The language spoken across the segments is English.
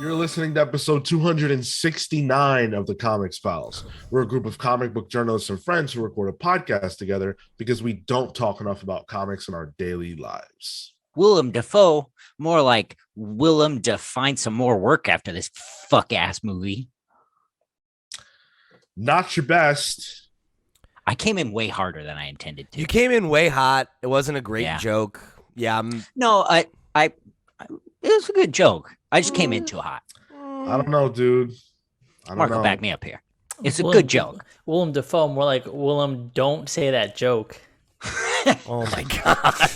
You're listening to episode 269 of the Comics Pals. We're a group of comic book journalists and friends who record a podcast together because we don't talk enough about comics in our daily lives. Willem Dafoe, more like Willem to find some more work after this fuck-ass movie. Not your best. I came in way harder than I intended to. You came in way hot. It wasn't a great joke. Yeah. No, it was a good joke. I just came in too hot. I don't know, dude. Marco, back me up here. It's a good joke. Willem Dafoe, more like Willem, don't say that joke. Oh my god.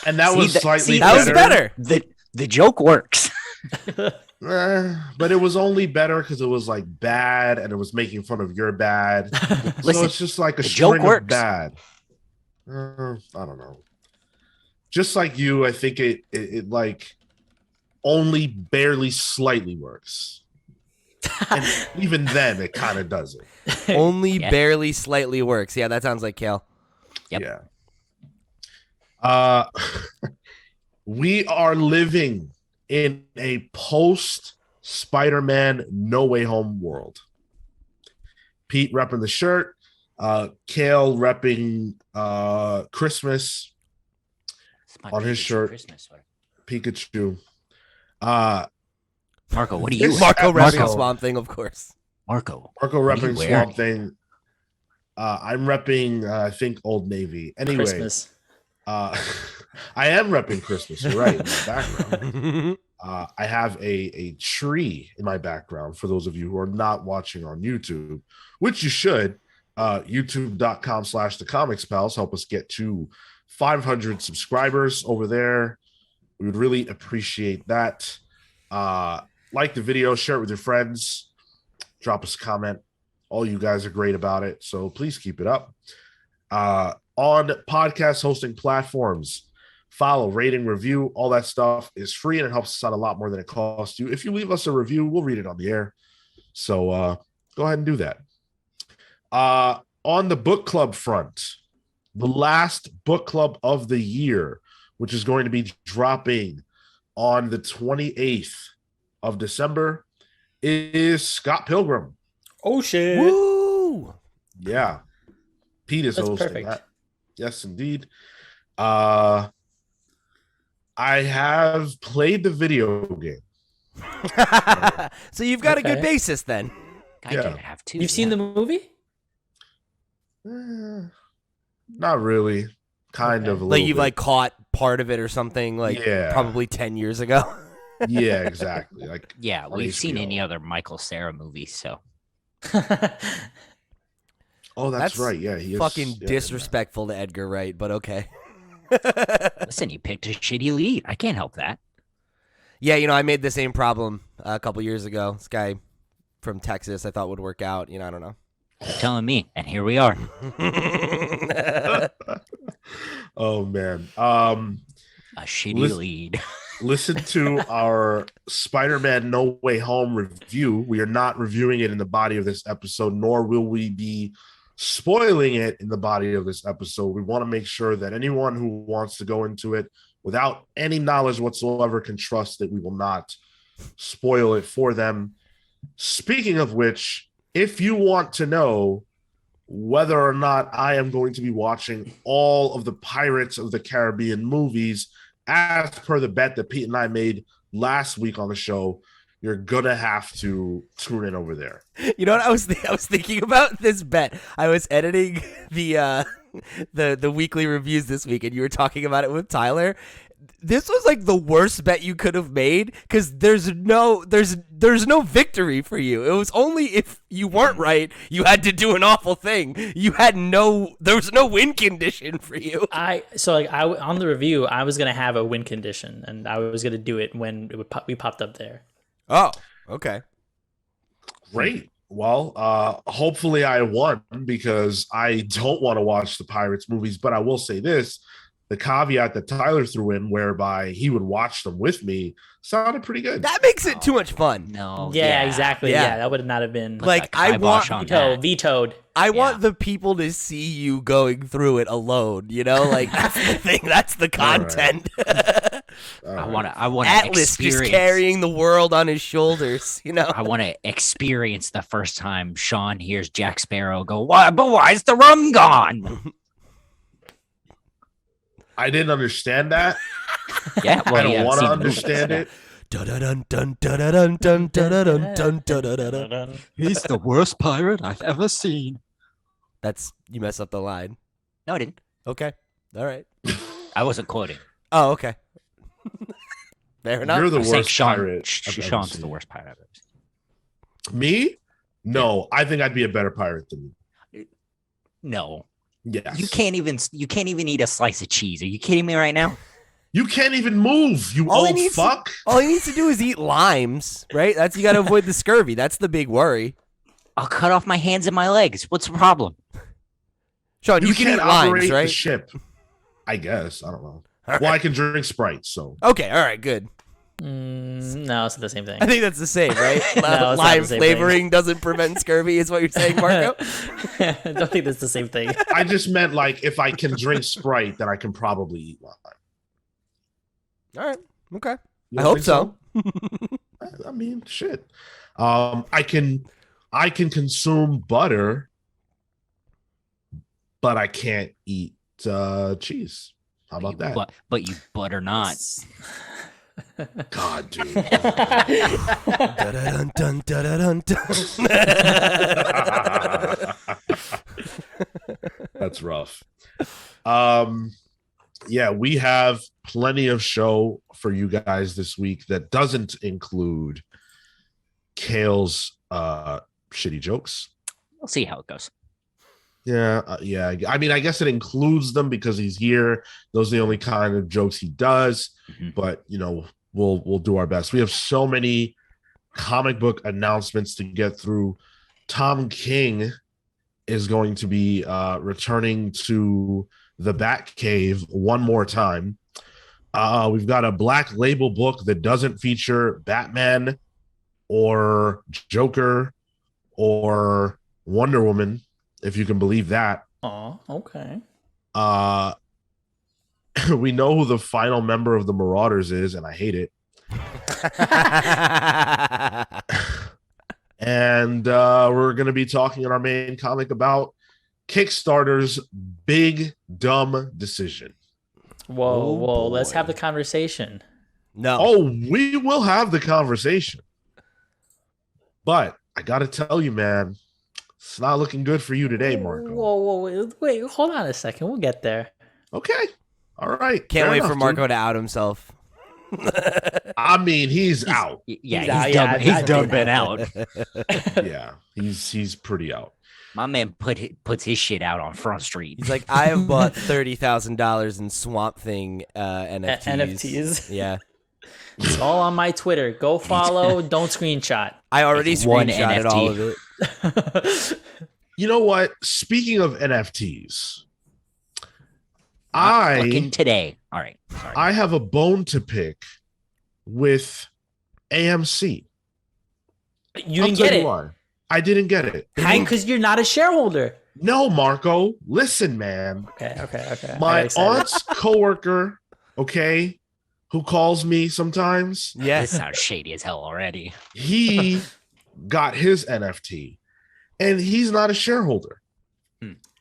And that was slightly that was better. The joke works. But it was only better because it was like bad and it was making fun of your bad. Listen, so it's just like a joke string works. of bad. I don't know. Just like you, I think it like only barely slightly works. And even then, it kind of doesn't. Only barely slightly works. Yeah, that sounds like Kale. Yep. Yeah. We are living in a post Spider-Man No Way Home world. Pete repping the shirt, Kale repping Christmas on his shirt. Christmas sweater. Pikachu. Marco, what do you? Marco repping Swamp Thing, of course. Marco repping Swamp Thing. I'm repping I think Old Navy. Anyway, Christmas. I am repping Christmas. You're right. In my background, I have a tree in my background. For those of you who are not watching on YouTube, which you should, youtube.com/The Comics Pals. Help us get to 500 subscribers over there. We would really appreciate that. Like the video, share it with your friends, drop us a comment. All you guys are great about it, so please keep it up. On podcast hosting platforms, follow, rating, review, all that stuff is free and it helps us out a lot more than it costs you. If you leave us a review, we'll read it on the air. So go ahead and do that. On the book club front, the last book club of the year, which is going to be dropping on the 28th of December, is Scott Pilgrim. Oh, shit. Woo! Yeah. Pete is That's hosting perfect. that. Yes, indeed. I have played the video game. So you've got a good Okay. basis then. I Yeah. did have to. You've seen the movie? Not really. Kind Okay. of a Like little you've bit. like caught part of it or something like Yeah. probably 10 years ago. Yeah, exactly. Like Yeah, on we've seen HBO. any other Michael Cera movies, so Oh, that's right. Yeah, he is fucking yeah, disrespectful to Edgar Wright, but okay. listen, you picked a shitty lead. I can't help that. Yeah, I made the same problem a couple years ago. This guy from Texas I thought would work out. I don't know. You're telling me, and here we are. Oh man. A shitty lead. Listen to our Spider-Man No Way Home review. We are not reviewing it in the body of this episode, nor will we be spoiling it in the body of this episode. We want to make sure that anyone who wants to go into it without any knowledge whatsoever can trust that we will not spoil it for them. Speaking of which, if you want to know whether or not I am going to be watching all of the Pirates of the Caribbean movies, as per the bet that Pete and I made last week on the show, you're gonna have to tune in over there. You know what I was thinking about this bet. I was editing the weekly reviews this week, and you were talking about it with Tyler. This was like the worst bet you could have made because there's no victory for you. It was only if you weren't right, you had to do an awful thing. There was no win condition for you. On the review, I was gonna have a win condition, and I was gonna do it when we popped up there. Oh, okay. Great. Well, hopefully I won because I don't want to watch the Pirates movies, but I will say this. The caveat that Tyler threw in, whereby he would watch them with me, sounded pretty good. That makes it too much fun. No. Yeah, exactly. Yeah. Yeah, that would not have been Like, a I kibosh want- on that. vetoed. I want the people to see you going through it alone, Like, that's the thing. That's the content. I want to Atlas experience. just carrying the world on his shoulders, you know. I want to experience the first time Sean hears Jack Sparrow go, "Why? But why is the rum gone?" I didn't understand that. Yeah, well, I don't yeah, want to seen the movie. understand it. He's the worst pirate I've ever seen. That's you messed up the line. No, I didn't. Okay. All right. I wasn't quoting. Oh, okay. Fair enough. You're the I'm saying worst pirate. I've ever Sean's seen. the worst pirate I've ever seen. Me? No, I think I'd be a better pirate than you. No, Yes. you can't even eat a slice of cheese. Are you kidding me right now? You can't even move, you All he old needs- fuck. All he needs to do is eat limes, right? That's you got to avoid the scurvy. That's the big worry. I'll cut off my hands and my legs. What's the problem? Sean, you can can't eat limes, operate the right? ship. I guess. I don't know. All Well, right. I can drink Sprite, so. Okay, all right, good. No, it's the same thing. I think that's the same, right? No, it's not Lime the same flavoring doesn't prevent scurvy, is what you're saying, Marco? I don't think that's the same thing. I just meant like if I can drink Sprite, then I can probably eat lime. All right, okay. You I don't hope think so. I mean, shit. I can consume butter, but I can't eat cheese. How about that? But you butter not. God, dude. Dun, dun, dun, dun, dun. That's rough. Yeah, we have plenty of show for you guys this week that doesn't include Kale's shitty jokes. We'll see how it goes. Yeah. I mean, I guess it includes them because he's here. Those are the only kind of jokes he does. Mhm. But you know, we'll do our best. We have so many comic book announcements to get through. Tom King is going to be returning to the Batcave one more time. We've got a Black Label book that doesn't feature Batman or Joker or Wonder Woman, if you can believe that. Oh, okay. We know who the final member of the Marauders is, and I hate it. And we're going to be talking in our main comic about Kickstarter's big dumb decision. Whoa, Oh, whoa. Let's boy. have the conversation. No. Oh, we will have the conversation. But I got to tell you, man, it's not looking good for you today, Marco. Whoa, wait, hold on a second. We'll get there. Okay. All right. Can't Fair wait enough, for Marco dude. to out himself. I mean, he's out. Yeah, He's out, he's yeah, done I been did. out. Yeah, he's pretty out. My man puts his shit out on Front Street. He's like, I have bought $30,000 in Swamp Thing NFTs. NFTs. Yeah. It's all on my Twitter. Go follow. Don't screenshot. I already It's one screenshotted all of it. You know what? Speaking of NFTs, Fucking today. All right. Sorry. I have a bone to pick with AMC. You I'll didn't tell get you it. why. I didn't get it. Because you're not a shareholder. No, Marco. Listen, man. Okay. I got My excited. aunt's coworker, okay, who calls me sometimes, This Yes. sounds shady as hell already. he got his NFT, and he's not a shareholder.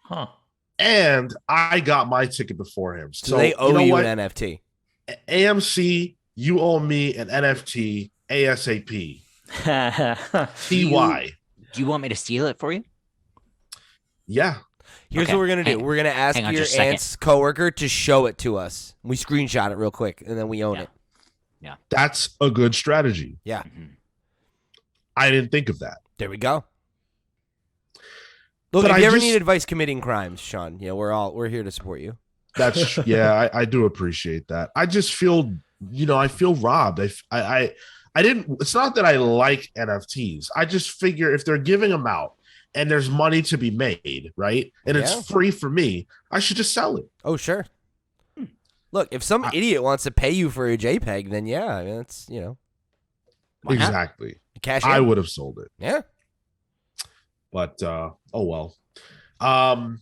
Huh. And I got my ticket before him. So So they owe you, know you what? an NFT. AMC, you owe me an NFT ASAP. TY. Do you want me to steal it for you? Yeah. Here's Okay, what we're gonna do. hang- We're gonna ask hang on your just a second. aunt's coworker to show it to us. We screenshot it real quick, and then we own Yeah. it. That's a good strategy. Yeah. Mhm. I didn't think of that. There we go. Look, But if I you ever just- need advice committing crimes, Sean, you know we're here to support you. That's yeah, I do appreciate that. I just feel, I feel robbed. I didn't. It's not that I like NFTs. I just figure if they're giving them out and there's money to be made, right, and Yeah. it's free for me, I should just sell it. Oh sure. Look, if some idiot wants to pay you for a JPEG, then yeah, I mean, that's Why not? Exactly. cash. I in. would have sold it, Yeah. but oh well. I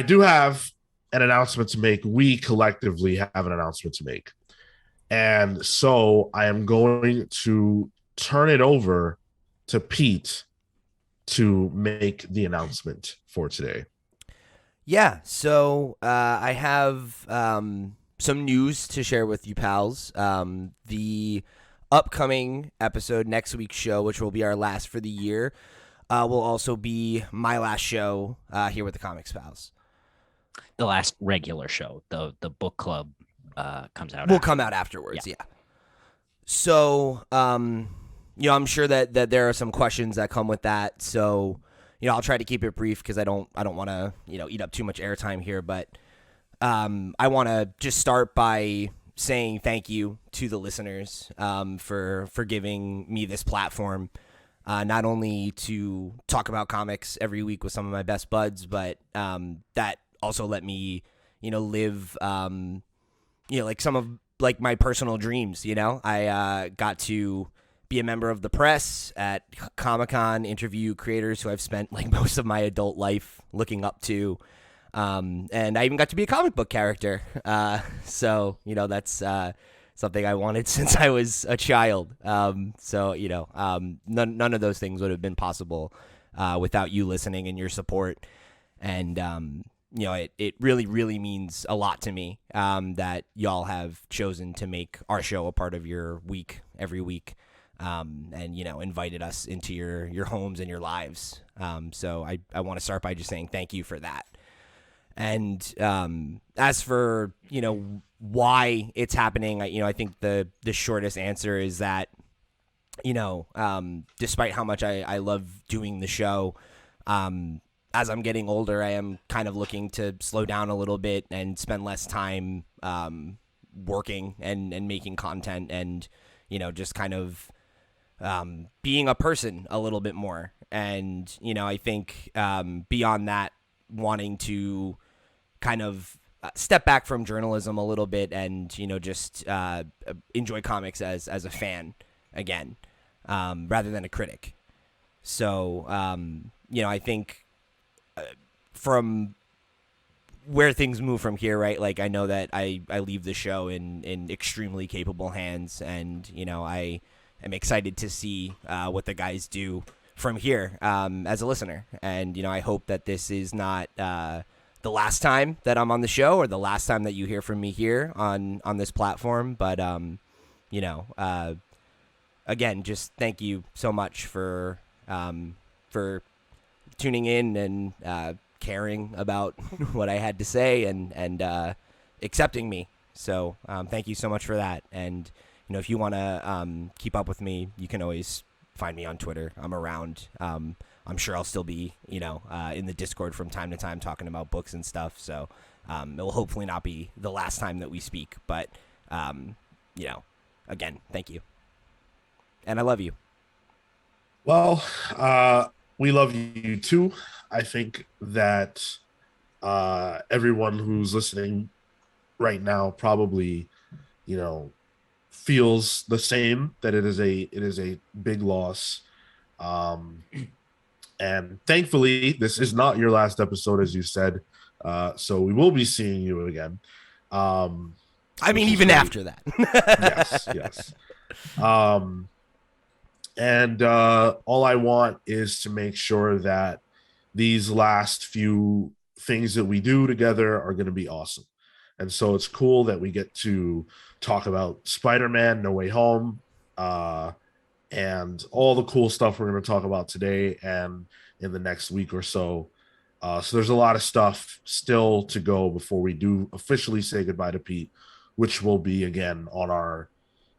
do have an announcement to make. We collectively have an announcement to make. And so I am going to turn it over to Pete to make the announcement for today. Yeah, so I have some news to share with you, pals. The upcoming episode, next week's show, which will be our last for the year, will also be my last show here with the Comics Pals. The last regular show, the book club comes out. Will come out afterwards, yeah. So, I'm sure that there are some questions that come with that. So, I'll try to keep it brief because I don't want to, eat up too much airtime here. But I want to just start by saying thank you to the listeners for giving me this platform, not only to talk about comics every week with some of my best buds, but that also let me, live, like some of like my personal dreams. I got to be a member of the press at Comic-Con, interview creators who I've spent like most of my adult life looking up to. And I even got to be a comic book character. So, that's something I wanted since I was a child. So, none of those things would have been possible without you listening and your support. And, it really, really means a lot to me that y'all have chosen to make our show a part of your week every week. And, invited us into your homes and your lives. So I want to start by just saying thank you for that. And as for, why it's happening, I think the shortest answer is that, despite how much I love doing the show, as I'm getting older, I am kind of looking to slow down a little bit and spend less time working and making content and, just kind of being a person a little bit more. And, I think beyond that, wanting to kind of step back from journalism a little bit and, just enjoy comics as a fan again, rather than a critic. So, I think from where things move from here, right? Like, I know that I leave the show in extremely capable hands, and, I am excited to see what the guys do from here as a listener. And, I hope that this is not the last time that I'm on the show or the last time that you hear from me here on this platform. But, again, just thank you so much for tuning in and caring about what I had to say and accepting me. So thank you so much for that. And, if you want to keep up with me, you can always find me on Twitter. I'm around. I'm sure I'll still be, in the Discord from time to time talking about books and stuff. So it will hopefully not be the last time that we speak. But, again, thank you. And I love you. Well, we love you too. I think that everyone who's listening right now probably, feels the same, that it is a big loss. And thankfully, this is not your last episode, as you said. So we will be seeing you again. Even after that. Yes. And all I want is to make sure that these last few things that we do together are going to be awesome. And so it's cool that we get to talk about Spider-Man No Way Home and all the cool stuff we're going to talk about today and in the next week or so. So there's a lot of stuff still to go before we do officially say goodbye to Pete, which will be again on our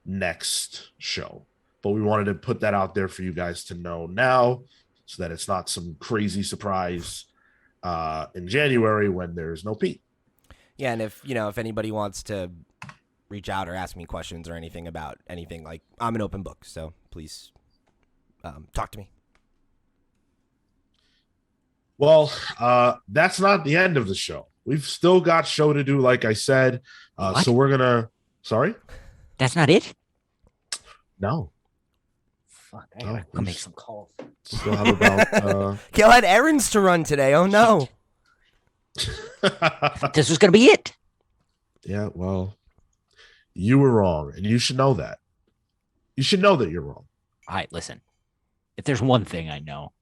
next show. But we wanted to put that out there for you guys to know now so that it's not some crazy surprise in January when there's no Pete. Yeah, and if anybody wants to reach out or ask me questions or anything about anything, like, I'm an open book, so please talk to me. Well, that's not the end of the show. We've still got show to do, like I said. So we're gonna. Sorry, that's not it. No. Fuck, I gotta go make some calls. Still have about. Kale had errands to run today. Oh no. This was going to be it. Yeah, well, you were wrong, and you should know that. You should know that you're wrong. All right, listen. If there's one thing I know,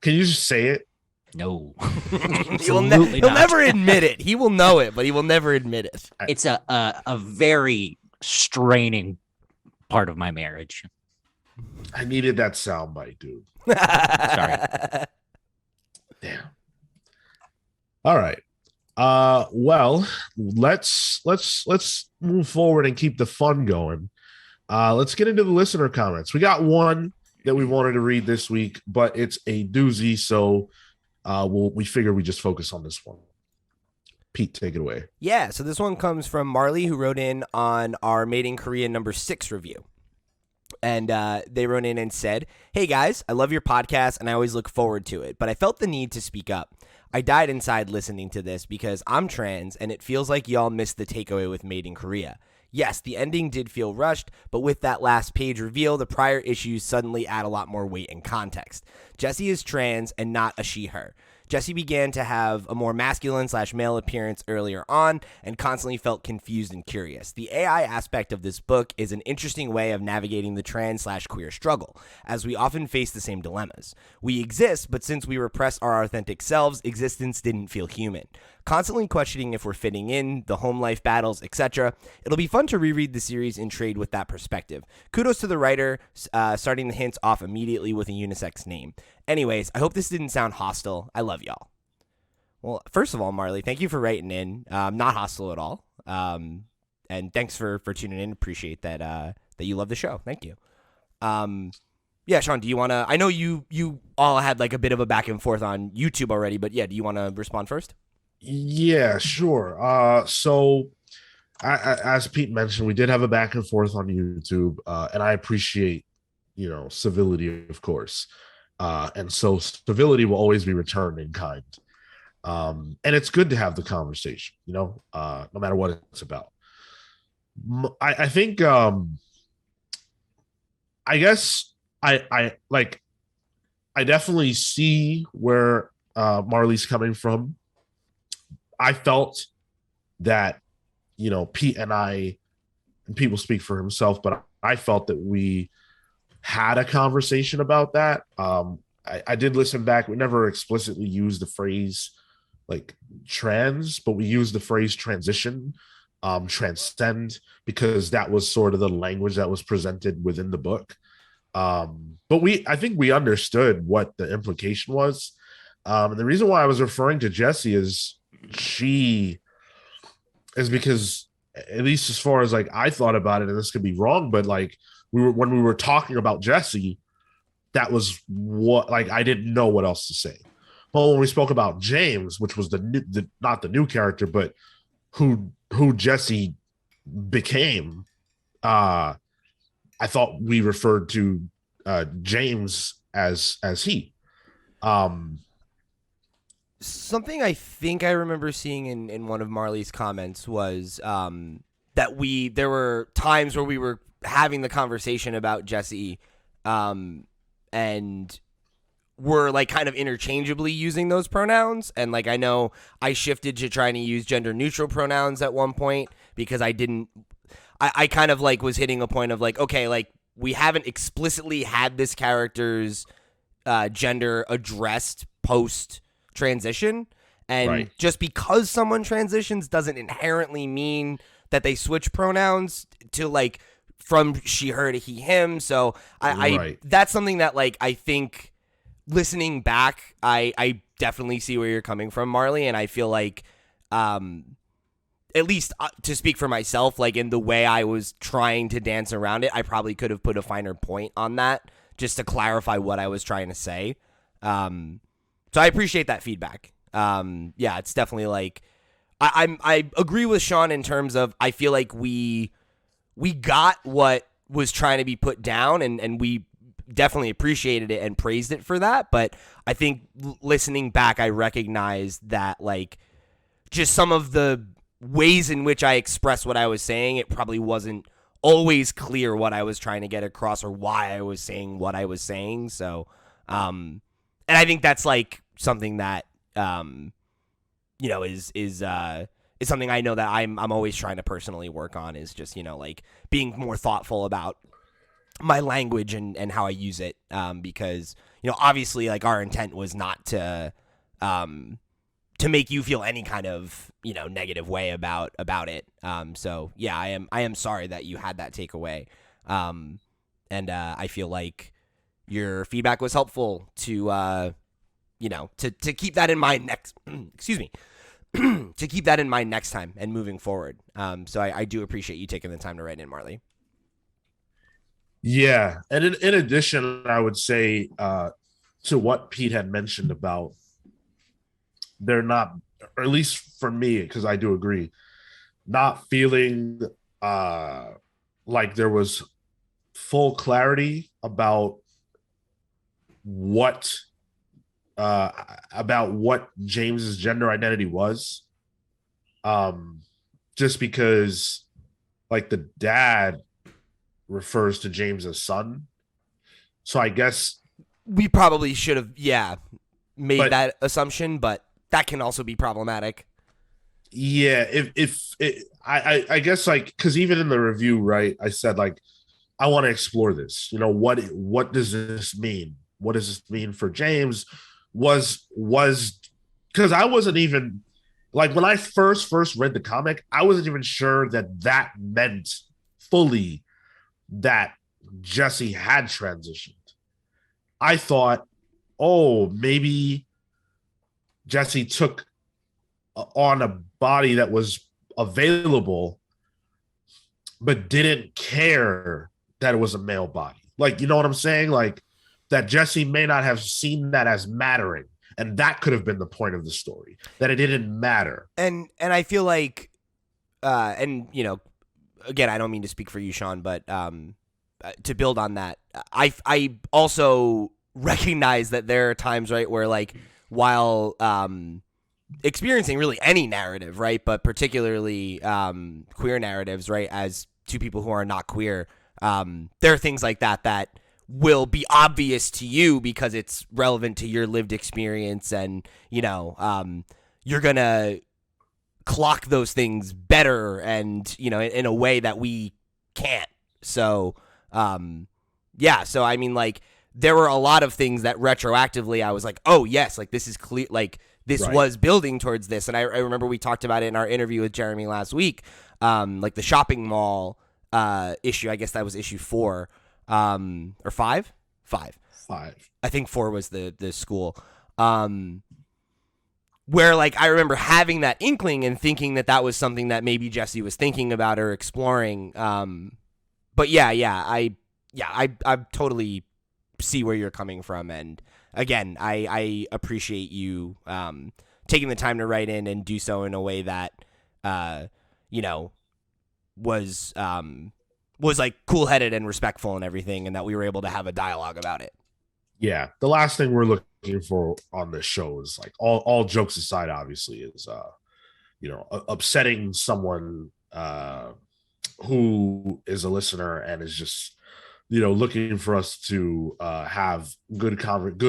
Can you just say it? no, He'll absolutely not. never admit it. He will know it, but he will never admit it. It's a very straining part of my marriage. I needed that soundbite, dude. Sorry. Damn. All right. Well, let's move forward and keep the fun going. Let's get into the listener comments. We got one that we wanted to read this week, but it's a doozy, so we figure we just focus on this one. Pete, take it away. Yeah, so this one comes from Marley, who wrote in on our Made in Korea #6 review. And they wrote in and said, "Hey guys, I love your podcast and I always look forward to it, but I felt the need to speak up. I died inside listening to this because I'm trans and it feels like y'all missed the takeaway with Made in Korea. Yes, the ending did feel rushed, but with that last page reveal, the prior issues suddenly add a lot more weight and context. Jessie is trans and not a she-her. Jessie began to have a more masculine/male appearance earlier on and constantly felt confused and curious. The AI aspect of this book is an interesting way of navigating the trans/queer struggle, as we often face the same dilemmas. We exist, but since we repress our authentic selves, existence didn't feel human. Constantly questioning if we're fitting in, the home life battles, etc. It'll be fun to reread the series and trade with that perspective. Kudos to the writer, starting the hints off immediately with a unisex name. Anyways, I hope this didn't sound hostile. I love y'all." Well, first of all, Marley, thank you for writing in. Not hostile at all. And thanks for tuning in. Appreciate that that you love the show. Thank you. Yeah, Sean, do you want to... I know you all had like a bit of a back and forth on YouTube already, but yeah, do you want to respond first? Yeah, sure. So as Pete mentioned, we did have a back and forth on YouTube, and I appreciate, civility, of course. And so civility will always be returned in kind. And it's good to have the conversation, no matter what it's about. I think, I guess I definitely see where Marley's coming from. I felt that, Pete and Pete will speak for himself, but I felt that we had a conversation about that. I did listen back. We never explicitly used the phrase like trans, but we used the phrase transition, transcend, because that was sort of the language that was presented within the book. But I think we understood what the implication was. And the reason why I was referring to Jessie is because, at least as far as like I thought about it, and this could be wrong, but like when we were talking about Jessie, that was what, like, I didn't know what else to say. But when we spoke about James, which was not the new character, but who Jessie became, I thought we referred to James as he. Something I think I remember seeing in one of Marley's comments was that there were times where we were having the conversation about Jessie, and we're like kind of interchangeably using those pronouns. And like, I know I shifted to trying to use gender neutral pronouns at one point because I kind of like was hitting a point of like, okay, like we haven't explicitly had this character's gender addressed post transition. And right. Just because someone transitions doesn't inherently mean that they switch pronouns to like from she, her to he, him. So I that's something that like I think listening back, I definitely see where you're coming from, Marley, and I feel like at least to speak for myself, like in the way I was trying to dance around it, I probably could have put a finer point on that just to clarify what I was trying to say. So I appreciate that feedback. Yeah, it's definitely like I agree with Sean in terms of I feel like we got what was trying to be put down, and we definitely appreciated it and praised it for that. But I think listening back, I recognized that like just some of the ways in which I expressed what I was saying, it probably wasn't always clear what I was trying to get across or why I was saying what I was saying. So I think that's like something that you know is something I know that I'm always trying to personally work on, is just, you know, like being more thoughtful about my language and how I use it, because, you know, obviously like our intent was not to make you feel any kind of, you know, negative way about it. So yeah, I am sorry that you had that takeaway. And I feel like your feedback was helpful to, you know, to keep that in mind next, excuse me, to keep that in mind next time and moving forward. So I do appreciate you taking the time to write in, Marley. Yeah. And in addition, I would say to what Pete had mentioned about they're not, or at least for me, because I do agree, not feeling like there was full clarity about what James's gender identity was. Just because like the dad refers to James as son. So I guess we probably should have, made that assumption, but that can also be problematic. Yeah, I guess like, because even in the review, right, I said like I want to explore this. You know, what does this mean? What does this mean for James? Was because I wasn't even like when I first read the comic, I wasn't even sure that meant fully that Jesse had transitioned. I thought, oh, maybe Jesse took on a body that was available, but didn't care that it was a male body. Like, you know what I'm saying? Like that Jesse may not have seen that as mattering. And that could have been the point of the story, that it didn't matter. And I feel like, and, you know, again, I don't mean to speak for you, Sean, but to build on that, I also recognize that there are times, right, where like while experiencing really any narrative, right, but particularly queer narratives, right, as two people who are not queer, there are things like that will be obvious to you because it's relevant to your lived experience, and, you know, you're gonna clock those things better and, you know, in a way that we can't. So so I mean, like, there were a lot of things that retroactively I was like, oh yes, like this is clear, like this was building towards this. And I remember we talked about it in our interview with Jeremy last week, like the shopping mall issue. I guess that was issue 4 or 5. I think 4 was the school, where like I remember having that inkling and thinking that was something that maybe Jesse was thinking about or exploring. But I totally see where you're coming from, and again, I appreciate you taking the time to write in and do so in a way that you know, was like cool-headed and respectful and everything, and that we were able to have a dialogue about it. Yeah, the last thing we're looking for on this show is like all jokes aside, obviously, is you know, upsetting someone who is a listener and is just, you know, looking for us to have good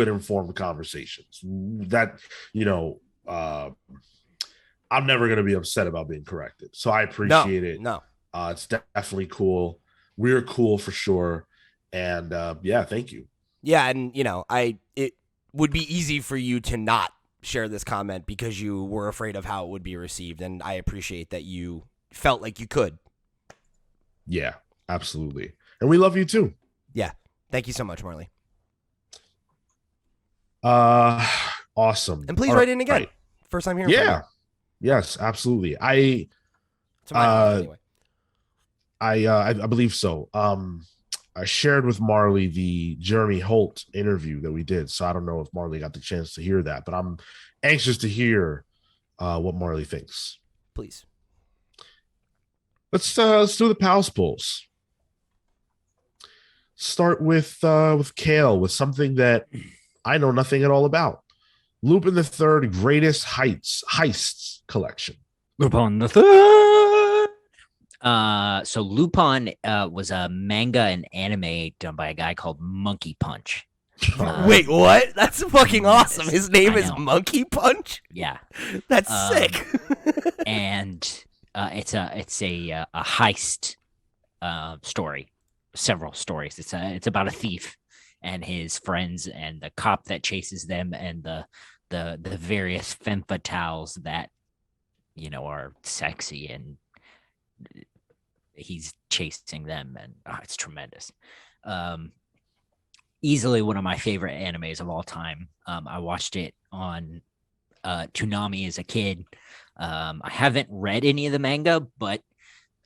informed conversations. That, you know, I'm never going to be upset about being corrected. So I appreciate it. No. It's definitely cool. We're cool for sure. And thank you. Yeah, and, you know, it would be easy for you to not share this comment because you were afraid of how it would be received, and I appreciate that you felt like you could. Yeah, absolutely. And we love you too. Yeah. Thank you so much, Marley. Awesome. And please write in again. Right. First time hearing from you. Yes, absolutely. I believe so. I shared with Marley the Jeremy Holt interview that we did, so I don't know if Marley got the chance to hear that, but I'm anxious to hear what Marley thinks. Please. Let's do the Pals polls. Start with Kale, with something that I know nothing at all about. Lupin the Third Greatest Heists collection. Lupin the Third. So Lupin was a manga and anime done by a guy called Monkey Punch. Wait, what? That's fucking awesome. His name I is know. Monkey Punch. Yeah. That's sick. And it's a heist story, several stories. It's about a thief and his friends and the cop that chases them and the various femme fatales that are sexy, and he's chasing them, and it's tremendous. Easily one of my favorite animes of all time. I watched it on Toonami as a kid. I haven't read any of the manga, but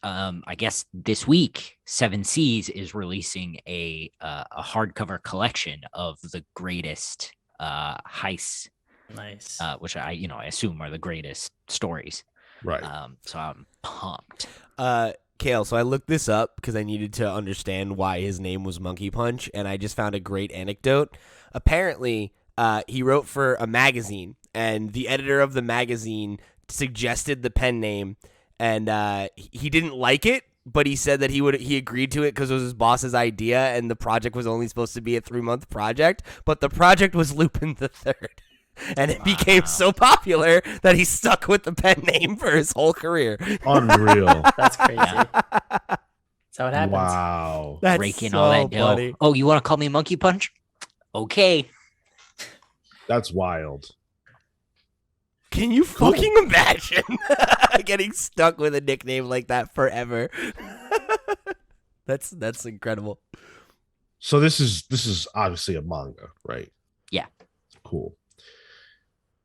I guess this week Seven Seas is releasing a hardcover collection of the greatest heists, Nice. which I assume are the greatest stories. Right. So I'm pumped. Kale, so I looked this up because I needed to understand why his name was Monkey Punch, and I just found a great anecdote. Apparently, he wrote for a magazine, and the editor of the magazine suggested the pen name, and he didn't like it, but he said that he agreed to it because it was his boss's idea, and the project was only supposed to be a 3-month project, but the project was Lupin the Third. And it became so popular that he stuck with the pen name for his whole career. Unreal. That's crazy. That's how it happens. Wow. That's Raking so all that dough. funny. Oh, you want to call me Monkey Punch? Okay. That's wild. Can you fucking imagine getting stuck with a nickname like that forever? That's incredible. So this is obviously a manga, right? Yeah. Cool.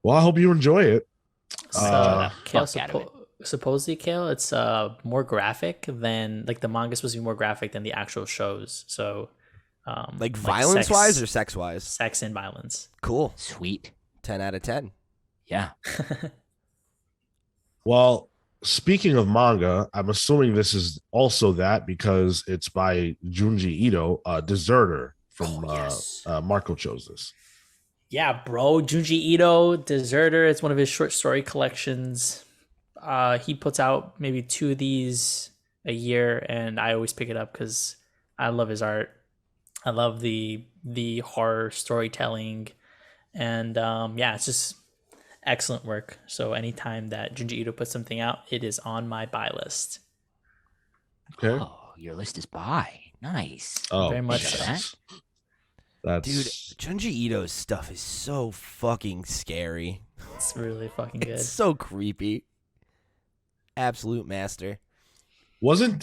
Well, I hope you enjoy it. So, Kale, fuck out of it. supposedly, Kale, it's more graphic than the manga's supposed to be more graphic than the actual shows. So, Like violence wise or sex wise? sex and violence. Cool. Sweet. 10 out of 10. Yeah. Well, speaking of manga, I'm assuming this is also that because it's by Junji Ito, Deserter from Marco chose this. Yeah, bro. Junji Ito, Deserter. It's one of his short story collections. He puts out maybe 2 of these a year, and I always pick it up because I love his art. I love the horror storytelling, and it's just excellent work. So anytime that Junji Ito puts something out, it is on my buy list. Okay. Oh, your list is by. Nice. Oh, Very much shit. so. That's Dude, Junji Ito's stuff is so fucking scary. It's really fucking good. It's so creepy. Absolute master. wasn't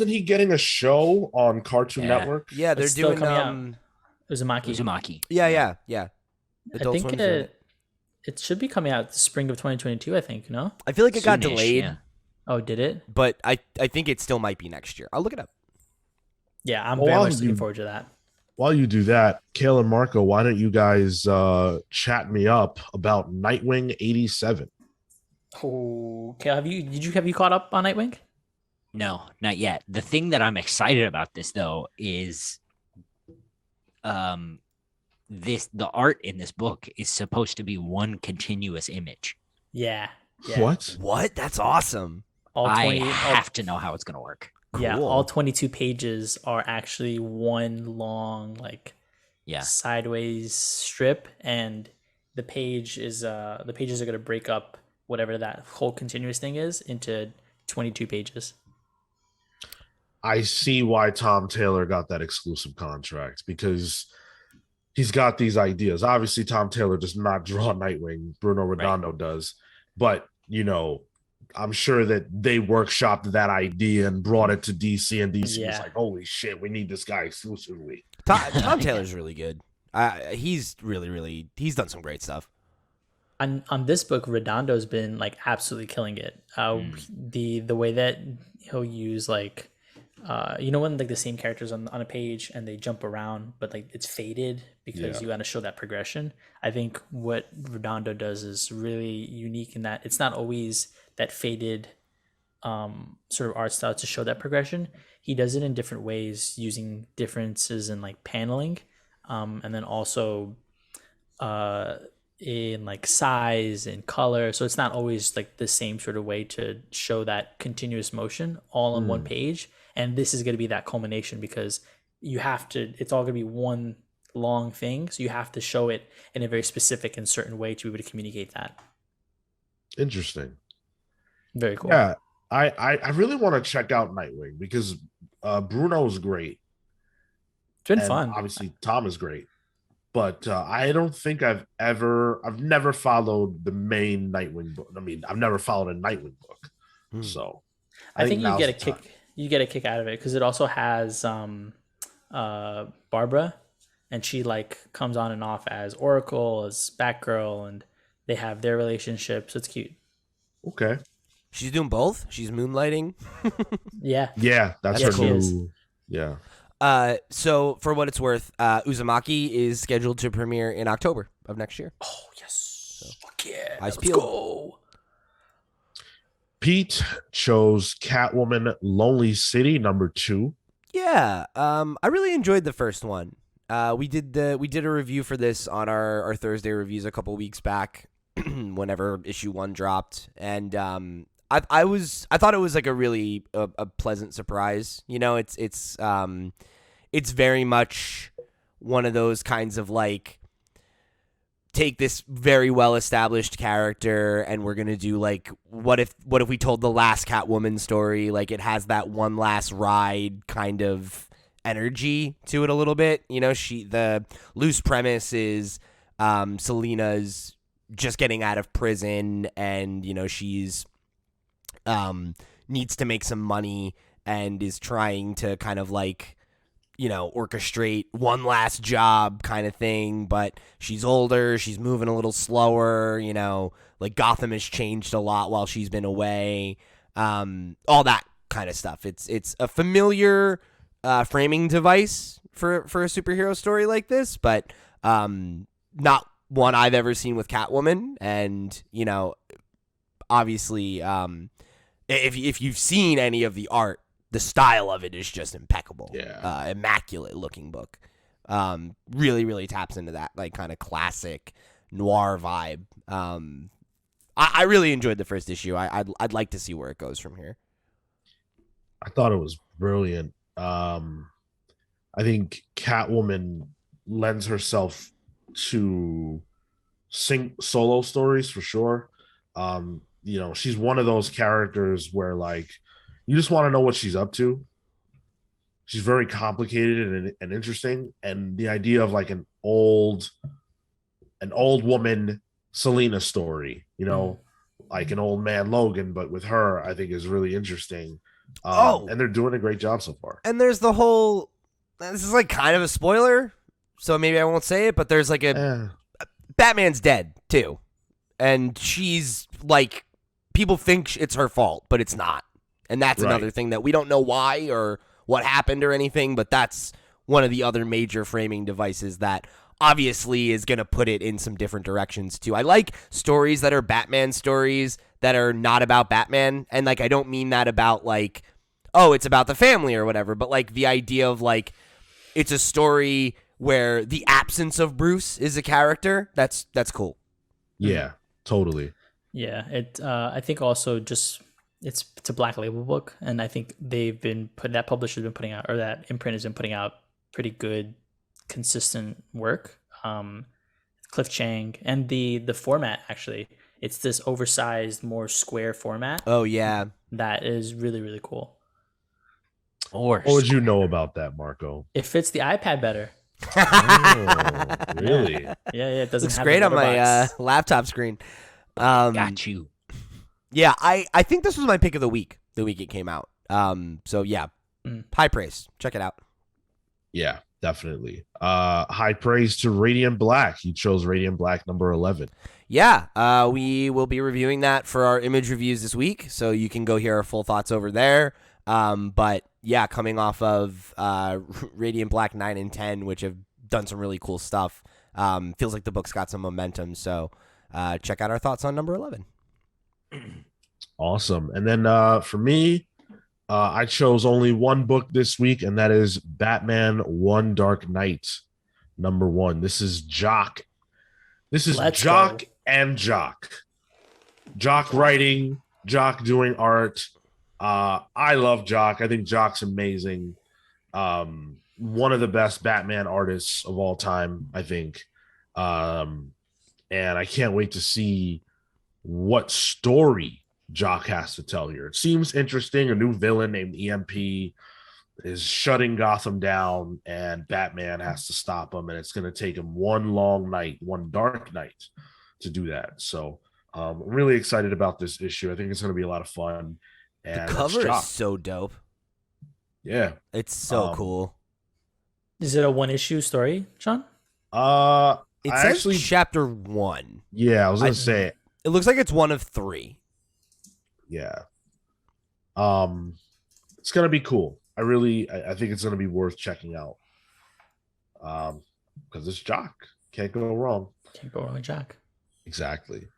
he getting a show on Cartoon Yeah. Network? Yeah, they're It's still doing coming out. Uzumaki. Uzumaki. Yeah. I Adult think Swim's doing it. it should be coming out the spring of 2022, I think, no? I feel like it got Soonish, delayed, yeah. Oh, did it? but I think it still might be next year. I'll look it up. Yeah, I'm Well, very while much looking you- forward to that. While you do that, Kale and Marco, why don't you guys chat me up about Nightwing 87? Oh, okay. Have you caught up on Nightwing? No, not yet. The thing that I'm excited about this though is the art in this book is supposed to be one continuous image. Yeah. What? What? That's awesome. All I 20, have to know how it's gonna work. yeah, Cool. all 22 pages are actually one long Yeah. sideways strip, and the pages are going to break up whatever that whole continuous thing is into 22 pages. I see why Tom Taylor got that exclusive contract because he's got these ideas. Obviously, Tom Taylor does not draw Nightwing. Bruno Redondo does. But, I'm sure that they workshopped that idea and brought it to DC, and DC was Yeah. like, holy shit, we need this guy exclusively. Tom Taylor's really good. He's really he's done some great stuff. On this book, Redondo's been absolutely killing it. The way that he'll use when the same characters on a page and they jump around, but it's faded because you got to show that progression. I think what Redondo does is really unique in that it's not always that faded sort of art style to show that progression. He does it in different ways using differences in paneling, and then also in size and color. So it's not always the same sort of way to show that continuous motion all on one page. And this is going to be that culmination because it's all going to be one long thing, so you have to show it in a very specific and certain way to be able to communicate that. Interesting. Very cool. Yeah, I really want to check out Nightwing because Bruno's great. It's been And fun. obviously, Tom is great. But I don't think I've never followed the main Nightwing book. I mean, I've never followed a Nightwing book. So I think you now's get the a kick. time. You get a kick out of it because it also has Barbara, and she like comes on and off as Oracle, as Batgirl, and they have their relationship. So it's cute. Okay. She's doing both. She's moonlighting. Yeah. Yeah, that's Yeah, her she is. new. Yeah. So for what it's worth, Uzumaki is scheduled to premiere in October of next year. Oh yes. Fuck yeah. Eyes Let's peeled. go. Pete chose Catwoman Lonely City #2. Yeah, I really enjoyed the first one. We did a review for this on our Thursday reviews a couple weeks back, whenever issue 1 dropped, and I thought it was like a really a pleasant surprise. You know, it's very much one of those kinds of like, take this very well established character and we're gonna do like, what if we told the last Catwoman story? Like, it has that one last ride kind of energy to it a little bit. You know, the loose premise is Selina's just getting out of prison, and you know, she's needs to make some money and is trying to kind of like, you know, orchestrate one last job kind of thing, but she's older, she's moving a little slower, you know, like Gotham has changed a lot while she's been away, all that kind of stuff. It's a familiar framing device for a superhero story like this, but not one I've ever seen with Catwoman. And, you know, obviously, if you've seen any of the art, the style of it is just impeccable. Yeah. Immaculate looking book. Really, really taps into that like kind of classic noir vibe. I really enjoyed the first issue. I'd like to see where it goes from here. I thought it was brilliant. I think Catwoman lends herself to solo stories for sure. You know, she's one of those characters where like you just want to know what she's up to. She's very complicated and interesting. And the idea of like an old woman Selina story, you know, like an old man Logan, but with her, I think is really interesting. And they're doing a great job so far. And there's the whole, this is like kind of a spoiler, so maybe I won't say it, but there's like Batman's dead too. And she's like, people think it's her fault, but it's not. And that's another thing that we don't know why or what happened or anything, but that's one of the other major framing devices that obviously is going to put it in some different directions too. I like stories that are Batman stories that are not about Batman. And like, I don't mean that about like, oh, it's about the family or whatever, but like the idea of like, it's a story where the absence of Bruce is a character. That's cool. Yeah, totally. Yeah, I think also just it's a Black Label book, and I think that publisher's been putting out, or that imprint has been putting out pretty good, consistent work. Cliff Chang, and the format, actually, it's this oversized, more square format. Oh yeah, that is really, really cool. What would you know about that, Marco? It fits the iPad better. Oh, really? Yeah, it doesn't looks have great the on my letterbox. laptop screen. Got you. Yeah, I think this was my pick of the week it came out. So yeah, high praise. Check it out. Yeah, definitely. High praise to Radiant Black. He chose Radiant Black #11. Yeah, we will be reviewing that for our image reviews this week, so you can go hear our full thoughts over there. But yeah, coming off of Radiant Black 9 and 10, which have done some really cool stuff, feels like the book's got some momentum. So check out our thoughts on #11. Awesome. And then for me, I chose only one book this week, and that is Batman One Dark Knight #1. This is Jock. This is Jock and Jock. Jock writing, Jock doing art. I love Jock. I think Jock's amazing. one of the best Batman artists of all time, I think. And I can't wait to see what story Jock has to tell here. It seems interesting. A new villain named EMP is shutting Gotham down, and Batman has to stop him, and it's going to take him one long night, one dark night to do that. So I'm really excited about this issue. I think it's going to be a lot of fun. And The cover is so dope. Yeah. It's so cool. Is it a one-issue story, Sean? It says chapter 1. Yeah, I was going to say. It looks like it's one of 3. Yeah. It's going to be cool. I think it's going to be worth checking out. Because it's Jock. Can't go wrong. Can't go wrong with Jock. Exactly.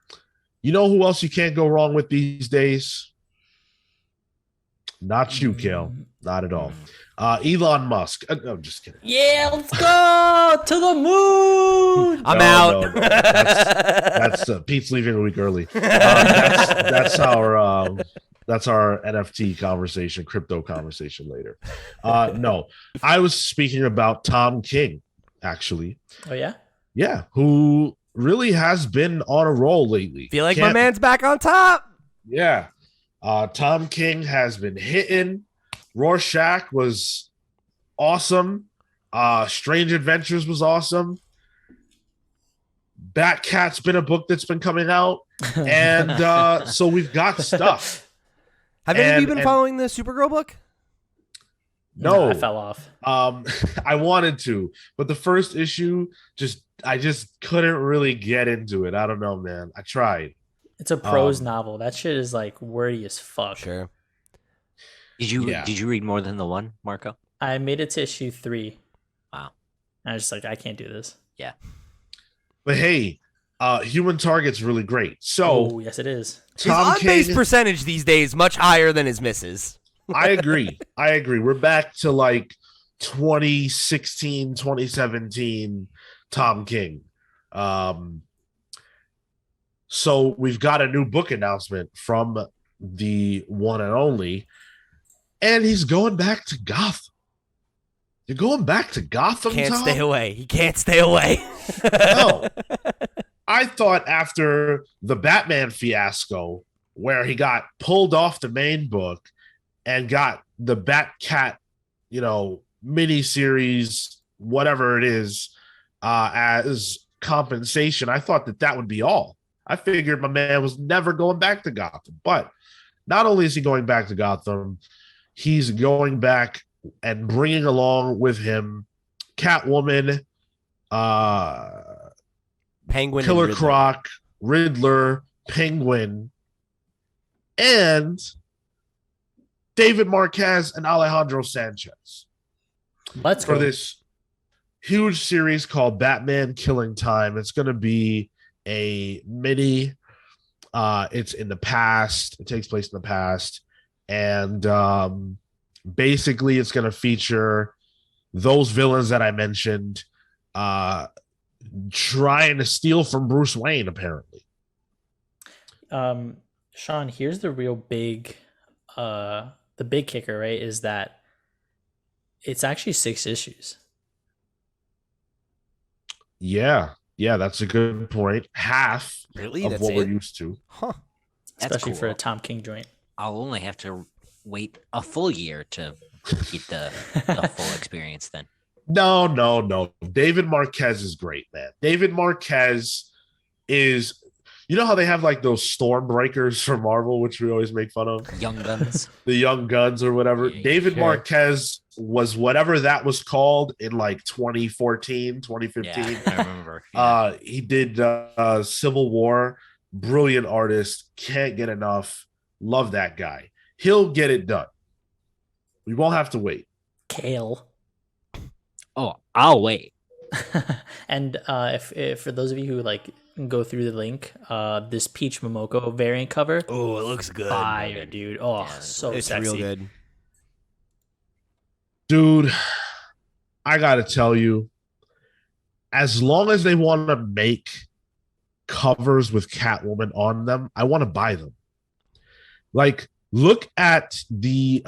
You know who else you can't go wrong with these days? Not you, Kale. Not at all. Elon Musk. No, I'm just kidding. Yeah, let's go to the moon. I'm out. No. That's Pete's leaving a week early. That's our NFT conversation, crypto conversation later. No, I was speaking about Tom King, actually. Oh yeah, yeah, who really has been on a roll lately. Feel like my man's back on top. Yeah. Tom King has been hitting. Rorschach was awesome. Strange Adventures was awesome. Batcat's been a book that's been coming out. And so we've got stuff. Have any of you been following the Supergirl book? No. I fell off. I wanted to, but the first issue, I just couldn't really get into it. I don't know, man. I tried. It's a prose novel. That shit is like wordy as fuck. Sure. Did you read more than the one, Marco? I made it to issue 3. Wow. And I was just like, I can't do this. Yeah. But hey, Human Target's really great. So yes, it is. His on-base percentage these days much higher than his misses. I agree. We're back to like 2016, 2017 Tom King. So we've got a new book announcement from the one and only, and he's going back to Gotham. You're going back to Gotham, Can't Tom? stay away. He can't stay away. No. I thought after the Batman fiasco, where he got pulled off the main book and got the Batcat, miniseries, whatever it is, as compensation, I thought that would be all. I figured my man was never going back to Gotham. But not only is he going back to Gotham, he's going back and bringing along with him Catwoman, Penguin, Killer Croc, Riddler, Penguin, and David Marquez and Alejandro Sanchez. Let's go. For this huge series called Batman Killing Time. It's going to be a mini. It's in the past. It takes place in the past. And basically it's going to feature those villains that I mentioned trying to steal from Bruce Wayne, apparently. Sean, here's the real big the big kicker, right? Is that it's actually 6 issues. Yeah, that's a good point. Half really? of That's what it? we're used to. Huh. Especially cool. for a Tom King joint. I'll only have to wait a full year to get the full experience then. No. David Marquez is great, man. David Marquez is, you know how they have like those Stormbreakers from Marvel, which we always make fun of? Young Guns. The Young Guns or whatever. Yeah, David sure. Marquez was whatever that was called in like 2014, 2015. Yeah, I remember. Yeah. He did Civil War. Brilliant artist. Can't get enough. Love that guy. He'll get it done. We won't have to wait. Kale. Oh, I'll wait. And if for those of you who like go through the link, this Peach Momoko variant cover, Oh, it looks good. fire, dude. Oh, Yeah, so It's sexy. real good. Dude, I got to tell you, as long as they want to make covers with Catwoman on them, I want to buy them. Like, look at the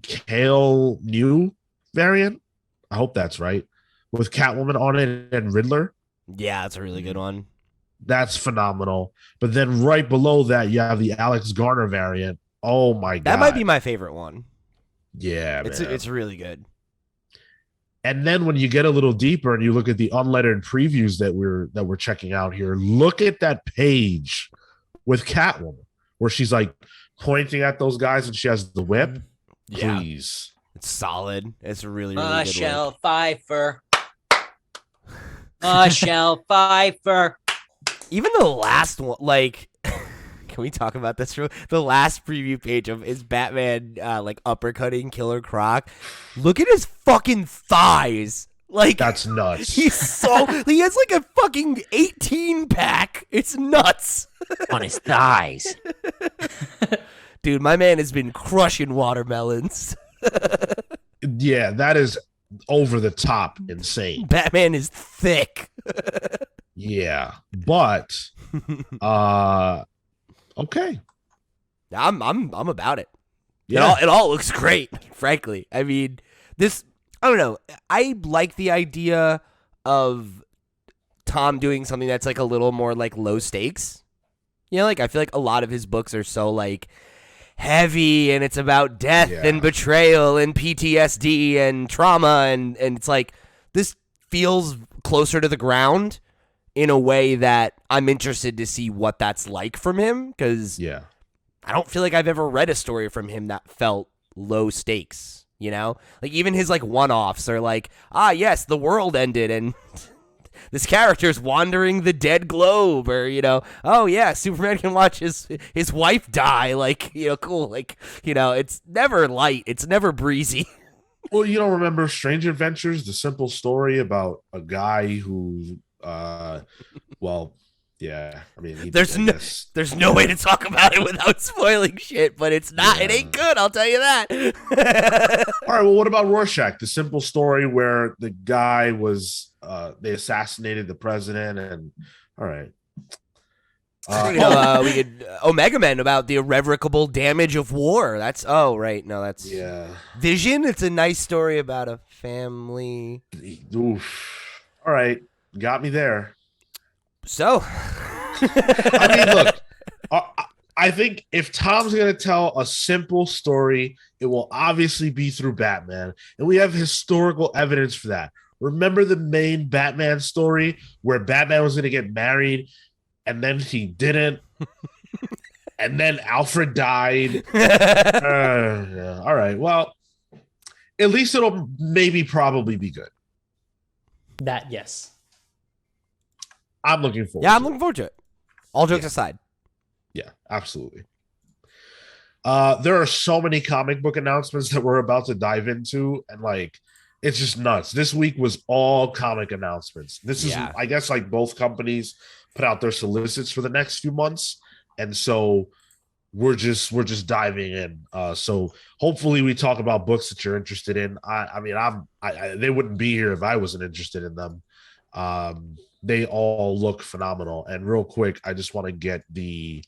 Kale New variant. I hope that's right. With Catwoman on it and Riddler. Yeah, that's a really good one. That's phenomenal. But then right below that, you have the Alex Garner variant. Oh my god. That might be my favorite one. Yeah, man. It's really good. And then when you get a little deeper and you look at the unlettered previews that we're checking out here, look at that page with Catwoman where she's like pointing at those guys and she has the whip. Yeah. Please. It's solid. It's a really, really good Michelle one. Pfeiffer. Michelle Pfeiffer. Even the last one, like, can we talk about this? The last preview page of is Batman like uppercutting Killer Croc. Look at his fucking thighs. Like, that's nuts. He has like a fucking 18-pack. It's nuts. On his thighs. Dude, my man has been crushing watermelons. Yeah, that is over the top insane. Batman is thick. Yeah, but okay. I'm about it. Yeah. It all looks great, frankly. I mean, I don't know. I like the idea of Tom doing something that's like a little more like low stakes. You know, like I feel like a lot of his books are so like heavy and it's about death and betrayal and PTSD and trauma and it's like this feels closer to the ground in a way that I'm interested to see what that's like from him because I don't feel like I've ever read a story from him that felt low stakes, you know? Like even his like one-offs are like, yes, the world ended and this character's wandering the dead globe, or, you know, oh yeah, Superman can watch his wife die, like, you know, cool, like, you know, it's never light, it's never breezy. Well, you don't remember Strange Adventures, the simple story about a guy who, yeah, I mean, there's no way to talk about it without spoiling shit, but it's not, it ain't good, I'll tell you that. All right, well, what about Rorschach, the simple story where the guy was, they assassinated the president, and all right. We could Omega Men about the irrevocable damage of war. That's that's Vision. It's a nice story about a family. Oof. All right, got me there. So, I mean, look, I think if Tom's going to tell a simple story, it will obviously be through Batman, and we have historical evidence for that. Remember the main Batman story where Batman was going to get married and then he didn't, and then Alfred died. All right, well, at least it'll probably be good. That, yes. I'm looking forward. Yeah, I'm looking forward to it. All jokes aside. Yeah, absolutely. There are so many comic book announcements that we're about to dive into, and like, it's just nuts. This week was all comic announcements. This is, I guess, like both companies put out their solicits for the next few months, and so we're just diving in. So hopefully we talk about books that you're interested in. I mean, they wouldn't be here if I wasn't interested in them. They all look phenomenal. And real quick, I just want to get the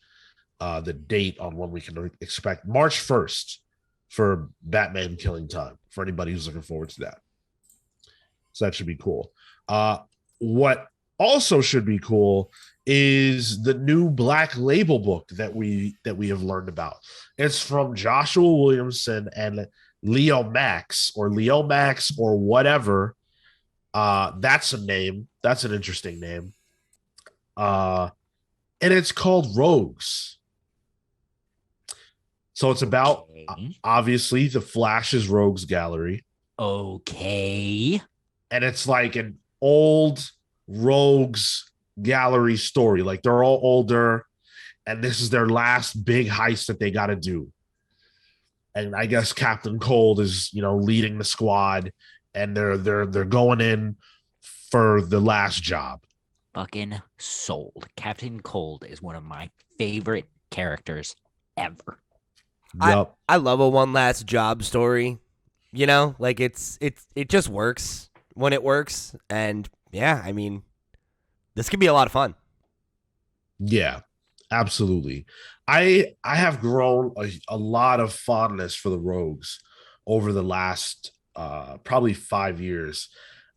date on when we can expect March 1st for Batman Killing Time for anybody who's looking forward to that. So that should be cool. What also should be cool is the new Black Label book that we have learned about. It's from Joshua Williamson and Leo Max or whatever. That's a name. That's an interesting name. And it's called Rogues. So it's about, obviously, the Flash's Rogues Gallery. Okay. And it's like an old Rogues Gallery story. Like, they're all older, and this is their last big heist that they got to do. And I guess Captain Cold is, leading the squad, and they're going in for the last job. Fucking sold. Captain Cold is one of my favorite characters ever. Yep. I love a one last job story. Like it just works when it works. And yeah, I mean, this could be a lot of fun. Yeah, absolutely. I have grown a lot of fondness for the Rogues over the last probably 5 years.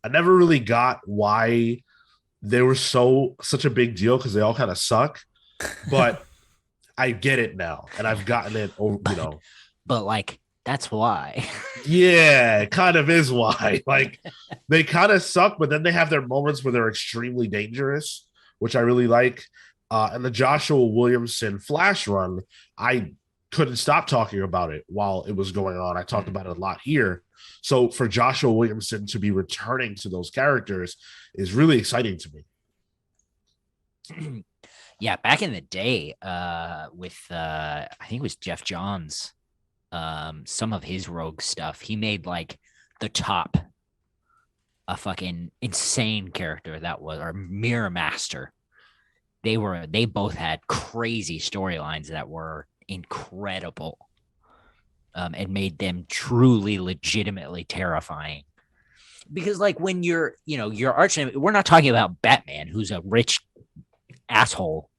I never really got why they were such a big deal because they all kind of suck, but I get it now, and I've gotten it. But like that's why. Yeah, it kind of is why. Like they kind of suck, but then they have their moments where they're extremely dangerous, which I really like. And the Joshua Williamson Flash run, I couldn't stop talking about it while it was going on. I talked about it a lot here. So for Joshua Williamson to be returning to those characters is really exciting to me. Yeah, back in the day, with I think it was Jeff Johns, some of his rogue stuff, he made like the top a fucking insane character that was our Mirror Master. They both had crazy storylines that were incredible, and made them truly legitimately terrifying. Because like when your arch enemy, we're not talking about Batman, who's a rich asshole.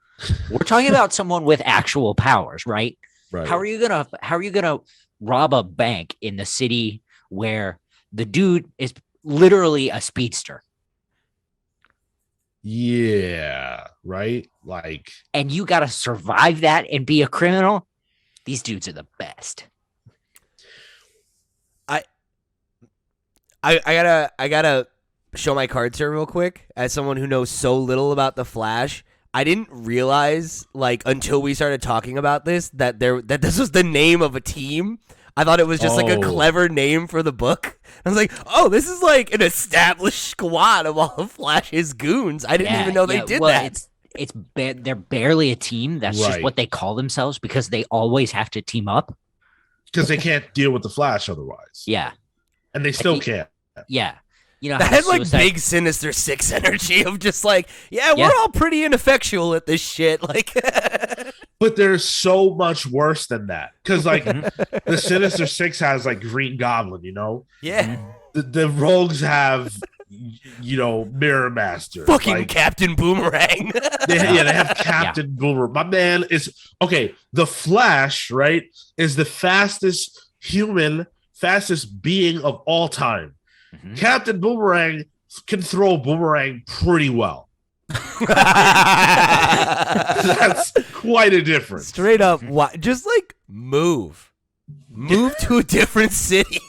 We're talking about someone with actual powers, right? Right. How are you gonna rob a bank in the city where the dude is literally a speedster? Yeah, right. Like, and you gotta survive that and be a criminal. These dudes are the best. I gotta show my cards here real quick. As someone who knows so little about the Flash, I didn't realize like until we started talking about this that this was the name of a team. I thought it was just like a clever name for the book. I was like, oh, this is like an established squad of all of Flash's goons. I didn't even know they did that. They're barely a team. That's just what they call themselves because they always have to team up. Because they can't deal with the Flash otherwise. Yeah. And they still can't. Yeah. You know, that had like big Sinister Six energy of just like, we're all pretty ineffectual at this shit. Like, but they're so much worse than that. Because like the Sinister Six has like Green Goblin, you know? Yeah. The Rogues have, Mirror Master. Fucking like, Captain Boomerang. they have Captain Boomerang. My man is okay. The Flash, right, is the fastest being of all time. Mm-hmm. Captain Boomerang can throw a boomerang pretty well. That's quite a difference. Straight up, just like move to a different city.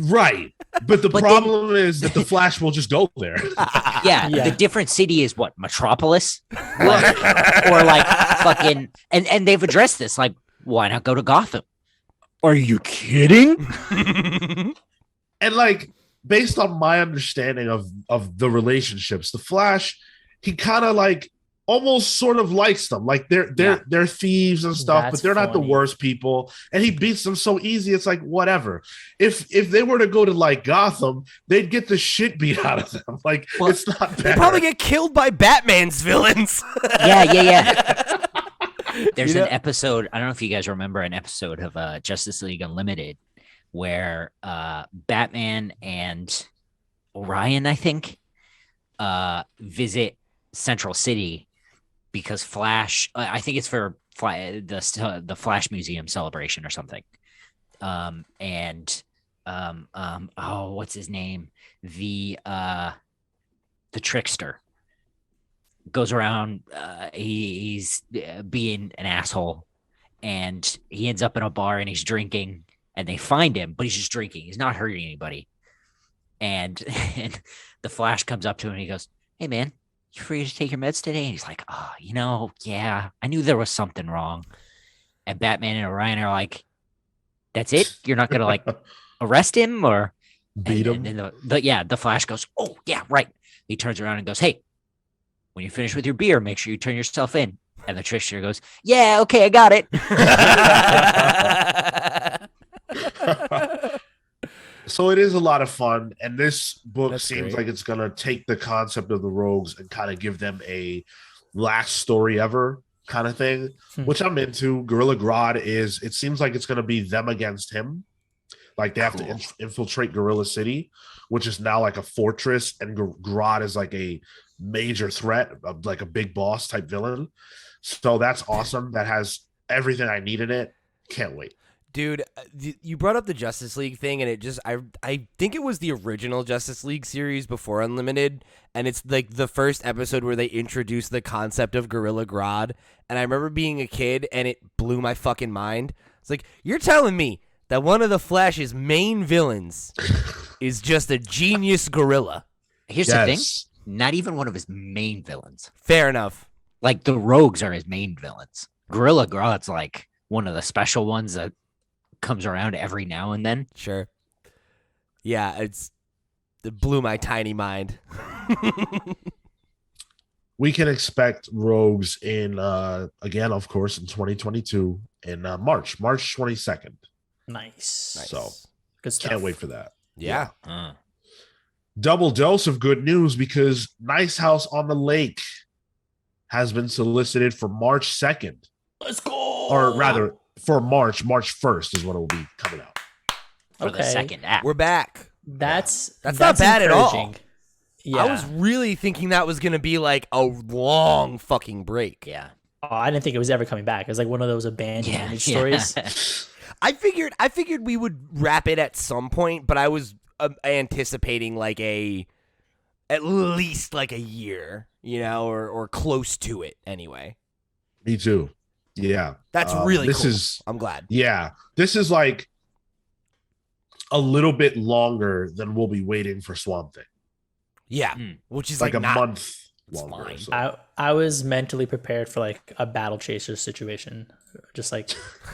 Right. But the problem is that the Flash will just go there. Yeah. The different city is what? Metropolis? or like fucking and they've addressed this. Like, why not go to Gotham? Are you kidding? And like, based on my understanding of the relationships, the Flash, he kind of like almost sort of likes them. Like they're thieves and stuff, but they're not the worst people. And he beats them so easy. It's like, whatever. If they were to go to like Gotham, they'd get the shit beat out of them. Like, it's not bad. They'd probably get killed by Batman's villains. Yeah. There's an episode, I don't know if you guys remember an episode of Justice League Unlimited where Batman and Orion, I think, visit Central City because Flash, I think it's for the Flash Museum celebration or something. What's his name? The Trickster goes around, he's being an asshole, and he ends up in a bar and he's drinking, and they find him, but he's just drinking. He's not hurting anybody. And the Flash comes up to him and he goes, "Hey man, you free to take your meds today?" And he's like, "Oh, yeah, I knew there was something wrong." And Batman and Orion are like, "That's it? You're not gonna like arrest him or beat him?" And the Flash goes, "Oh yeah, right." He turns around and goes, "Hey, when you finish with your beer, make sure you turn yourself in." And the Trickster goes, "Yeah, okay, I got it." So it is a lot of fun, and this book seems like it's gonna take the concept of the Rogues and kind of give them a last story ever kind of thing, which I'm into. Gorilla Grodd it seems like it's gonna be them against him. Like they have to infiltrate Gorilla City, which is now like a fortress, and Grodd is like a major threat, like a big boss type villain. So that's awesome. That has everything I need in it. Can't wait. Dude, you brought up the Justice League thing, and it just I think it was the original Justice League series before Unlimited, and it's like the first episode where they introduced the concept of Gorilla Grodd, and I remember being a kid, and it blew my fucking mind. It's like, you're telling me that one of the Flash's main villains is just a genius gorilla? Here's the thing. Not even one of his main villains. Fair enough. Like, the Rogues are his main villains. Gorilla Grodd's like one of the special ones that comes around every now and then. Sure. Yeah, it blew my tiny mind. We can expect Rogues in again, of course, in 2022 in March 22nd. Nice. So Good stuff. can't wait for that. Yeah. Double dose of good news, because Nice House on the Lake has been solicited for March 2nd. Let's go. Or rather, for March 1st is when it will be coming out. For the second act. We're back. That's not bad at all. encouraging. Yeah. I was really thinking that was going to be like a long fucking break. Yeah. Oh, I didn't think it was ever coming back. It was like one of those abandoned image stories. I figured we would wrap it at some point, but I was anticipating like at least like a year, or close to it anyway. Me too. Yeah. That's really cool. I'm glad. Yeah. This is like a little bit longer than we'll be waiting for Swamp Thing. Yeah. Which is like a not, month it's longer. fine. So. I was mentally prepared for like a Battle Chaser situation. Just like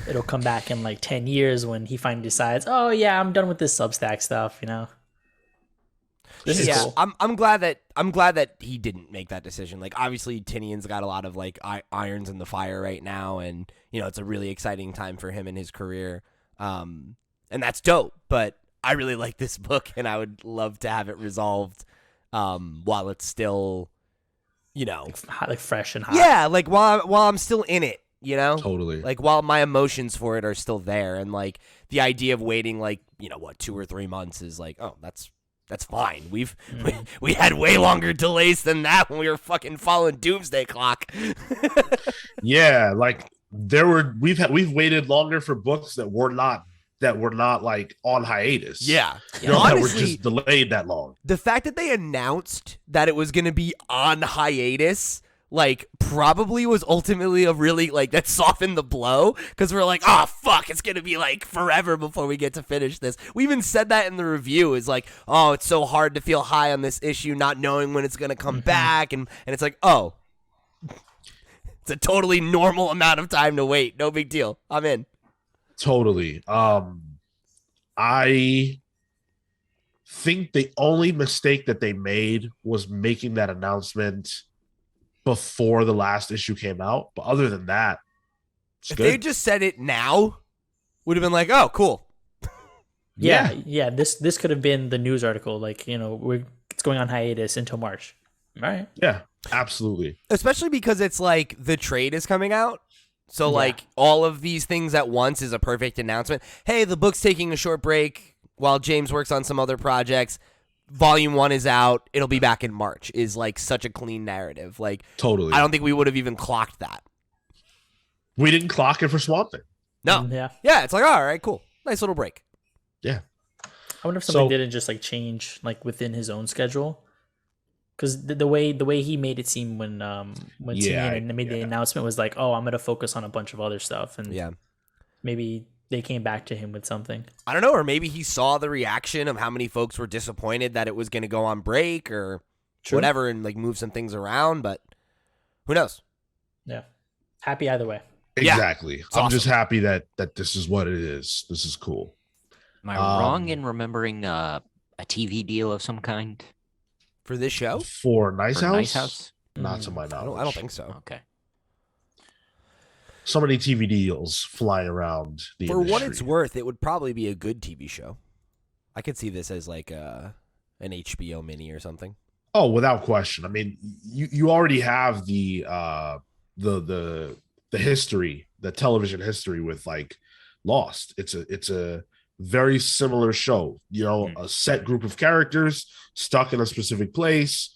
it'll come back in like 10 years when he finally decides, oh yeah, I'm done with this Substack stuff, This is cool. I'm glad that he didn't make that decision. Like, obviously Tinian's got a lot of like irons in the fire right now, and it's a really exciting time for him in his career. And that's dope, but I really like this book, and I would love to have it resolved while it's still like fresh and hot. Yeah, like while I'm still in it, Totally. like while my emotions for it are still there, and like the idea of waiting like 2 or 3 months is like, oh, that's fine. We had way longer delays than that when we were fucking following Doomsday Clock. Yeah, like we've waited longer for books that were not like on hiatus. Yeah. That were just delayed that long. The fact that they announced that it was going to be on hiatus, like, probably was ultimately a really, like, that softened the blow, because we're like, oh, fuck, it's going to be, like, forever before we get to finish this. We even said that in the review, is like, oh, it's so hard to feel high on this issue, not knowing when it's going to come back, and it's like, oh, it's a totally normal amount of time to wait. No big deal. I'm in. Totally. I think the only mistake that they made was making that announcement before the last issue came out. But other than that, if they just said it now, would have been like, oh, cool. Yeah. This could have been the news article. Like, it's going on hiatus until March. All right. Yeah, absolutely. Especially because it's like the trade is coming out. So, like, all of these things at once is a perfect announcement. Hey, the book's taking a short break while James works on some other projects. Volume 1 is out. It'll be back in March is, like, such a clean narrative. Like, totally. I don't think we would have even clocked that. We didn't clock it for Swamp Thing. No. Yeah, it's like, all right, cool. Nice little break. Yeah. I wonder if something didn't just, like, change, like, within his own schedule. Because the way he made it seem when Tinian made the announcement was like, oh, I'm going to focus on a bunch of other stuff. And maybe they came back to him with something. I don't know. Or maybe he saw the reaction of how many folks were disappointed that it was going to go on break or whatever and like move some things around. But who knows? Yeah. Happy either way. Exactly. Yeah, I'm just happy that this is what it is. This is cool. Am I wrong in remembering a TV deal of some kind? For this show? For Nice House? Nice House? Not to my knowledge. I don't think so. Okay. So many TV deals flying around the For industry. what it's worth, it would probably be a good TV show. I could see this as like an HBO mini or something. Oh, without question. I mean, you already have the history, the television history with like Lost. It's a very similar show, a set group of characters stuck in a specific place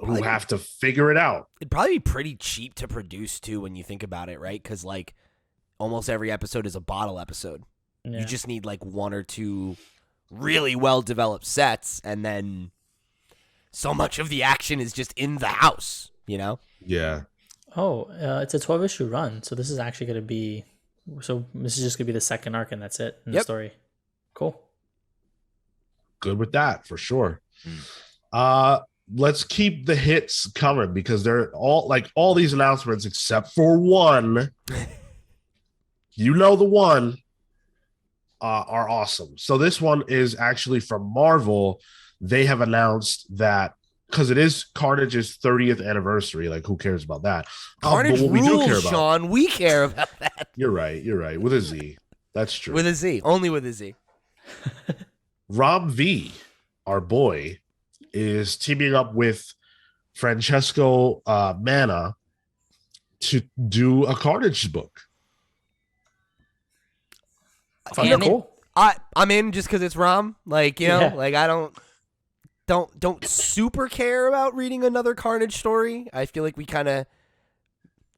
who have to figure it out. It'd probably be pretty cheap to produce too when you think about it, right? Because like almost every episode is a bottle episode. You just need like one or two really well developed sets, and then so much of the action is just in the house, you know? Yeah. Oh, it's a 12-issue run, so this is actually going to be. So this is just going to be the second arc, and that's it in the story. Cool. Good with that for sure. Let's keep the hits coming because they're all these announcements except for one. You know the one are awesome. So this one is actually from Marvel. They have announced that because it is Carnage's 30th anniversary. Like, who cares about that? Carnage rules, we do care about, Sean. We care about that. You're right. With a Z. That's true. With a Z. Only with a Z. Rob V, our boy, is teaming up with Francesco Manna to do a Carnage book. Cool. I'm in just because it's Rom. Like, you know, like I don't super care about reading another Carnage story. I feel like we kind of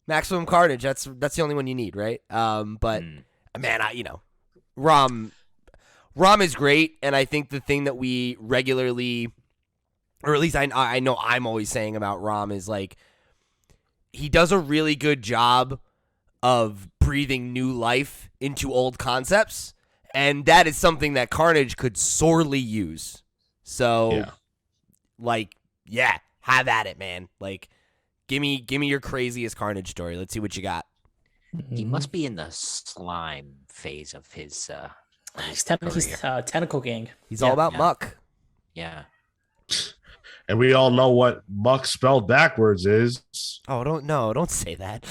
Maximum Carnage. That's the only one you need, right? But man, Rom is great, and I think the thing that we regularly, or at least I know I'm always saying about Rom is like he does a really good job of breathing new life into old concepts, and that is something that Carnage could sorely use. So, have at it, man. Like, give me your craziest Carnage story. Let's see what you got. He must be in the slime phase of his. He's tentacle gang. He's all about muck. Yeah. And we all know what muck spelled backwards is. Oh, don't say that.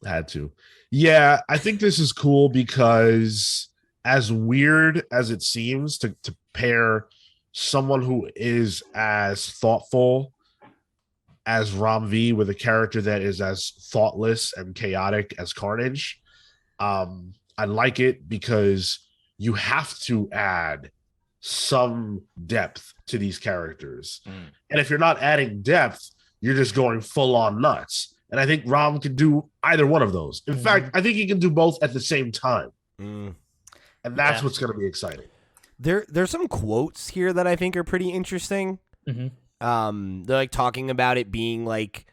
Had to. Yeah, I think this is cool because as weird as it seems to pair someone who is as thoughtful as Rom V with a character that is as thoughtless and chaotic as Carnage, I like it because you have to add some depth to these characters. And if you're not adding depth, you're just going full on nuts. And I think Rom can do either one of those. In fact, I think he can do both at the same time. And that's what's going to be exciting. There's some quotes here that I think are pretty interesting. They're like talking about it being like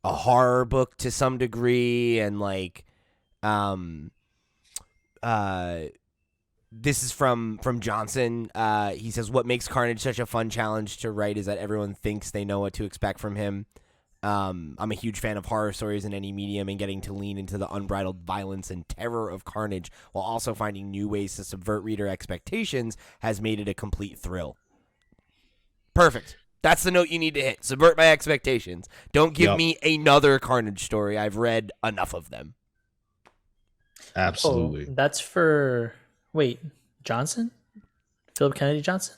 a horror book to some degree, and like this is from Johnson. He says, what makes Carnage such a fun challenge to write is that everyone thinks they know what to expect from him. I'm a huge fan of horror stories in any medium, and getting to lean into the unbridled violence and terror of Carnage while also finding new ways to subvert reader expectations has made it a complete thrill. Perfect. That's the note you need to hit. Subvert my expectations. Don't give me another Carnage story. I've read enough of them. Absolutely. Oh, that's for... Wait, Johnson? Philip Kennedy Johnson?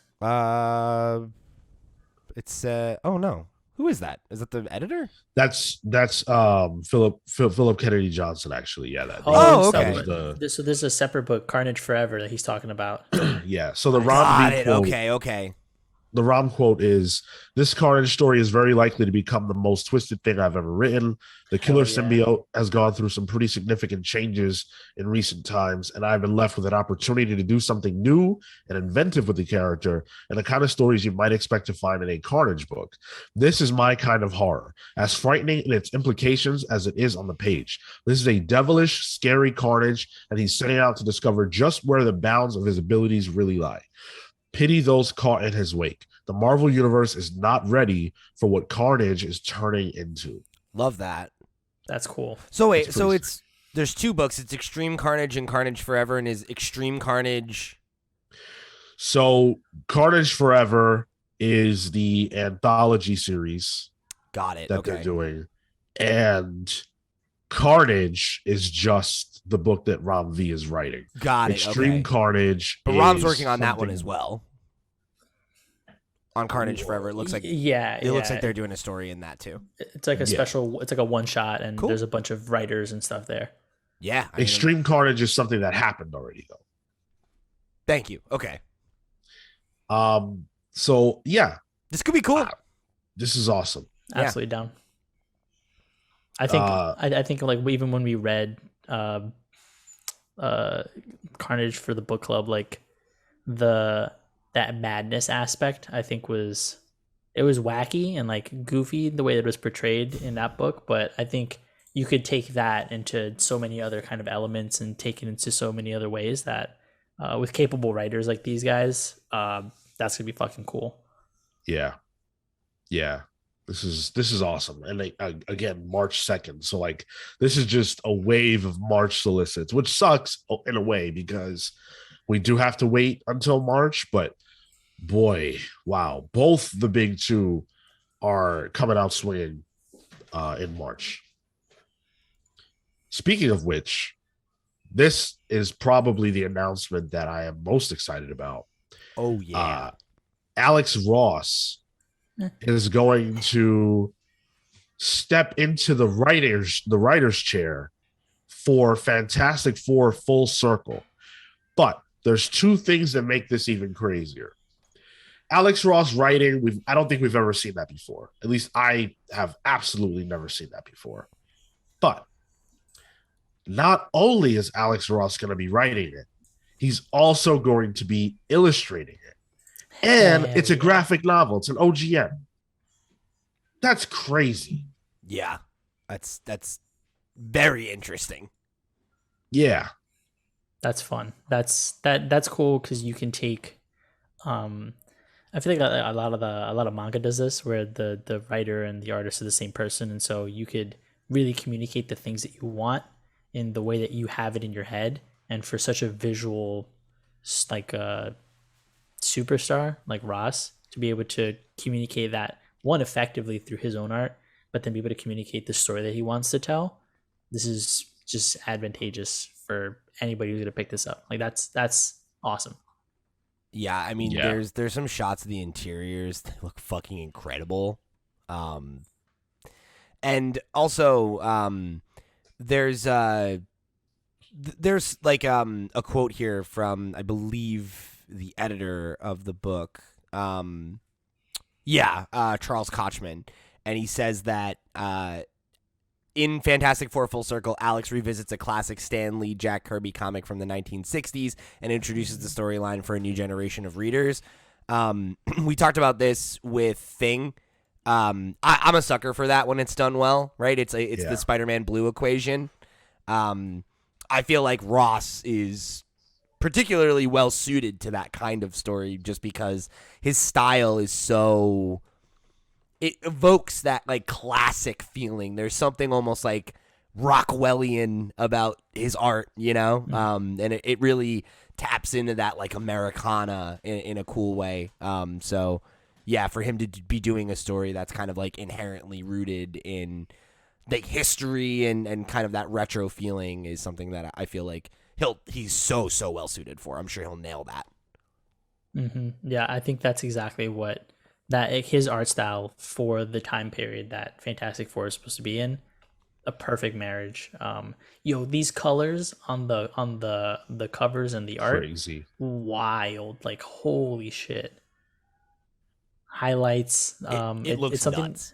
It's... oh, no. Who is that? Is that the editor? That's Philip Kennedy Johnson, actually. Yeah. Okay. So this is a separate book, Carnage Forever, that he's talking about. Yeah. So the Rom V quote, Okay. The Rom quote is, this Carnage story is very likely to become the most twisted thing I've ever written. The killer symbiote has gone through some pretty significant changes in recent times, and I've been left with an opportunity to do something new and inventive with the character and the kind of stories you might expect to find in a Carnage book. This is my kind of horror, as frightening in its implications as it is on the page. This is a devilish, scary Carnage, and he's setting out to discover just where the bounds of his abilities really lie. Pity those caught in his wake. The Marvel Universe is not ready for what Carnage is turning into. Love that. That's cool. So wait, there's two books. It's Extreme Carnage and Carnage Forever, and is Extreme Carnage... So Carnage Forever is the anthology series. Got it. That they're doing. And Carnage is just the book that Rom V is writing. Got it. Extreme Carnage. But Rom's working on that one as well. On Carnage Forever, it looks like it looks like they're doing a story in that too. It's like a special. It's like a one shot, and there's a bunch of writers and stuff there. Yeah, Extreme Carnage is something that happened already, though. Thank you. Okay. So yeah, this could be cool. This is awesome. Absolutely down. I think like even when we read Carnage for the book club, like that madness aspect, I think was wacky and like goofy the way that it was portrayed in that book, but I think you could take that into so many other kind of elements and take it into so many other ways that with capable writers like these guys, that's gonna be fucking cool. Yeah. This is awesome. And again, March 2nd. So like this is just a wave of March solicits, which sucks in a way because we do have to wait until March, but boy, wow. Both the big two are coming out swinging in March. Speaking of which, this is probably the announcement that I am most excited about. Oh, yeah. Alex Ross is going to step into the writer's chair for Fantastic Four Full Circle. But there's two things that make this even crazier. Alex Ross writing, I don't think we've ever seen that before. At least I have absolutely never seen that before. But not only is Alex Ross going to be writing it, he's also going to be illustrating it. And it's a graphic novel. It's an OGN. That's crazy. Yeah. That's very interesting. Yeah. That's fun. That's cool because you can take I feel like a lot of manga does this where the writer and the artist are the same person, and so you could really communicate the things that you want in the way that you have it in your head. And for such a visual like superstar like Ross to be able to communicate that one effectively through his own art, but then be able to communicate the story that he wants to tell, this is just advantageous for anybody who's going to pick this up. Like that's awesome. Yeah, I mean, there's some shots of the interiors that look fucking incredible. And also, there's like a quote here from, I believe, the editor of the book. Charles Kochman. And he says that in Fantastic Four Full Circle, Alex revisits a classic Stan Lee, Jack Kirby comic from the 1960s and introduces the storyline for a new generation of readers. We talked about this with Thing. I'm a sucker for that when it's done well, right? It's the Spider-Man Blue equation. I feel like Ross is particularly well suited to that kind of story just because his style is so... It evokes that like classic feeling. There's something almost like Rockwellian about his art, you know? And it really taps into that like Americana in a cool way. So yeah, for him to be doing a story that's kind of like inherently rooted in like history and kind of that retro feeling is something that I feel like he's so well suited for. I'm sure he'll nail that. Mm-hmm. Yeah, I think that's exactly what his art style for the time period that Fantastic Four is supposed to be in, a perfect marriage. These colors on the covers and the art, crazy, wild, like holy shit. Highlights. It looks nuts.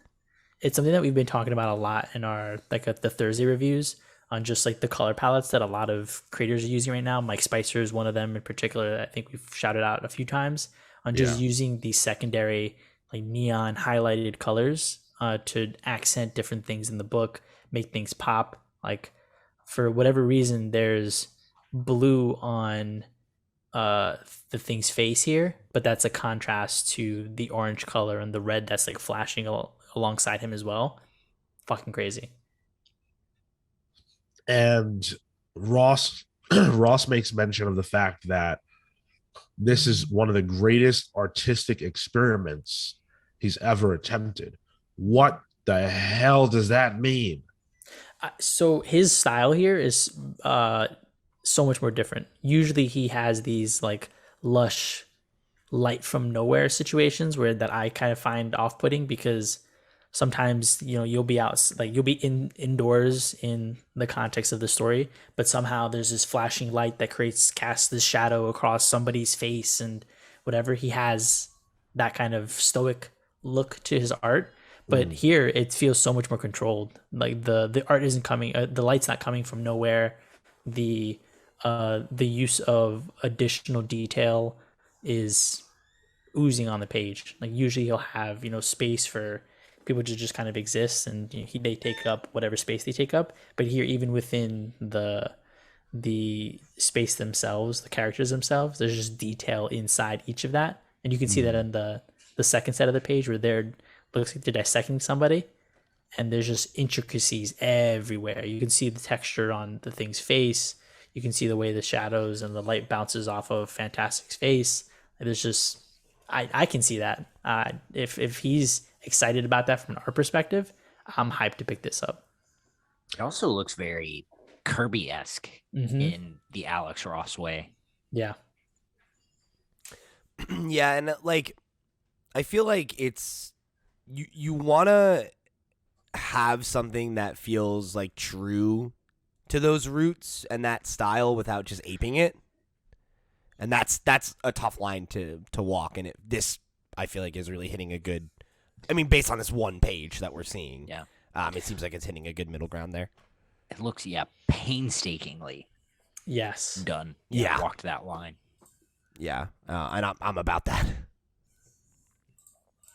It's something that we've been talking about a lot in our the Thursday reviews on just like the color palettes that a lot of creators are using right now. Mike Spicer is one of them in particular that I think we've shouted out a few times on just using these secondary like neon highlighted colors to accent different things in the book, make things pop. Like for whatever reason, there's blue on the Thing's face here, but that's a contrast to the orange color and the red that's like flashing alongside him as well. Fucking crazy. And Ross makes mention of the fact that this is one of the greatest artistic experiments he's ever attempted. What the hell does that mean? So his style here is so much more different. Usually he has these like lush light from nowhere situations where that I kind of find off-putting because sometimes you'll be out, like you'll be indoors in the context of the story, but somehow there's this flashing light that casts this shadow across somebody's face and whatever. He has that kind of stoic look to his art, But here it feels so much more controlled. Like the art isn't coming, the light's not coming from nowhere. The use of additional detail is oozing on the page. Like usually he'll have space for people to just kind of exist, and they take up whatever space they take up. But here, even within the space themselves, the characters themselves, there's just detail inside each of that, and you can see that in the second set of the page where they're looks like they're dissecting somebody, and there's just intricacies everywhere. You can see the texture on the thing's face. You can see the way the shadows and the light bounces off of Fantastic's face. There's just, I can see that. If he's excited about that from an art perspective, I'm hyped to pick this up. It also looks very Kirby-esque in the Alex Ross way. Yeah. Yeah, and like, I feel like it's you want to have something that feels like true to those roots and that style without just aping it, and that's a tough line to walk. And this I feel like is really hitting a good. I mean, based on this one page that we're seeing, Yeah. It seems like it's hitting a good middle ground there. It looks, painstakingly Yes. done. Yeah. Walked that line. Yeah, and I'm about that.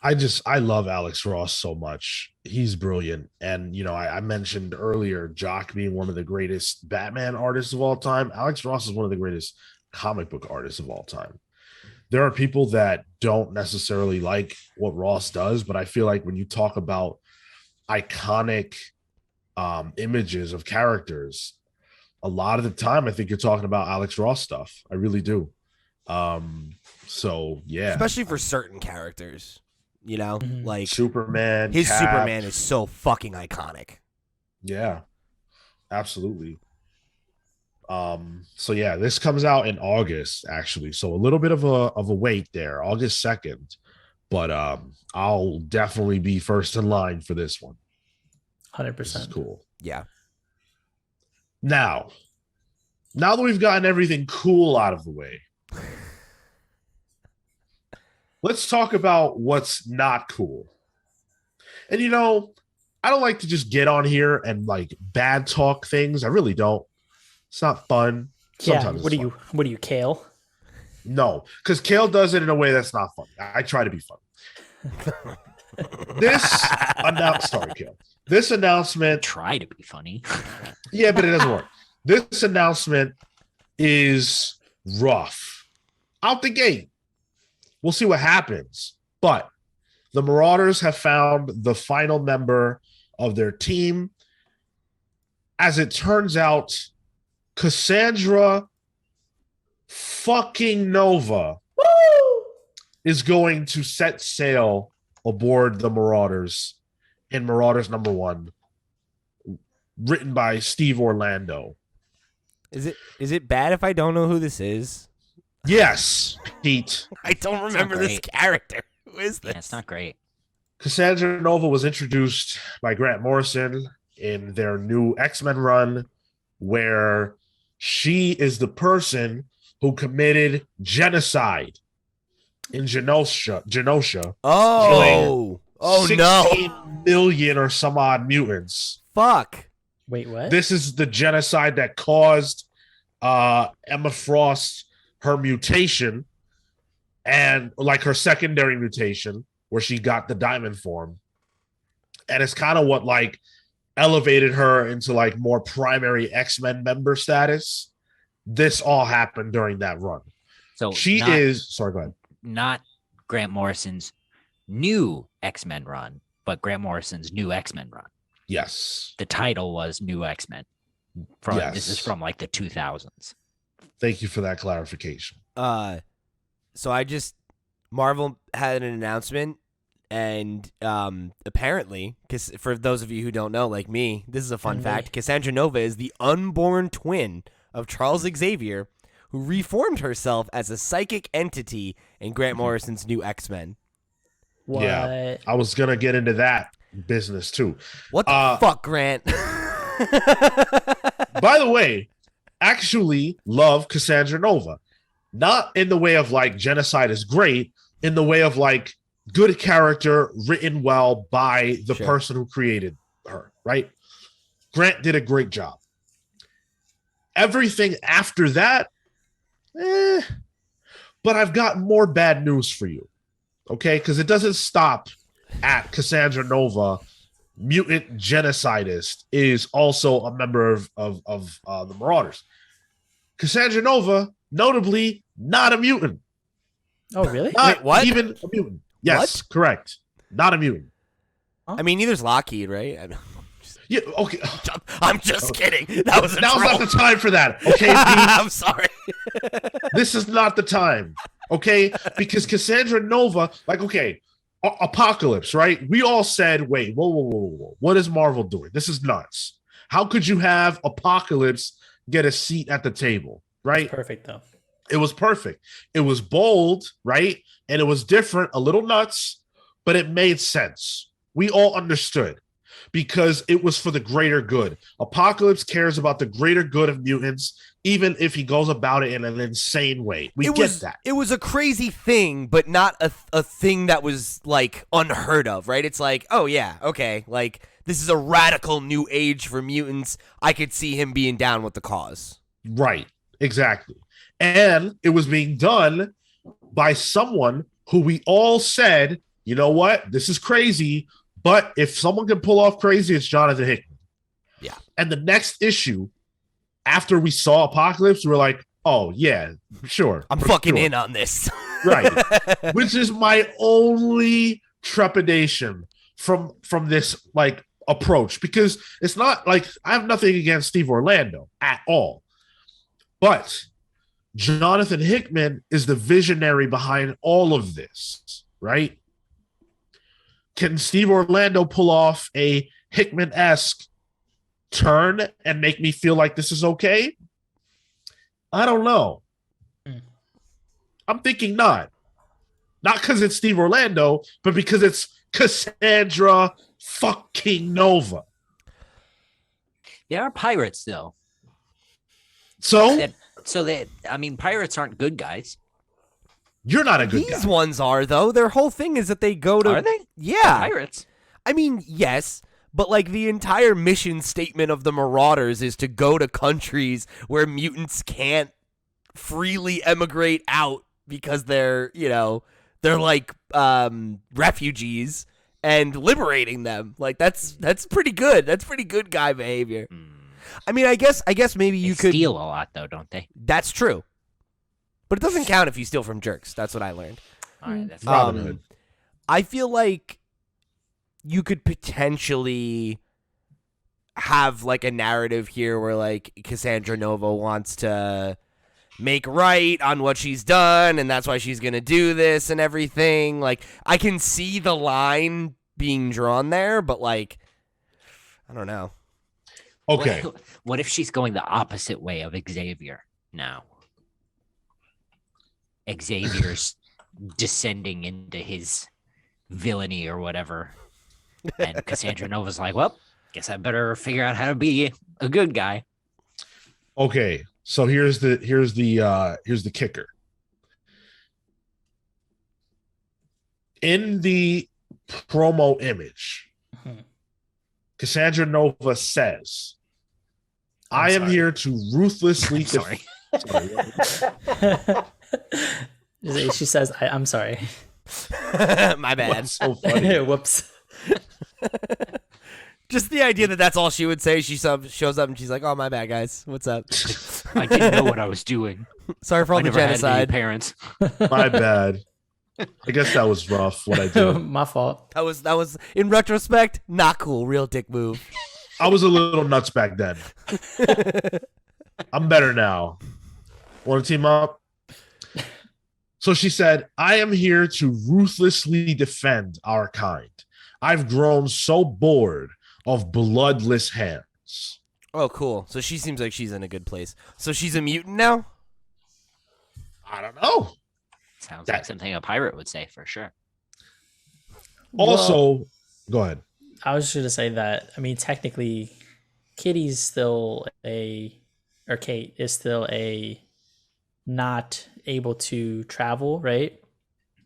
I love Alex Ross so much. He's brilliant. And, I mentioned earlier Jock being one of the greatest Batman artists of all time. Alex Ross is one of the greatest comic book artists of all time. There are people that don't necessarily like what Ross does, but I feel like when you talk about iconic images of characters, a lot of the time I think you're talking about Alex Ross stuff. I really do. So yeah, Especially for certain characters, like Superman. his Cap. Superman is so fucking iconic. Yeah, absolutely. So yeah, this comes out in August, actually. So a little bit of a wait there, August 2nd. But I'll definitely be first in line for this one. 100%. This is cool. Yeah. Now that we've gotten everything cool out of the way, let's talk about what's not cool. And I don't like to just get on here and like bad talk things. I really don't. It's not fun. Sometimes What are you, Kale? No, because Kale does it in a way that's not funny. I try to be funny. Sorry, Kale. This announcement. Try to be funny. Yeah, but it doesn't work. This announcement is rough. Out the gate. We'll see what happens. But the Marauders have found the final member of their team. As it turns out, Cassandra fucking Nova is going to set sail aboard the Marauders in Marauders #1, written by Steve Orlando. Is it bad if I don't know who this is? Yes, Pete. I don't remember this character. Who is this? Yeah, it's not great. Cassandra Nova was introduced by Grant Morrison in their new X-Men run, where she is the person who committed genocide in Genosha. Oh no! 16 million or some odd mutants. Fuck! Wait, what? This is the genocide that caused Emma Frost her mutation, and like her secondary mutation, where she got the diamond form. And it's kind of what like elevated her into like more primary X-Men member status. This all happened during that run. So sorry, go ahead. Not Grant Morrison's new X-Men run, but Grant Morrison's new X-Men run. Yes. The title was New X-Men. This is from like the 2000s. Thank you for that clarification. So Marvel had an announcement, and apparently, because for those of you who don't know, like me, this is a fun fact. Cassandra Nova is the unborn twin of Charles Xavier, who reformed herself as a psychic entity in Grant Morrison's new X-Men. What? Yeah, I was gonna get into that business too. What the fuck, Grant? By the way, actually love Cassandra Nova. Not in the way of like genocide is great, in the way of like good character written well by the Sure. person who created her, right? Grant did a great job. Everything after that, but I've got more bad news for you, okay? Because it doesn't stop at Cassandra Nova. Mutant genocidist is also a member of the Marauders. Cassandra Nova, notably, not a mutant. Oh, really? Not Wait, what? even a mutant. Yes, What? Correct. Not a mutant. I mean, neither's Lockheed, right? Yeah, okay. I'm just kidding. That was a Now's troll. not the time for that. Okay, Pete? I'm sorry. This is not the time. Okay, because Cassandra Nova, like, okay, Apocalypse, right? We all said, wait, whoa. What is Marvel doing? This is nuts. How could you have Apocalypse get a seat at the table, right? Perfect, though. It was perfect. It was bold, right? And it was different, a little nuts, but it made sense. We all understood because it was for the greater good. Apocalypse cares about the greater good of mutants, even if he goes about it in an insane way. We get that. It was a crazy thing, but not a thing that was like unheard of, right? It's like, oh yeah, okay, like this is a radical new age for mutants. I could see him being down with the cause. Right, exactly. And it was being done by someone who we all said, you know what, this is crazy, but if someone can pull off crazy, it's Jonathan Hickman. Yeah. And the next issue, after we saw Apocalypse, we were like, oh, yeah, sure. I'm fucking sure. in on this. Right. Which is my only trepidation from this, like, approach. Because it's not like, I have nothing against Steve Orlando at all. But Jonathan Hickman is the visionary behind all of this, right? Can Steve Orlando pull off a Hickman-esque turn and make me feel like this is okay? I don't know. I'm thinking not. Not because it's Steve Orlando, but because it's Cassandra fucking Nova. They are pirates, though. So I mean, pirates aren't good guys. you're not a good These guy. ones are, though. Their whole thing is that they go to. Are they? Yeah. Pirates. I mean, yes, but like the entire mission statement of the Marauders is to go to countries where mutants can't freely emigrate out because they're like refugees and liberating them. Like that's pretty good. That's pretty good guy behavior. I mean, I guess maybe you They could steal a lot, though, don't they? That's true. But it doesn't count if you steal from jerks. That's what I learned. All right, that's Robin Hood. I feel like you could potentially have like a narrative here where like Cassandra Nova wants to make right on what she's done, and that's why she's gonna do this and everything. Like I can see the line being drawn there, but like I don't know. Okay. What if she's going the opposite way of Xavier now? Xavier's descending into his villainy or whatever. And Cassandra Nova's like, well, guess I better figure out how to be a good guy. Okay. So here's the kicker. In the promo image, Cassandra Nova says, I am here to ruthlessly Sorry. She says, I'm sorry. My bad. What's so funny? Whoops. Just the idea that that's all she would say. She shows up and she's like, "Oh, my bad, guys. What's up? I didn't know what I was doing. Sorry for all I the never had any genocide." parents. My bad. I guess that was rough what I did. My fault. That was in retrospect not cool. Real dick move. I was a little nuts back then. I'm better now. Want to team up? So she said, I am here to ruthlessly defend our kind. I've grown so bored of bloodless hands. Oh, cool. So she seems like she's in a good place. So she's a mutant now? I don't know. Sounds like something a pirate would say for sure. Also, go ahead. I was just going to say that, I mean, technically, Kate is still not able to travel, right?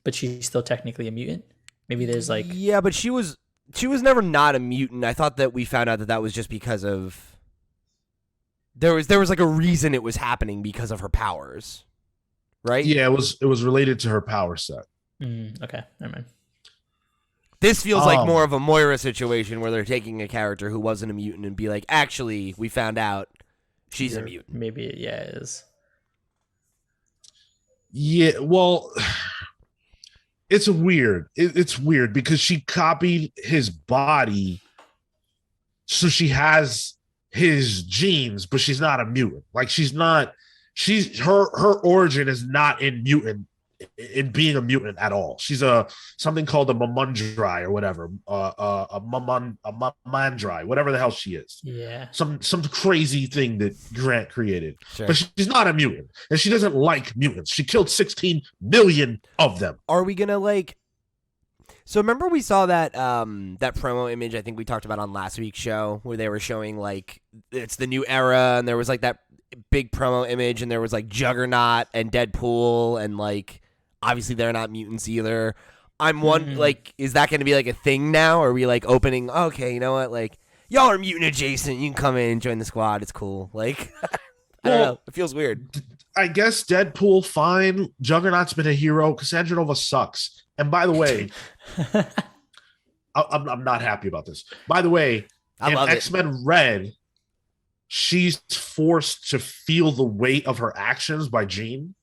But she's still technically a mutant. Maybe there's like Yeah, but she was never not a mutant. I thought that we found out that was just because of there was like a reason it was happening because of her powers, right? Yeah, it was related to her power set. Okay, never mind. This feels like more of a Moira situation where they're taking a character who wasn't a mutant and be like, actually, we found out she's a mutant. Maybe it is. Yeah, well, it's weird. It's weird because she copied his body, so she has his genes, but she's not a mutant. Like her origin is not in being a mutant at all. She's something called a Mamundri or whatever, a Mamandri, whatever the hell she is. Yeah, some crazy thing that Grant created. Sure. But she's not a mutant, and she doesn't like mutants. She killed 16 million of them. Are we gonna like? So remember we saw that that promo image I think we talked about on last week's show where they were showing like it's the new era and there was like that big promo image and there was like Juggernaut and Deadpool and like obviously they're not mutants either. I'm one like is that going to be like a thing now? Or are we like opening? Okay, you know what? Like y'all are mutant adjacent. You can come in and join the squad. It's cool. Like I don't know. It feels weird. I guess Deadpool fine. Juggernaut's been a hero. Cassandra Nova sucks. And by the way, I'm not happy about this. By the way, in X-Men Red, she's forced to feel the weight of her actions by Jean.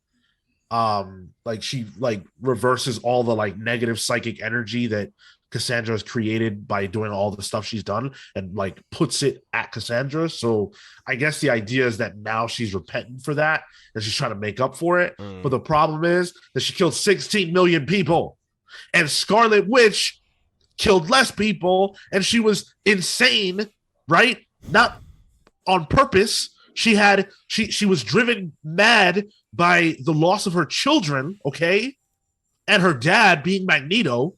Like she like reverses all the like negative psychic energy that Cassandra has created by doing all the stuff she's done and like puts it at Cassandra. So I guess the idea is that now she's repentant for that and she's trying to make up for it. But the problem is that she killed 16 million people and Scarlet Witch killed less people and she was insane, right? Not on purpose. She was driven mad by the loss of her children, okay? And her dad being Magneto.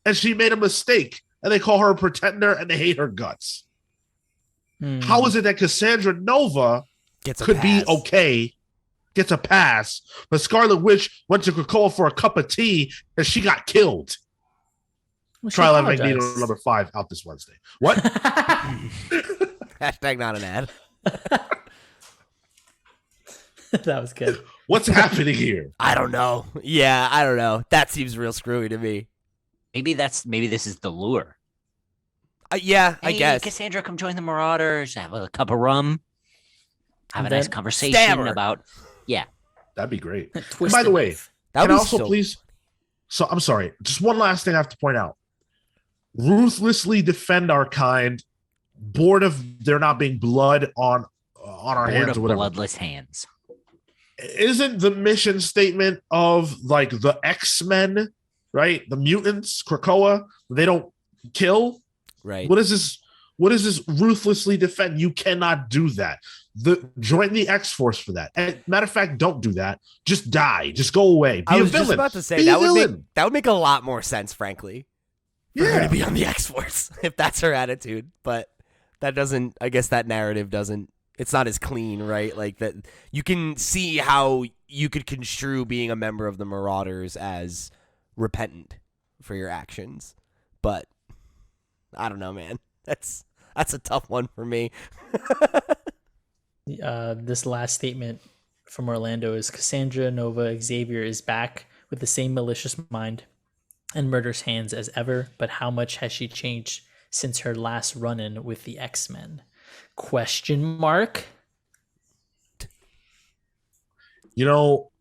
And she made a mistake. And they call her a pretender and they hate her guts. How is it that Cassandra Nova could be okay, gets a pass, but Scarlet Witch went to Krakoa for a cup of tea and she got killed? Well, Trial of Magneto number 5 out this Wednesday. What? Hashtag not an ad. That was good. What's happening here? I don't know. Yeah, I don't know. That seems real screwy to me. Maybe this is the lure. Yeah, hey, I guess. Cassandra, come join the Marauders. Have a cup of rum. Have a nice conversation about. Yeah, that'd be great. By the way, can I also please? So I'm sorry. Just one last thing I have to point out. Ruthlessly defend our kind. Bored of there not being blood on our hands or whatever. Bloodless hands. Isn't the mission statement of like the X-Men, right? The mutants, Krakoa, they don't kill. Right. What is this? What is this ruthlessly defend? You cannot do that. Join the X-Force for that. And matter of fact, don't do that. Just die. Just go away. Be I was a villain. just about to say that would make a lot more sense, frankly. For her to be on the X-Force, if that's her attitude. But that doesn't. I guess that narrative doesn't. It's not as clean, right? Like that. You can see how you could construe being a member of the Marauders as repentant for your actions, but I don't know, man. That's a tough one for me. This last statement from Orlando is Cassandra Nova Xavier is back with the same malicious mind and murderous hands as ever, but how much has she changed since her last run-in with the X-Men? Question mark? No.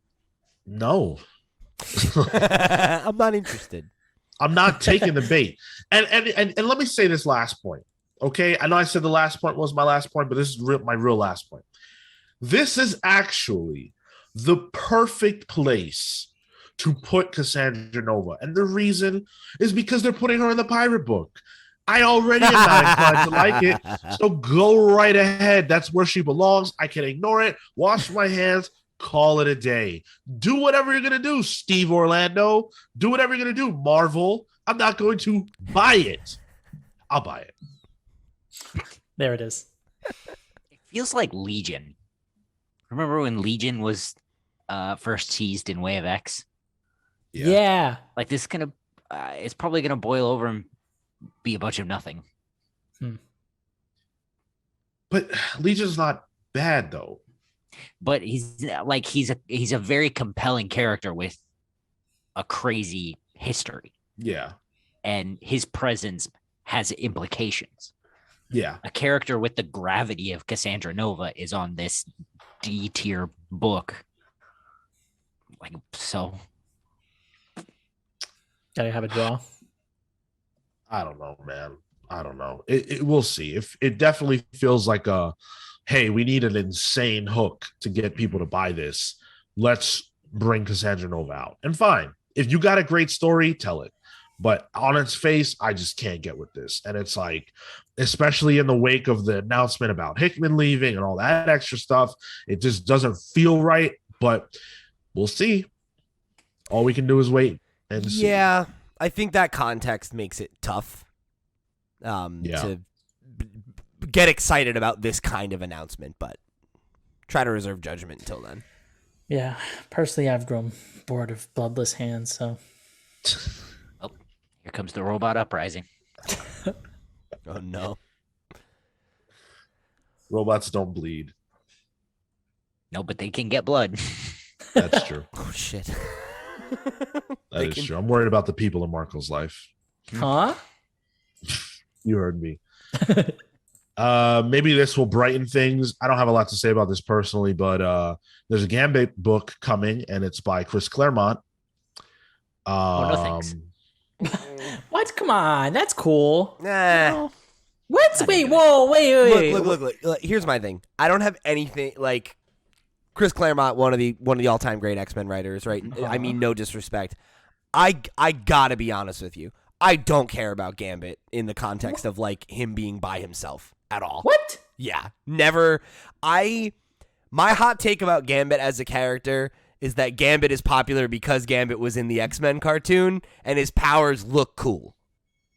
I'm not interested. I'm not taking the bait. And let me say this last point. Okay, I know I said the last point was my last point, but this is my real last point. This is actually the perfect place to put Cassandra Nova. And the reason is because they're putting her in the pirate book. I already am not inclined to like it. So go right ahead. That's where she belongs. I can ignore it. Wash my hands. Call it a day. Do whatever you're going to do, Steve Orlando. Do whatever you're going to do, Marvel. I'm not going to buy it. I'll buy it. There it is. It feels like Legion. Remember when Legion was first teased in Way of X? Yeah. Like this kind of it's probably going to boil over and be a bunch of nothing. But Legion's not bad though. But he's a very compelling character with a crazy history. Yeah. And his presence has implications. Yeah. A character with the gravity of Cassandra Nova is on this D tier book. Like, so. Gotta have a draw. I don't know, man. I don't know. We'll see. If it definitely feels like hey, we need an insane hook to get people to buy this. Let's bring Cassandra Nova out. And fine. If you got a great story, tell it. But on its face, I just can't get with this. And it's like, especially in the wake of the announcement about Hickman leaving and all that extra stuff, it just doesn't feel right. But we'll see. All we can do is wait and see. Yeah, I think that context makes it tough to get excited about this kind of announcement, but try to reserve judgment until then. Yeah, personally, I've grown bored of Bloodless Hands, so. Oh, here comes the robot uprising. Oh, no. Robots don't bleed. No, but they can get blood. That's true. Oh, shit. That is true. I'm worried about the people in Marco's life. Huh? You heard me. Maybe this will brighten things. I don't have a lot to say about this personally, but there's a Gambit book coming, and it's by Chris Claremont. No thanks. What? Come on, that's cool. Nah. What? Wait, whoa, wait. Look. Here's my thing. I don't have anything like Chris Claremont, one of the all-time great X-Men writers, right? I mean, no disrespect. I gotta be honest with you. I don't care about Gambit in the context of like him being by himself at all. What? Yeah, never. My hot take about Gambit as a character is that Gambit is popular because Gambit was in the X-Men cartoon and his powers look cool.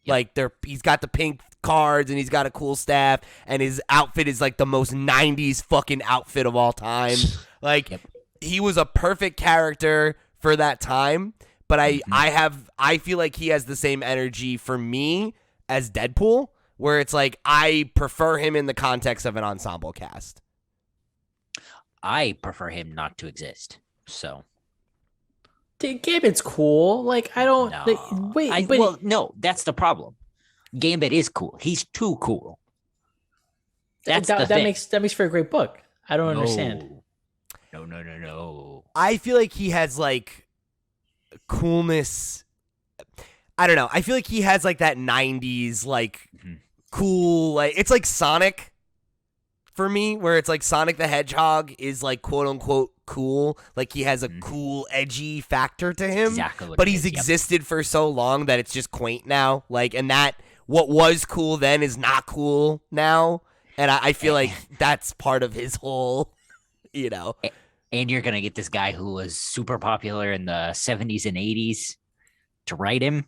Yep. Like he's got the pink cards and he's got a cool staff and his outfit is like the most 90s fucking outfit of all time. Like he was a perfect character for that time, but I feel like he has the same energy for me as Deadpool, where it's like I prefer him in the context of an ensemble cast. I prefer him not to exist. So Gambit's cool. Like I don't. No. Wait. Well, no, that's the problem. Gambit is cool. He's too cool. That's the thing. That makes for a great book. I don't understand. No. I feel like he has like coolness. I don't know. I feel like he has like that 90s like cool, like it's like Sonic for me, where it's like Sonic the Hedgehog is like quote unquote cool. Like he has a cool, edgy factor to him. Exactly what but it he's is, existed for so long that it's just quaint now. Like, and that what was cool then is not cool now. And I feel like that's part of his whole, you know. And you're gonna get this guy who was super popular in the 70s and 80s to write him.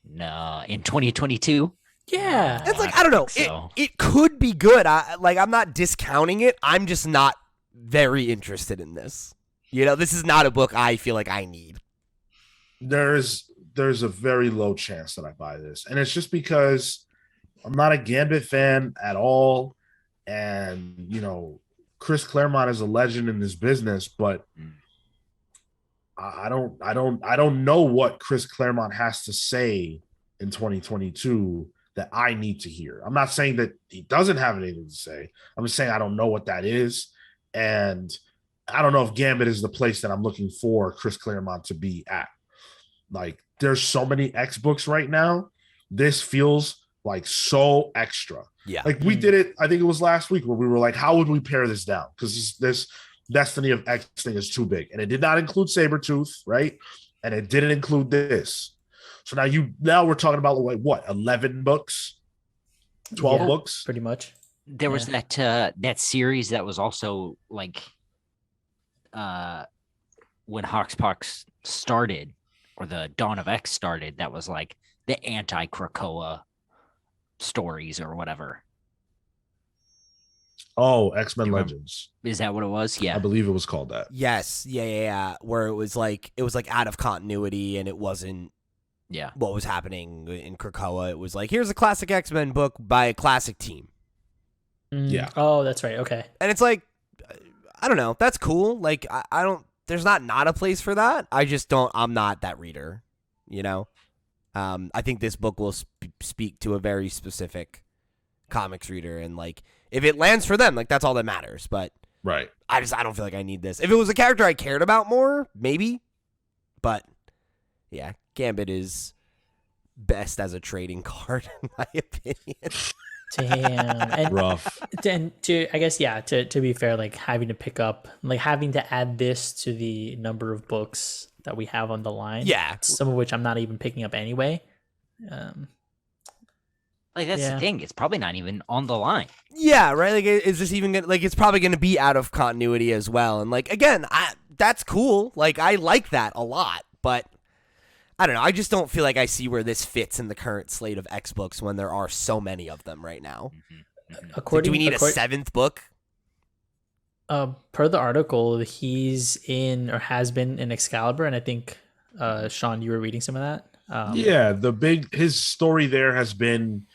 No, in 2022. Yeah, it's like I don't know. So. It could be good. I'm not discounting it. I'm just not very interested in this. You know, this is not a book I feel like I need. There's a very low chance that I buy this, and it's just because I'm not a Gambit fan at all, and you know, Chris Claremont is a legend in this business, but I don't know what Chris Claremont has to say in 2022 that I need to hear. I'm not saying that he doesn't have anything to say. I'm just saying I don't know what that is. And I don't know if Gambit is the place that I'm looking for Chris Claremont to be at. Like, there's so many X books right now. This feels like so extra. Yeah. Like we did it, I think it was last week, where we were like, how would we pare this down? Because this Destiny of X thing is too big. And it did not include Sabretooth, right? And it didn't include this. So now we're talking about like what, 11 books? 12 books? Pretty much. There was that series that was also like when Hoxpox started, or the Dawn of X started, that was like the anti-Krakoa stories or whatever. Oh, X-Men Legends. Is that what it was? Yeah. I believe it was called that. Yes. Yeah. Where it was like out of continuity and it wasn't Yeah. what was happening in Krakoa. It was like, here's a classic X-Men book by a classic team. Yeah. Oh, that's right. Okay. And it's like, I don't know. That's cool. Like, I don't, there's not a place for that. I'm not that reader, you know? I think this book will speak to a very specific comics reader. And like, if it lands for them, like that's all that matters. But Right. I don't feel like I need this. If it was a character I cared about more, maybe. But yeah, Gambit is best as a trading card, in my opinion. Damn. And Rough. to be fair, like having to add this to the number of books that we have on the line. Yeah. Some of which I'm not even picking up anyway. Like that's the thing. It's probably not even on the line. Yeah, right. Like, is this even gonna, like? It's probably going to be out of continuity as well. And like, again, that's cool. Like, I like that a lot. But I don't know. I just don't feel like I see where this fits in the current slate of X books when there are so many of them right now. Do we need a seventh book? Per the article, he's in or has been in Excalibur, and I think Sean, you were reading some of that. Yeah, his story there has been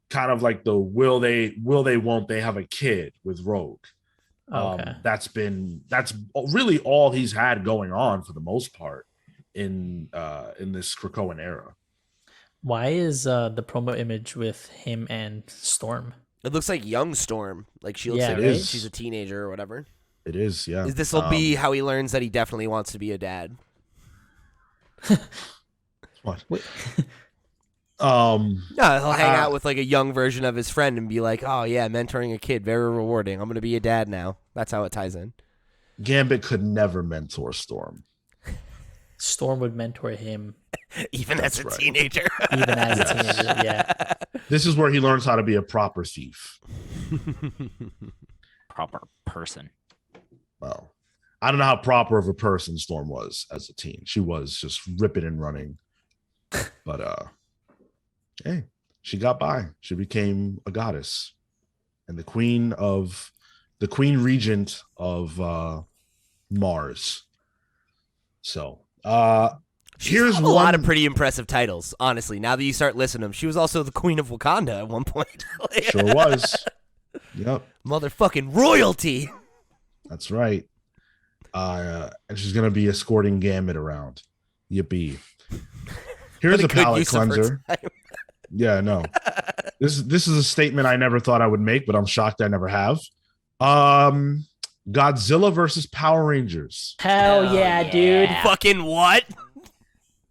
kind of like the will they won't they have a kid with Rogue. Okay. That's really all he's had going on for the most part in this Krakoan era. Why is the promo image with him and Storm? It looks like young Storm. Like she looks Yeah, like right? she's a teenager or whatever. It is, yeah. This will be how he learns that he definitely wants to be a dad. What? Yeah, he'll hang out with like a young version of his friend and be like, "Oh yeah, mentoring a kid, very rewarding. I'm gonna be a dad now." That's how it ties in. Gambit could never mentor Storm. Storm would mentor him even as a teenager. even as a teenager. Yeah. This is where he learns how to be a proper thief. Proper person. Well, I don't know how proper of a person Storm was as a teen. She was just ripping and running. But hey, she got by. She became a goddess and the queen regent of Mars. So here's a lot of pretty impressive titles, honestly. Now that you start listing them, she was also the queen of Wakanda at one point. Sure was. Yep. Motherfucking royalty. That's right. And she's gonna be escorting Gambit around. Yippee. Here's a palate cleanser. Yeah, no. This is a statement I never thought I would make, but I'm shocked I never have. Godzilla versus Power Rangers. Hell yeah, dude. Fucking what?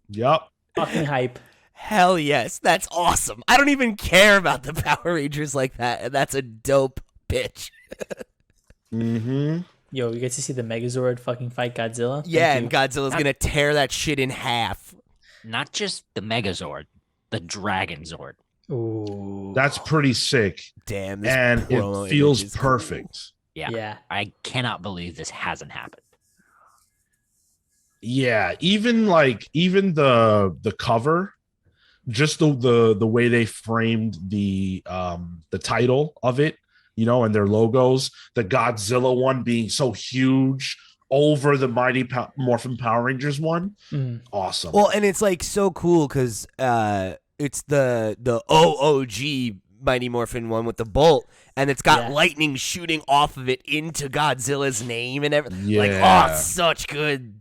Yep. Fucking hype. Hell yes. That's awesome. I don't even care about the Power Rangers like that, and that's a dope pitch. Mm-hmm. Yo, we get to see the Megazord fucking fight Godzilla. Yeah, and Godzilla's gonna tear that shit in half. Not just the Megazord, the Dragon Zord. Ooh. That's pretty sick. Damn, And it feels perfect. Yeah. I cannot believe this hasn't happened. Yeah, even the cover, just the way they framed the title of it, you know, and their logos, the Godzilla one being so huge over the Mighty Morphin Power Rangers one. Awesome. Well, and it's like so cool because it's the OOG Mighty Morphin one with the bolt, and it's got lightning shooting off of it into Godzilla's name and everything. Yeah. Like, such good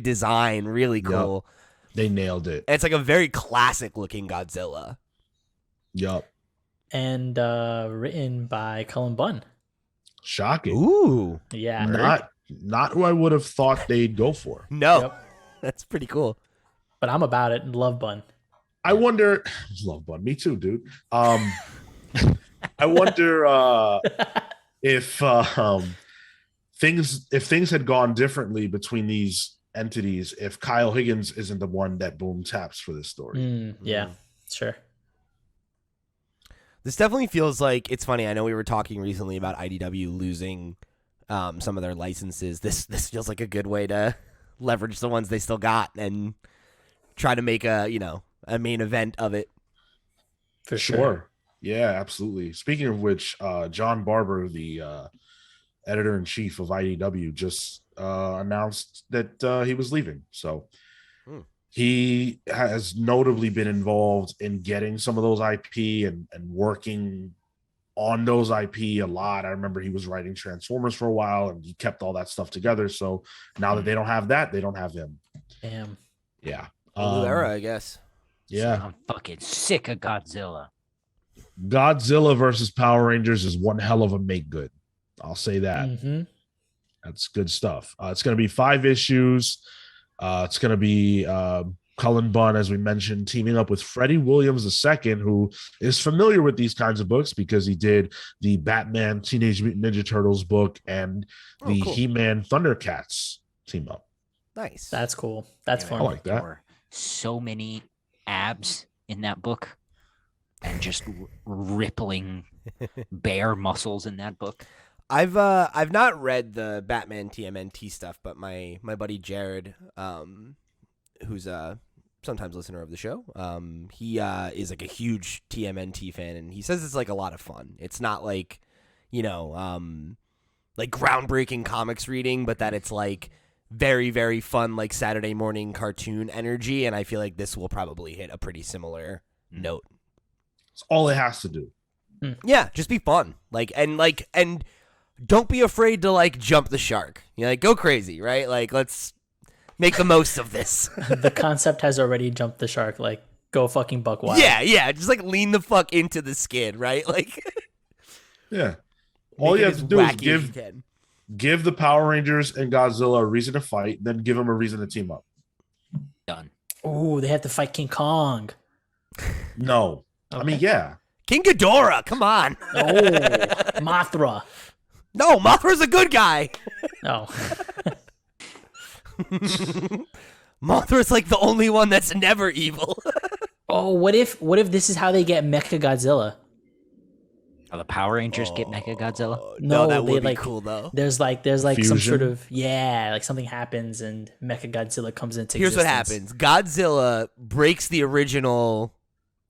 design. Really cool. Yep. They nailed it. And it's like a very classic looking Godzilla. Yup. And written by Cullen Bunn. Shocking. Ooh. Yeah. Not who I would have thought they'd go for. No. Yep. That's pretty cool. But I'm about it. Love Bunn. I wonder. Love Bun. Me too, dude. I wonder if things had gone differently between these entities, if Kyle Higgins isn't the one that Boom taps for this story. Yeah, sure. This definitely feels like, it's funny. I know we were talking recently about IDW losing some of their licenses. This feels like a good way to leverage the ones they still got and try to make a main event of it. For sure. Yeah, absolutely. Speaking of which, John Barber, the editor-in-chief of IDW, just announced that he was leaving. So He has notably been involved in getting some of those IP and working on those IP a lot. I remember he was writing Transformers for a while and he kept all that stuff together. So now that they don't have that, they don't have him. Damn. Yeah. New era, I guess. Yeah. I'm fucking sick of Godzilla. Godzilla versus Power Rangers is one hell of a make good. I'll say that. Mm-hmm. That's good stuff. It's going to be 5 issues. It's going to be Cullen Bunn, as we mentioned, teaming up with Freddie Williams II, who is familiar with these kinds of books because he did the Batman Teenage Mutant Ninja Turtles book and the cool. He-Man Thundercats team up. Nice. That's cool. That's Yeah, fun. I like There that. were so many abs in that book and just rippling bear muscles in that book. I've not read the Batman TMNT stuff, but my buddy Jared, who's a sometimes listener of the show, he is like a huge TMNT fan, and he says it's like a lot of fun. It's not like, like groundbreaking comics reading, but that it's like very, very fun, like Saturday morning cartoon energy, and I feel like this will probably hit a pretty similar note. It's all it has to do. Yeah, just be fun. And don't be afraid to like jump the shark. Go crazy, right? Like, let's make the most of this. The concept has already jumped the shark. Like, go fucking buck wild. Yeah. Just like lean the fuck into the skid, right? Like, Yeah. All you have to do is give the Power Rangers and Godzilla a reason to fight, then give them a reason to team up. Done. Oh, they have to fight King Kong. No. Okay. I mean, yeah. King Ghidorah, come on. Oh, Mothra. No, Mothra's a good guy. Oh. Mothra's like the only one that's never evil. Oh, what if this is how they get Mecha Godzilla? Oh, the Power Rangers get Mecha Godzilla? No, that they, would be like, cool though. There's like some Fusion? sort of like something happens and Mecha Godzilla comes into Here's what existence. happens. Godzilla breaks the original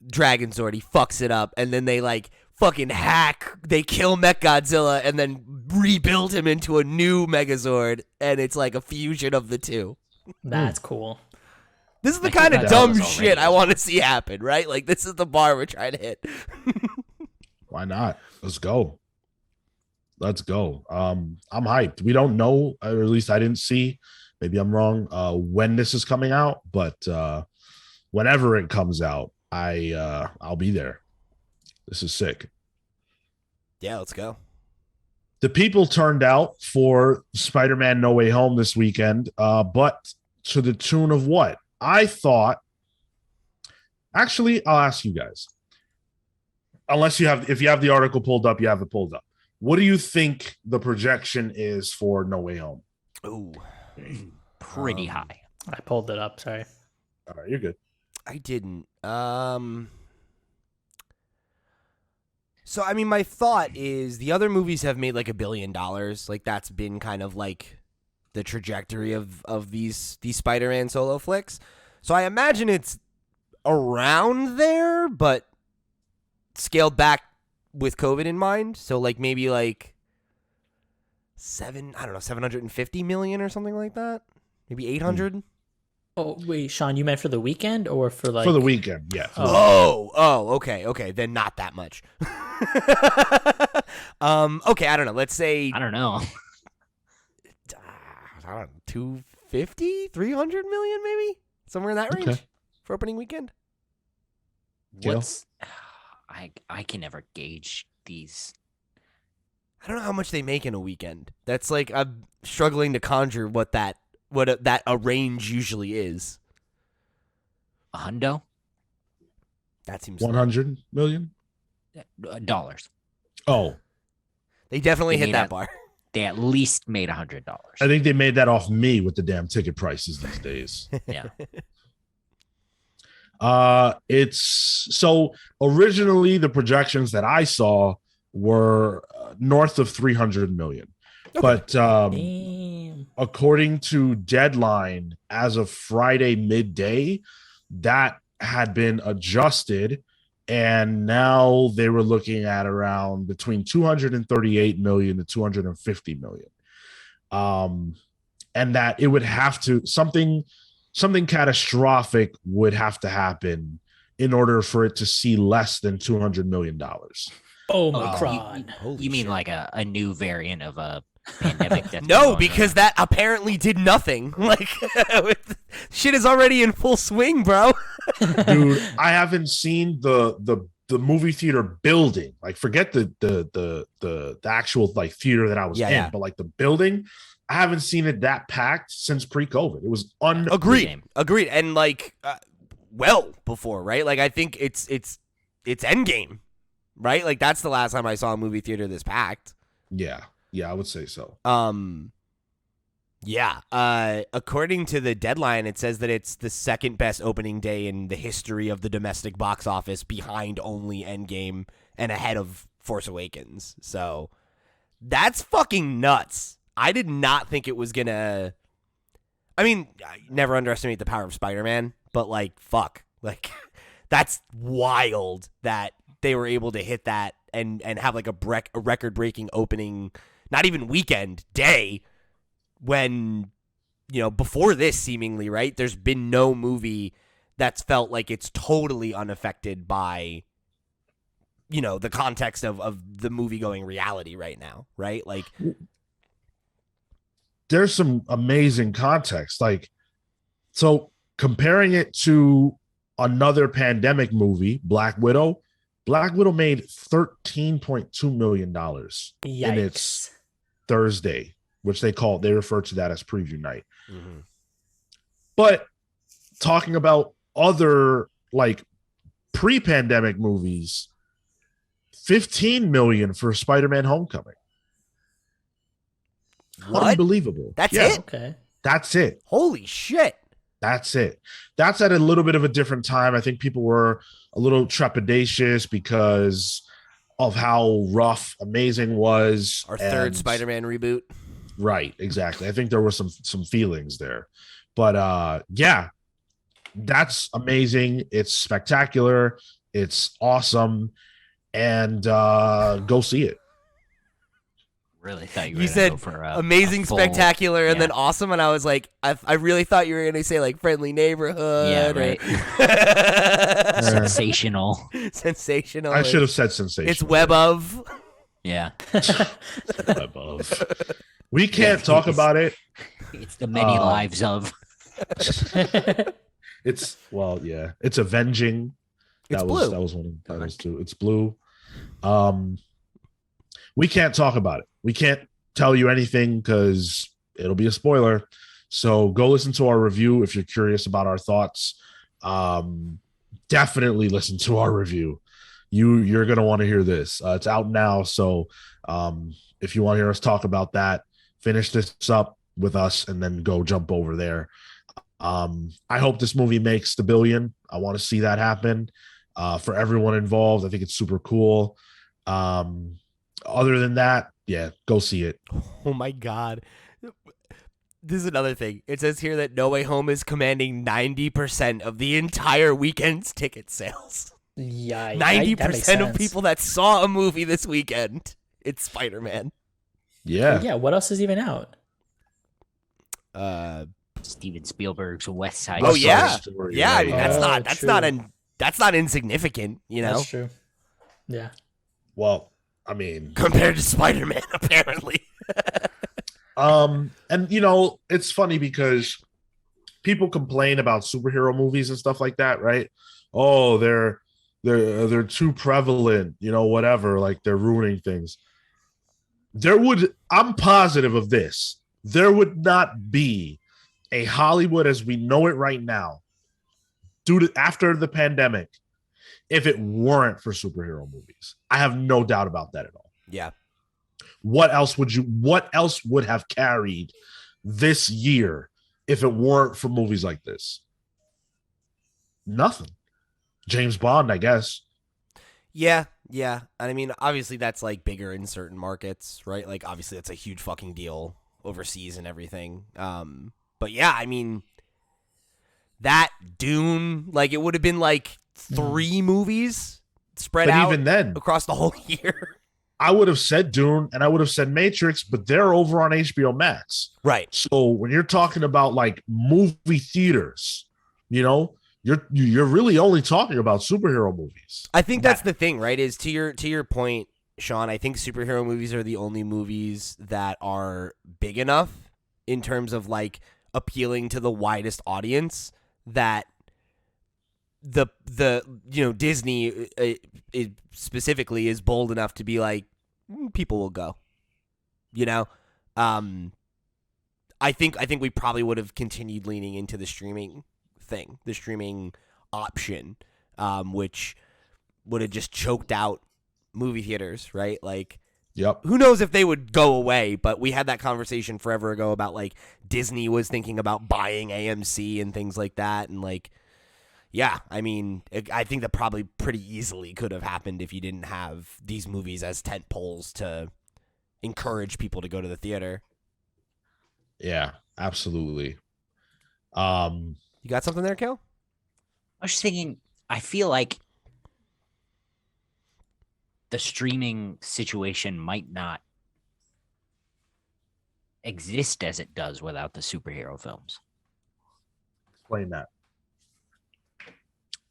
Dragon Zord. He fucks it up, and then they like fucking they kill Godzilla and then rebuild him into a new Megazord, and it's like a fusion of the two. That's cool. This is the Mecha kind of Godzilla's dumb already shit I want to see happen, right? Like, this is the bar we're trying to hit. Why not? Let's go. I'm hyped. We don't know, or at least I didn't see, maybe I'm wrong, when this is coming out, but whenever it comes out, I'll be there. This is sick. Yeah, let's go. The people turned out for Spider-Man No Way Home this weekend, but to the tune of what? I thought, actually, I'll ask you guys. If you have the article pulled up, you have it pulled up. What do you think the projection is for No Way Home? Ooh. Pretty high. I pulled it up. Sorry. All right, you're good. I didn't. So, I mean, my thought is the other movies have made like $1 billion. Like, that's been kind of like the trajectory of these Spider-Man solo flicks. So I imagine it's around there, but scaled back with COVID in mind. So like maybe like 750 million or something like that. Maybe 800. Oh wait, Sean, you meant for the weekend or for like For the weekend, yeah. Okay. Then not that much. Okay, I don't know. Let's say I don't know. 250, 300 million maybe? Somewhere in that range Okay. for opening weekend. Jill? What's I can never gauge these. I don't know how much they make in a weekend. That's like I'm struggling to conjure what a range usually is. A hundo? That seems 100 million? Dollars. Oh, They definitely They hit made that a- bar. They at least made $100. I think they made that off me with the damn ticket prices these days. Yeah. It's so originally the projections that I saw were north of 300 million. But Damn. according to Deadline, as of Friday midday, that had been adjusted, and now they were looking at around between 238 million to 250 million. And that it would have to something something catastrophic would have to happen in order for it to see less than $200 million. Omicron. You mean like a new variant of a pandemic? That's No, because that apparently did nothing. Like, shit is already in full swing, bro. Dude, I haven't seen the movie theater building. Like, forget the actual like theater that I was in, but like the building, I haven't seen it that packed since pre-COVID. It was Agreed, and like, well before, right? Like, I think it's Endgame, right? Like, that's the last time I saw a movie theater this packed. Yeah, I would say so. Yeah. According to the deadline, it says that it's the second best opening day in the history of the domestic box office, behind only Endgame and ahead of Force Awakens. So that's fucking nuts. I did not think it was gonna. I mean, I never underestimate the power of Spider-Man, but like, fuck, like that's wild that they were able to hit that and have like a record-breaking opening, not even weekend, day. When, you know, before this, seemingly, right, there's been no movie that's felt like it's totally unaffected by, you know, the context of the movie-going reality right now, right? Like, there's some amazing context. Like, so comparing it to another pandemic movie, Black Widow made $13.2 million in its Thursday, which they refer to that as preview night. Mm-hmm. But talking about other like pre-pandemic movies, 15 million for Spider-Man Homecoming. What? Unbelievable. That's it? Okay. That's it. Holy shit. That's it. That's at a little bit of a different time. I think people were a little trepidatious because of how rough Amazing was. Our third Spider-Man reboot. Right, exactly. I think there were some feelings there. But yeah, that's amazing. It's spectacular. It's awesome. And go see it. Really thought you were You gonna said go for amazing, a full, spectacular, and yeah. then awesome, and I was like, I really thought you were going to say like friendly neighborhood. Yeah, right. Sensational. Sensational. I should have said sensational. It's web of. Yeah. Web of. We can't talk about it. It's the many lives of. It's it's avenging. It's That blue. was one. That was two. It's blue. We can't talk about it. We can't tell you anything because it'll be a spoiler. So go listen to our review if you're curious about our thoughts. Definitely listen to our review. You're gonna want to hear this. It's out now. So if you want to hear us talk about that, finish this up with us and then go jump over there. I hope this movie makes the $1 billion. I want to see that happen for everyone involved. I think it's super cool. Other than that, yeah, go see it. Oh my God. This is another thing. It says here that No Way Home is commanding 90% of the entire weekend's ticket sales. Yeah, 90% of people that saw a movie this weekend, it's Spider-Man. Yeah. Yeah, what else is even out? Steven Spielberg's West Side. Oh West Side yeah, Story, yeah. I mean, right. that's not insignificant, you know. That's true. Yeah. Well, I mean, Compared to Spider-Man, apparently. and you know, it's funny because people complain about superhero movies and stuff like that, right? Oh, they're too prevalent, you know, whatever, like they're ruining things. I'm positive of this. There would not be a Hollywood as we know it right now after the pandemic if it weren't for superhero movies. I have no doubt about that at all. Yeah. What else would have carried this year if it weren't for movies like this? Nothing. James Bond, I guess. Yeah. And I mean, obviously that's like bigger in certain markets, right? Like obviously that's a huge fucking deal overseas and everything. But yeah, I mean, that Dune, like it would have been like 3 movies spread But out even then, across the whole year. I would have said Dune and I would have said Matrix, but they're over on HBO Max. Right. So when you're talking about like movie theaters, you know, you're really only talking about superhero movies. I think that's the thing, right? Is to your point, Sean, I think superhero movies are the only movies that are big enough in terms of like appealing to the widest audience that the Disney specifically is bold enough to be like, people will go. I think we probably would have continued leaning into the streaming thing, the streaming option, which would have just choked out movie theaters, right? Like, yep. Who knows if they would go away, but we had that conversation forever ago about like Disney was thinking about buying AMC and things like that. And like, yeah, I mean, I think that probably pretty easily could have happened if you didn't have these movies as tent poles to encourage people to go to the theater. Yeah, absolutely. You got something there, Kel? I was just thinking, I feel like the streaming situation might not exist as it does without the superhero films. Explain that.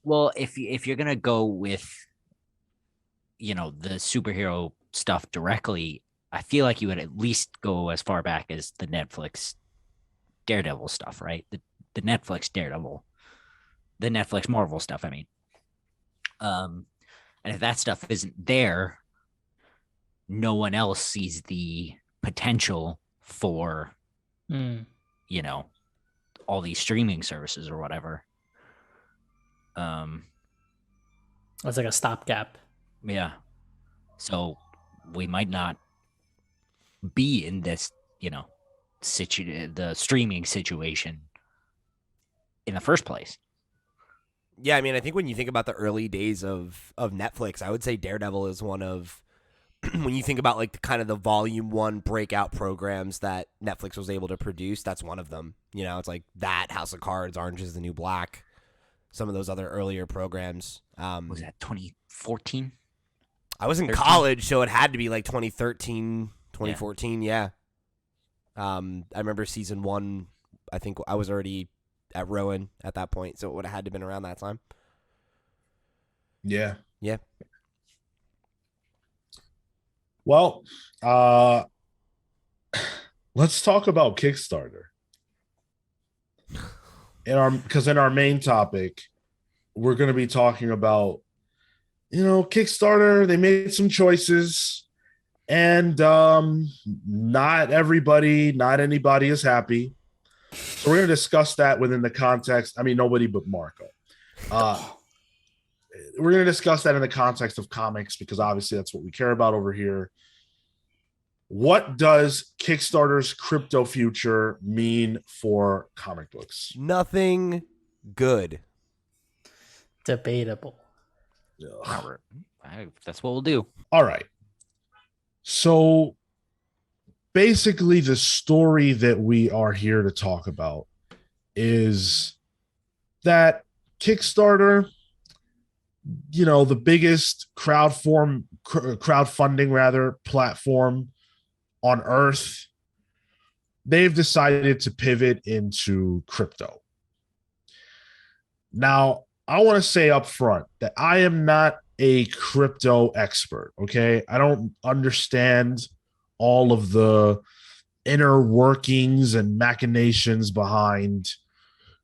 Well, if you're gonna go with, the superhero stuff directly, I feel like you would at least go as far back as the Netflix Daredevil stuff, right? The Netflix Daredevil, the Netflix Marvel stuff. I mean, and if that stuff isn't there, no one else sees the potential for, all these streaming services or whatever. It's like a stopgap. Yeah. So we might not be in this, the streaming situation in the first place. Yeah, I mean, I think when you think about the early days of Netflix, I would say Daredevil is one of, when you think about like the kind of the volume 1 breakout programs that Netflix was able to produce, that's one of them. It's like that, House of Cards, Orange is the New Black, some of those other earlier programs. Was that 2014? I was in college, so it had to be like 2013, 2014, yeah. I remember season 1, I think I was already at Rowan at that point, so it would have had to have been around that time. Yeah. Yeah. Well, let's talk about Kickstarter. Because in our main topic, we're going to be talking about, Kickstarter. They made some choices, and not anybody is happy. So we're going to discuss that within the context. I mean, nobody but Marco. We're going to discuss that in the context of comics because obviously that's what we care about over here. What does Kickstarter's crypto future mean for comic books? Nothing good. Debatable. That's what we'll do. All right. So basically the story that we are here to talk about is that Kickstarter, the biggest crowdfunding platform on earth, they've decided to pivot into crypto. Now, I want to say up front that I am not a crypto expert, okay? I don't understand all of the inner workings and machinations behind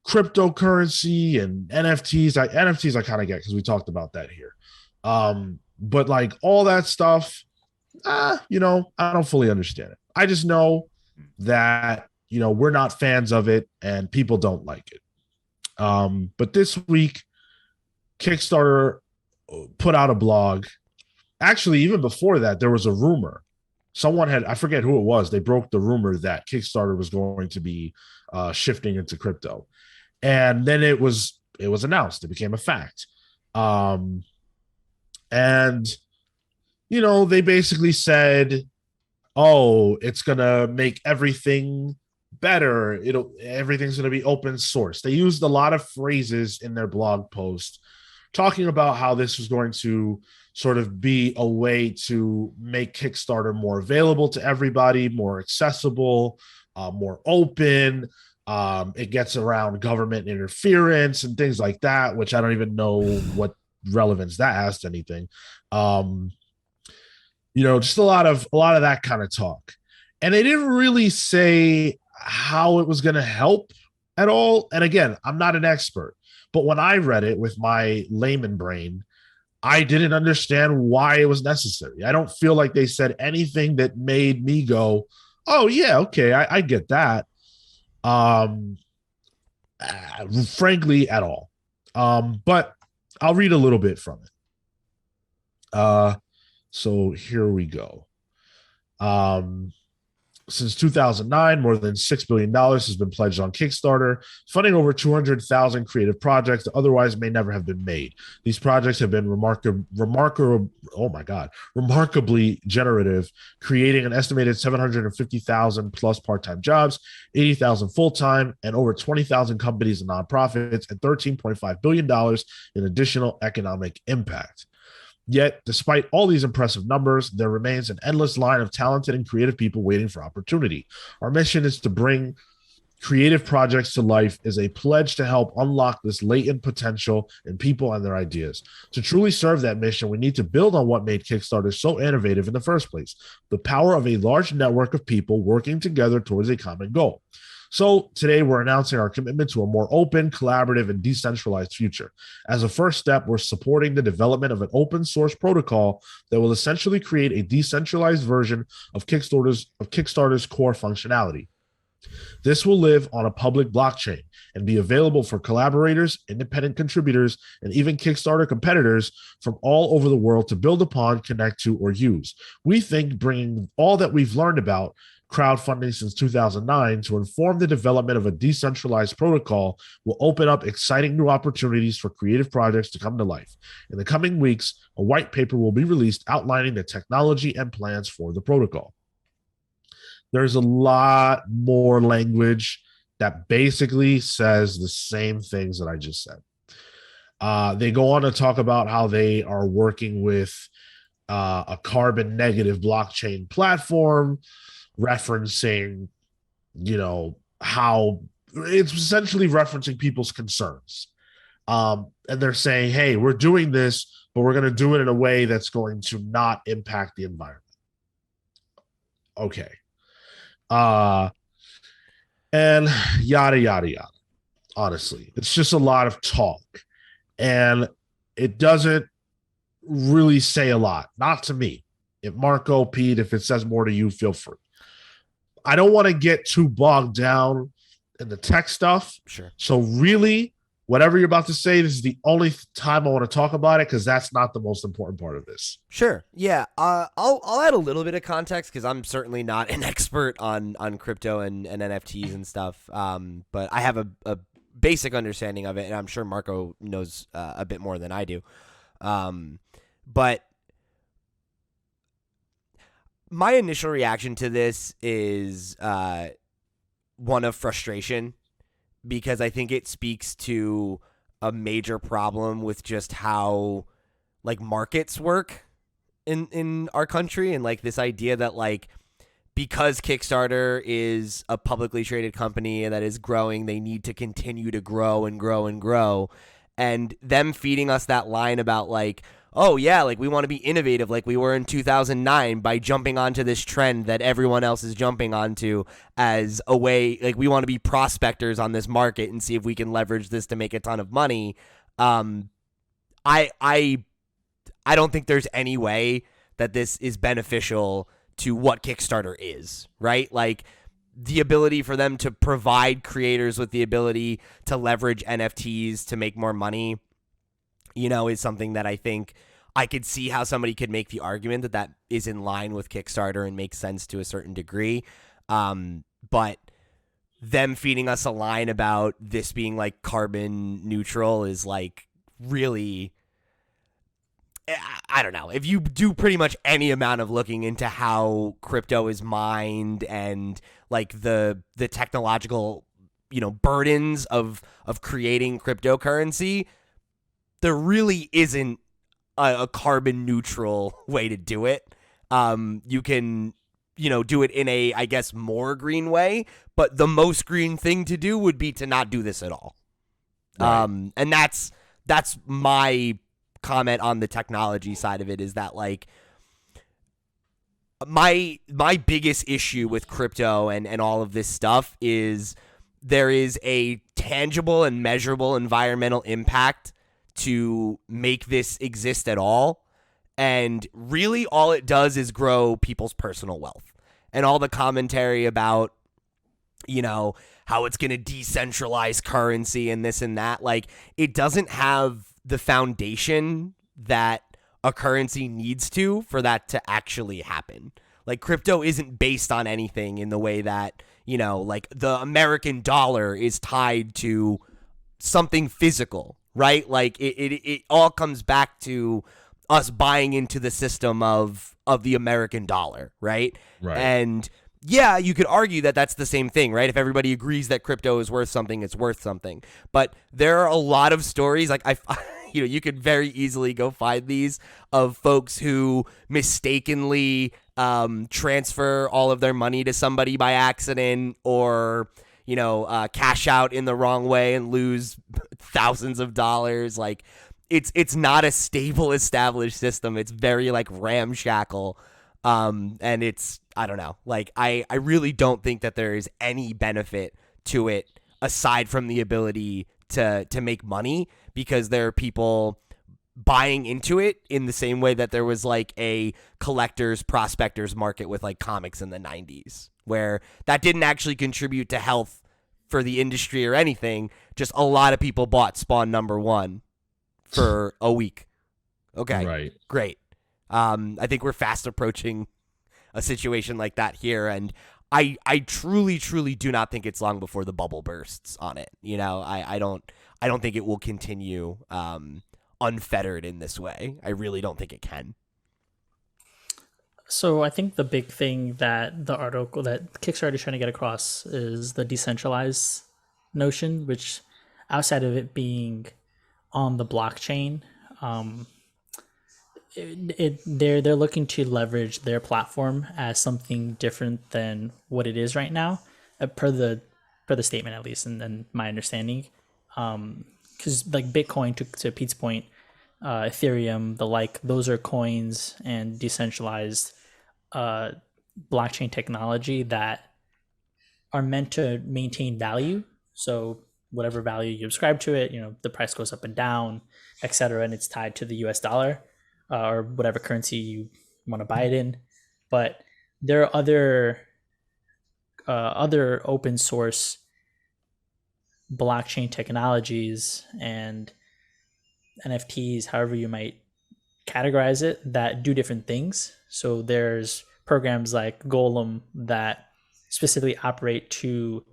cryptocurrency and NFTs. NFTs I kind of get because we talked about that here. But like all that stuff, I don't fully understand it. I just know that, we're not fans of it and people don't like it. But this week, Kickstarter put out a blog. Actually, even before that, there was a rumor. I forget who it was. They broke the rumor that Kickstarter was going to be shifting into crypto. And then it was announced. It became a fact. And they basically said, oh, it's going to make everything better. Everything's going to be open source. They used a lot of phrases in their blog post talking about how this was going to sort of be a way to make Kickstarter more available to everybody, more accessible, more open. It gets around government interference and things like that, which I don't even know what relevance that has to anything. Just a lot of that kind of talk. And they didn't really say how it was going to help at all. And again, I'm not an expert, but when I read it with my layman brain, I didn't understand why it was necessary. I don't feel like they said anything that made me go, oh yeah, okay, I get that. Frankly, at all. But I'll read a little bit from it. So here we go. Since 2009, more than $6 billion has been pledged on Kickstarter, funding over 200,000 creative projects that otherwise may never have been made. These projects have been remarkably generative, creating an estimated 750,000 plus part-time jobs, 80,000 full-time, and over 20,000 companies and nonprofits, and $13.5 billion in additional economic impact. Yet, despite all these impressive numbers, there remains an endless line of talented and creative people waiting for opportunity. Our mission is to bring creative projects to life as a pledge to help unlock this latent potential in people and their ideas. To truly serve that mission, we need to build on what made Kickstarter so innovative in the first place, the power of a large network of people working together towards a common goal. So today we're announcing our commitment to a more open, collaborative, and decentralized future. As a first step, we're supporting the development of an open source protocol that will essentially create a decentralized version of Kickstarter's core functionality. This will live on a public blockchain and be available for collaborators, independent contributors, and even Kickstarter competitors from all over the world to build upon, connect to, or use. We think bringing all that we've learned about crowdfunding since 2009 to inform the development of a decentralized protocol will open up exciting new opportunities for creative projects to come to life. In the coming weeks, a white paper will be released outlining the technology and plans for the protocol. There's a lot more language that basically says the same things that I just said. They go on to talk about how they are working with a carbon negative blockchain platform, referencing, how it's essentially referencing people's concerns. And they're saying, hey, we're doing this, but we're going to do it in a way that's going to not impact the environment. Okay. And yada, yada, yada. Honestly, it's just a lot of talk. And it doesn't really say a lot. Not to me. If Marco, Pete, if it says more to you, feel free. I don't want to get too bogged down in the tech stuff. Sure. So really, whatever you're about to say, this is the only time I want to talk about it, because that's not the most important part of this. Sure. Yeah. I'll add a little bit of context, because I'm certainly not an expert on crypto and NFTs and stuff. But I have a basic understanding of it, and I'm sure Marco knows a bit more than I do. But my initial reaction to this is one of frustration, because I think it speaks to a major problem with just how markets work in our country, and this idea that because Kickstarter is a publicly traded company that is growing, they need to continue to grow and grow and grow, and them feeding us that line about oh yeah, we want to be innovative like we were in 2009 by jumping onto this trend that everyone else is jumping onto as a way, we want to be prospectors on this market and see if we can leverage this to make a ton of money. I don't think there's any way that this is beneficial to what Kickstarter is, right? The ability for them to provide creators with the ability to leverage NFTs to make more money, is something that I think I could see how somebody could make the argument that is in line with Kickstarter and makes sense to a certain degree. But them feeding us a line about this being carbon neutral is really, I don't know. If you do pretty much any amount of looking into how crypto is mined and the technological, burdens of creating cryptocurrency, there really isn't a carbon neutral way to do it. You can, do it in a, I guess, more green way, but the most green thing to do would be to not do this at all. Right. And that's my comment on the technology side of it, is that like my biggest issue with crypto and all of this stuff is there is a tangible and measurable environmental impact to make this exist at all. And really all it does is grow people's personal wealth. And all the commentary about, how it's going to decentralize currency and this and that, like, it doesn't have the foundation that a currency needs to for that to actually happen. Like, crypto isn't based on anything in the way that, like the American dollar is tied to something physical, right? Like it all comes back to us buying into the system of the American dollar, right? Right. And yeah, you could argue that that's the same thing, right? If everybody agrees that crypto is worth something, it's worth something. But there are a lot of stories, like you could very easily go find these, of folks who mistakenly transfer all of their money to somebody by accident, or cash out in the wrong way and lose thousands of dollars. Like, it's not a stable, established system. It's very like ramshackle. And it's, I don't know, like I really don't think that there is any benefit to it aside from the ability to make money, because there are people buying into it in the same way that there was like a collectors prospectors market with like comics in the 90s, where that didn't actually contribute to health for the industry or anything. Just a lot of people bought Spawn #1 for a week. Okay. Right. Great. I think we're fast approaching a situation like that here, and I truly do not think it's long before the bubble bursts on it. I don't think it will continue unfettered in this way. I really don't think it can. So I think the big thing that the article that Kickstarter is trying to get across is the decentralized notion, which outside of it being on the blockchain, they're looking to leverage their platform as something different than what it is right now, per the statement at least, and my understanding. Because like Bitcoin, to Pete's point, Ethereum, those are coins and decentralized blockchain technology that are meant to maintain value. So whatever value you ascribe to it, the price goes up and down, etc., and it's tied to the US dollar. Or whatever currency you want to buy it in. But there are other open source blockchain technologies and NFTs, however you might categorize it, that do different things. So there's programs like Golem that specifically operate to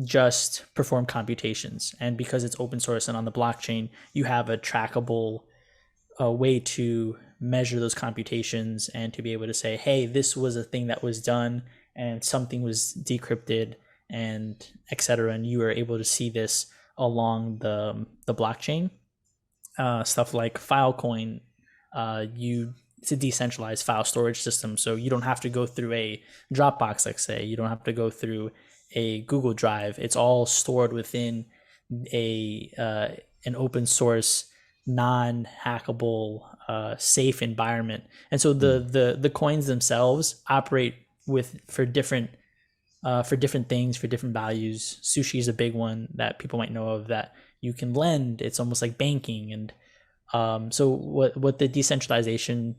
just perform computations. And because it's open source and on the blockchain, you have a trackable way to measure those computations and to be able to say, hey, this was a thing that was done and something was decrypted and etc. And you were able to see this along the blockchain. Stuff like Filecoin, it's a decentralized file storage system, so you don't have to go through a Dropbox, like say, you don't have to go through a Google Drive. It's all stored within an open source, non-hackable, safe environment. And so the coins themselves operate for different things, for different values. Sushi is a big one that people might know of, that you can lend. It's almost like banking. And so what the decentralization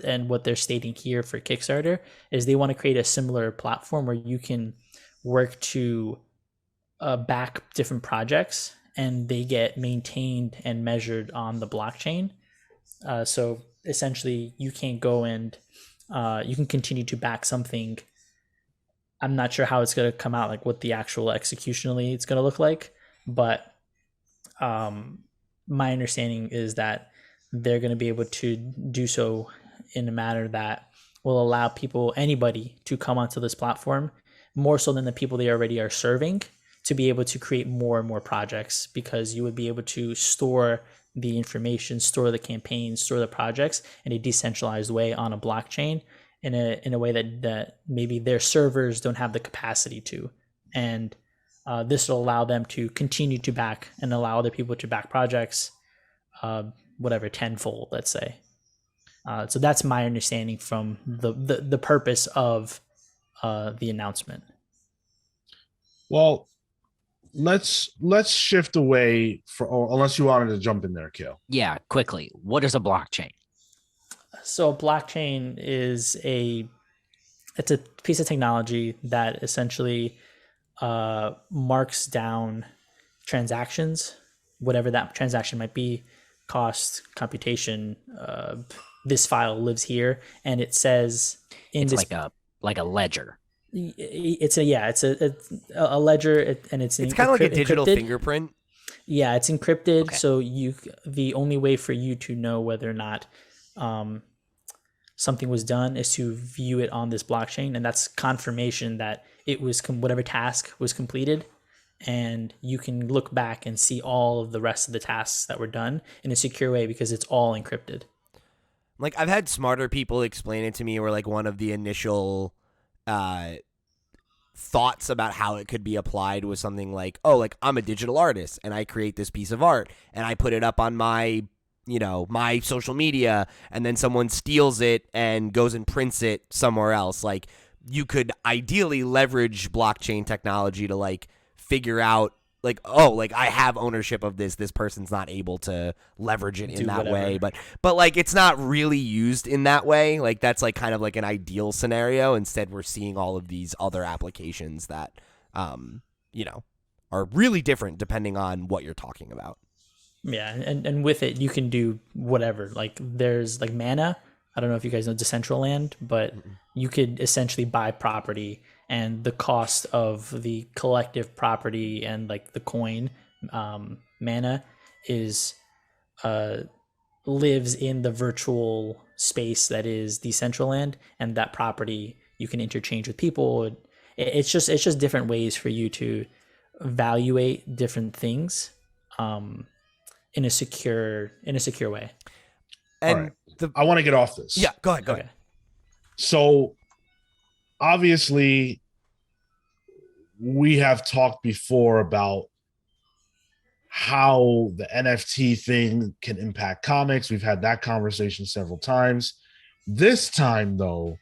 and what they're stating here for Kickstarter is they want to create a similar platform where you can work to back different projects and they get maintained and measured on the blockchain. So essentially you can't go and you can continue to back something. I'm not sure how it's going to come out, like what the actual executionally it's going to look like, but my understanding is that they're going to be able to do so in a manner that will allow anybody to come onto this platform, more so than the people they already are serving, to be able to create more and more projects, because you would be able to store the information, store the campaigns, store the projects in a decentralized way on a blockchain in a way that maybe their servers don't have the capacity to. And this will allow them to continue to back and allow other people to back projects, whatever, tenfold, let's say. So that's my understanding from the purpose of the announcement. Well, let's shift away unless you wanted to jump in there, Kale. Yeah, quickly. What is a blockchain? So a blockchain is it's a piece of technology that essentially marks down transactions, whatever that transaction might be, cost, computation. This file lives here, and it says It's like a ledger. It's a ledger, and it's kind of like a digital encrypted. fingerprint. Yeah, it's encrypted. Okay. So the only way for you to know whether or not something was done is to view it on this blockchain, and that's confirmation that it was whatever task was completed, and you can look back and see all of the rest of the tasks that were done in a secure way because it's all encrypted. Like, I've had smarter people explain it to me, where like one of the initial thoughts about how it could be applied was something like, oh, like I'm a digital artist and I create this piece of art and I put it up on my social media, and then someone steals it and goes and prints it somewhere else. Like, you could ideally leverage blockchain technology to like figure out like, oh, like I have ownership of this person's not able to leverage it in that way, but like it's not really used in that way. Like, that's like kind of like an ideal scenario. Instead, we're seeing all of these other applications that are really different depending on what you're talking about. Yeah, and with it you can do whatever. Like, there's like Mana. I don't know if you guys know Decentraland, but you could essentially buy property, and the cost of the collective property and like the coin, Mana, is lives in the virtual space that is Decentraland, and that property you can interchange with people. It's just different ways for you to evaluate different things in a secure way. And All right. I want to get off this. Yeah, go ahead. So obviously we have talked before about how the NFT thing can impact comics. We've had that conversation several times. This time, though,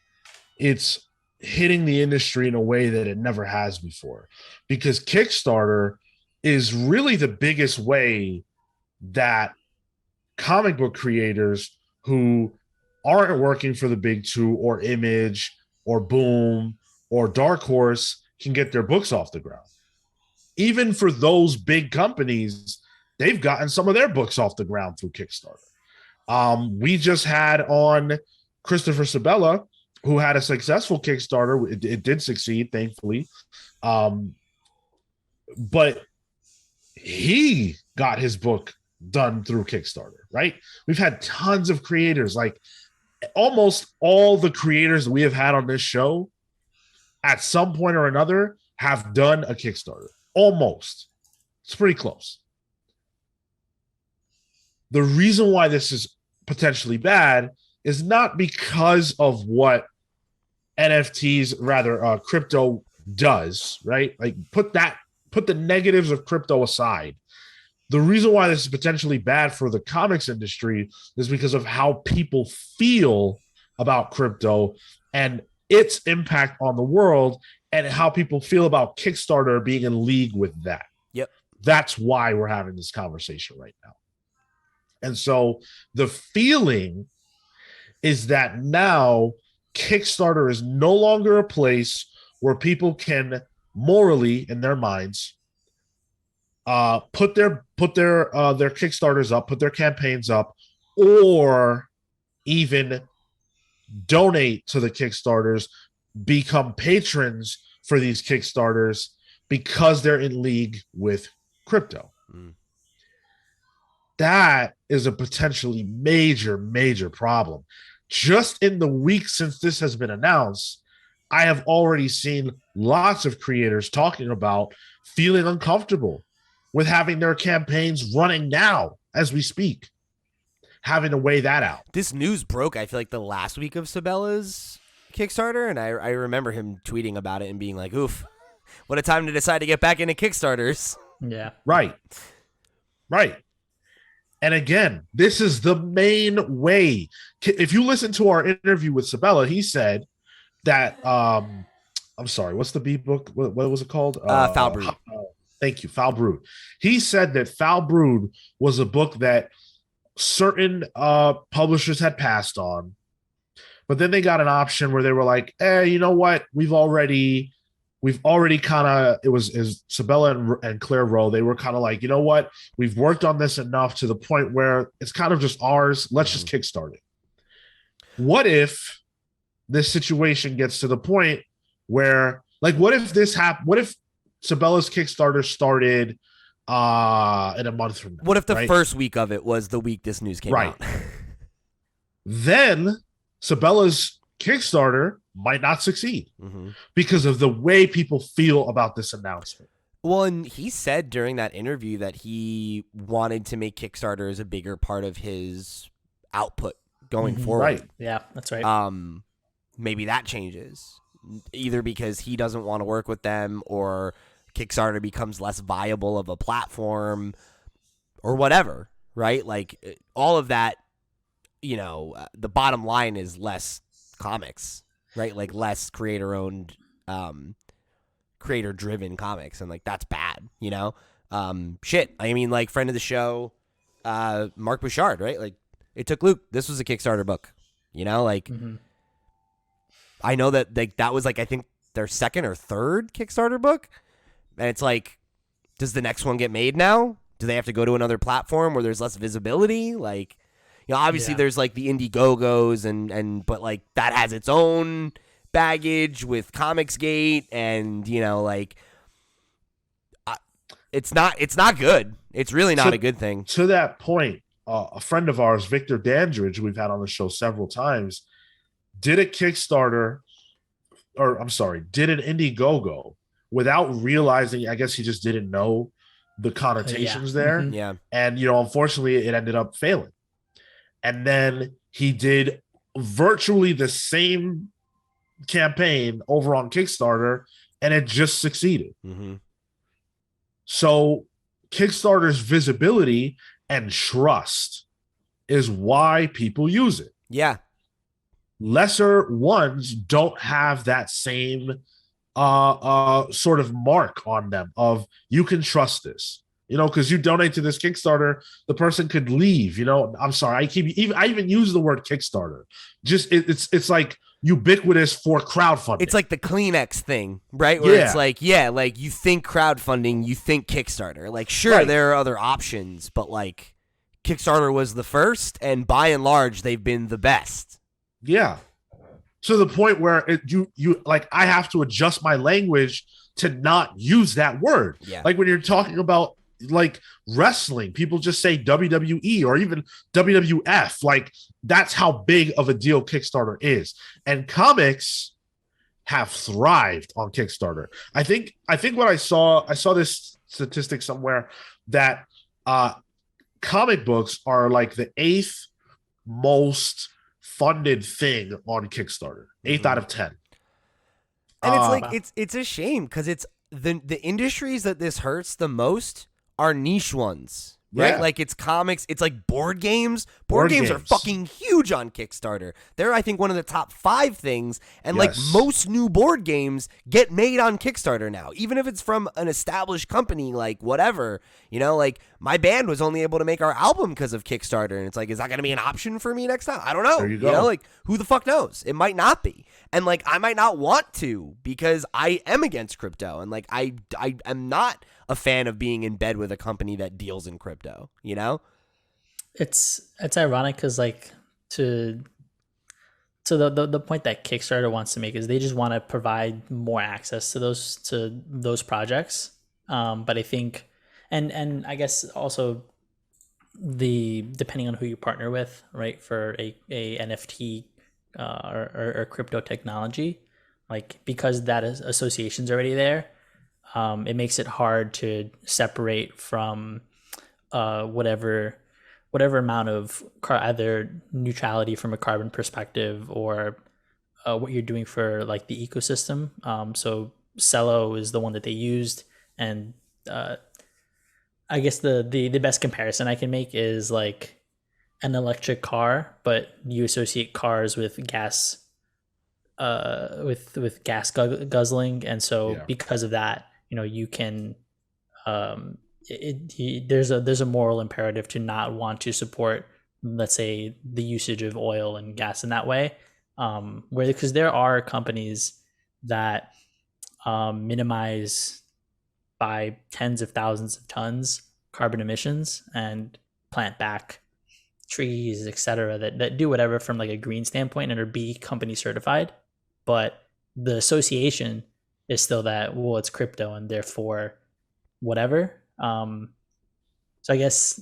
it's hitting the industry in a way that it never has before, because Kickstarter is really the biggest way that comic book creators who aren't working for the big two or Image or Boom or Dark Horse can get their books off the ground. Even for those big companies, they've gotten some of their books off the ground through Kickstarter. We just had on Christopher Sabella, who had a successful Kickstarter. It did succeed, thankfully. But he got his book done through Kickstarter, right? We've had tons of creators, like almost all the creators that we have had on this show at some point or another have done a Kickstarter. Almost. It's pretty close. The reason why this is potentially bad is not because of what crypto does, right? Like, put the negatives of crypto aside. The reason why this is potentially bad for the comics industry is because of how people feel about crypto and its impact on the world, and how people feel about Kickstarter being in league with that. Yep. That's why we're having this conversation right now. And so the feeling is that now Kickstarter is no longer a place where people can morally, in their minds, put their Kickstarters up, put their campaigns up, or even donate to the Kickstarters, become patrons for these Kickstarters because they're in league with crypto. That is a potentially major problem. Just in the week since this has been announced, I have already seen lots of creators talking about feeling uncomfortable with having their campaigns running now as we speak, having to weigh that out. This news broke, I feel like, the last week of Sabella's Kickstarter, and I remember him tweeting about it and being like, oof, what a time to decide to get back into Kickstarters. Yeah. Right. And again, this is the main way. If you listen to our interview with Sabella, he said that, I'm sorry, what's the B book? What was it called? Foul Brood. Thank you, Foul Brood. He said that Foul Brood was a book that certain publishers had passed on, but then they got an option where they were like, you know what? We've already kind of, it was Sabella and Claire Rowe. They were kind of like, you know what? We've worked on this enough to the point where it's kind of just ours. Let's just kickstart it. What if this situation gets to the point where, like, what if this happened? What if Sabella's Kickstarter started in a month from now? What if the first week of it was the week this news came out? Then Sabella's Kickstarter might not succeed because of the way people feel about this announcement. Well, and he said during that interview that he wanted to make Kickstarter as a bigger part of his output going forward. Right. Yeah, that's right. Maybe that changes, either because he doesn't want to work with them or Kickstarter becomes less viable of a platform or whatever, right? Like all of that, you know, the bottom line is less comics, right? Like less creator-owned, creator-driven comics, and like that's bad, you know? Shit, I mean, like friend of the show, Mark Bouchard, right? Like it took Luke. This was a Kickstarter book, you know? Like I know that like that was like I think their second or third Kickstarter book, and it's like, does the next one get made now? Do they have to go to another platform where there's less visibility? Like, you know, obviously there's like the Indiegogos and but like that has its own baggage with Comicsgate, and you know, like it's not good. It's really not a good thing. To that point, a friend of ours, Victor Dandridge, we've had on the show several times, did a Kickstarter, or I'm sorry, did an Indiegogo without realizing. I guess he just didn't know the connotations there. Yeah. And, you know, unfortunately, it ended up failing. And then he did virtually the same campaign over on Kickstarter, and it just succeeded. So Kickstarter's visibility and trust is why people use it. Yeah. Lesser ones don't have that same sort of mark on them of you can trust this, you know, because you donate to this Kickstarter, the person could leave, you know. I'm sorry, I even use the word Kickstarter. Just it's like ubiquitous for crowdfunding. It's like the Kleenex thing, right? Where it's like, like you think crowdfunding, you think Kickstarter. Like, sure, there are other options, but like Kickstarter was the first, and by and large, they've been the best. Yeah. To the point where you like I have to adjust my language to not use that word. Yeah. Like when you're talking about like wrestling, people just say WWE or even WWF. Like that's how big of a deal Kickstarter is. And comics have thrived on Kickstarter. I think what I saw this statistic somewhere that comic books are like the 8th most funded thing on Kickstarter, 8th out of 10. And it's like it's a shame because it's the industries that this hurts the most are niche ones, right? Yeah. Like it's comics, it's like board games. Board games are fucking huge on Kickstarter. They're, I think, one of the top 5 things, and like most new board games get made on Kickstarter now, even if it's from an established company, like whatever, you know. Like my band was only able to make our album because of Kickstarter, and it's like, is that going to be an option for me next time? I don't know. There you go. You know, like who the fuck knows? It might not be. And like I might not want to because I am against crypto, and like I am not a fan of being in bed with a company that deals in crypto, you know? It's ironic because like to the point that Kickstarter wants to make is they just want to provide more access to those projects. But I think and I guess also depending on who you partner with, right, for a NFT or crypto technology, like because association's already there. It makes it hard to separate from whatever amount of either neutrality from a carbon perspective or what you're doing for like the ecosystem. So Cello is the one that they used, and I guess the best comparison I can make is like an electric car, but you associate cars with gas, with gas guzzling, and so because of that, you can there's a moral imperative to not want to support, let's say, the usage of oil and gas in that way, where because there are companies that minimize by tens of thousands of tons carbon emissions and plant back trees, etc., that do whatever from like a green standpoint and are B company certified, but the association is still that, well, it's crypto and therefore whatever. So I guess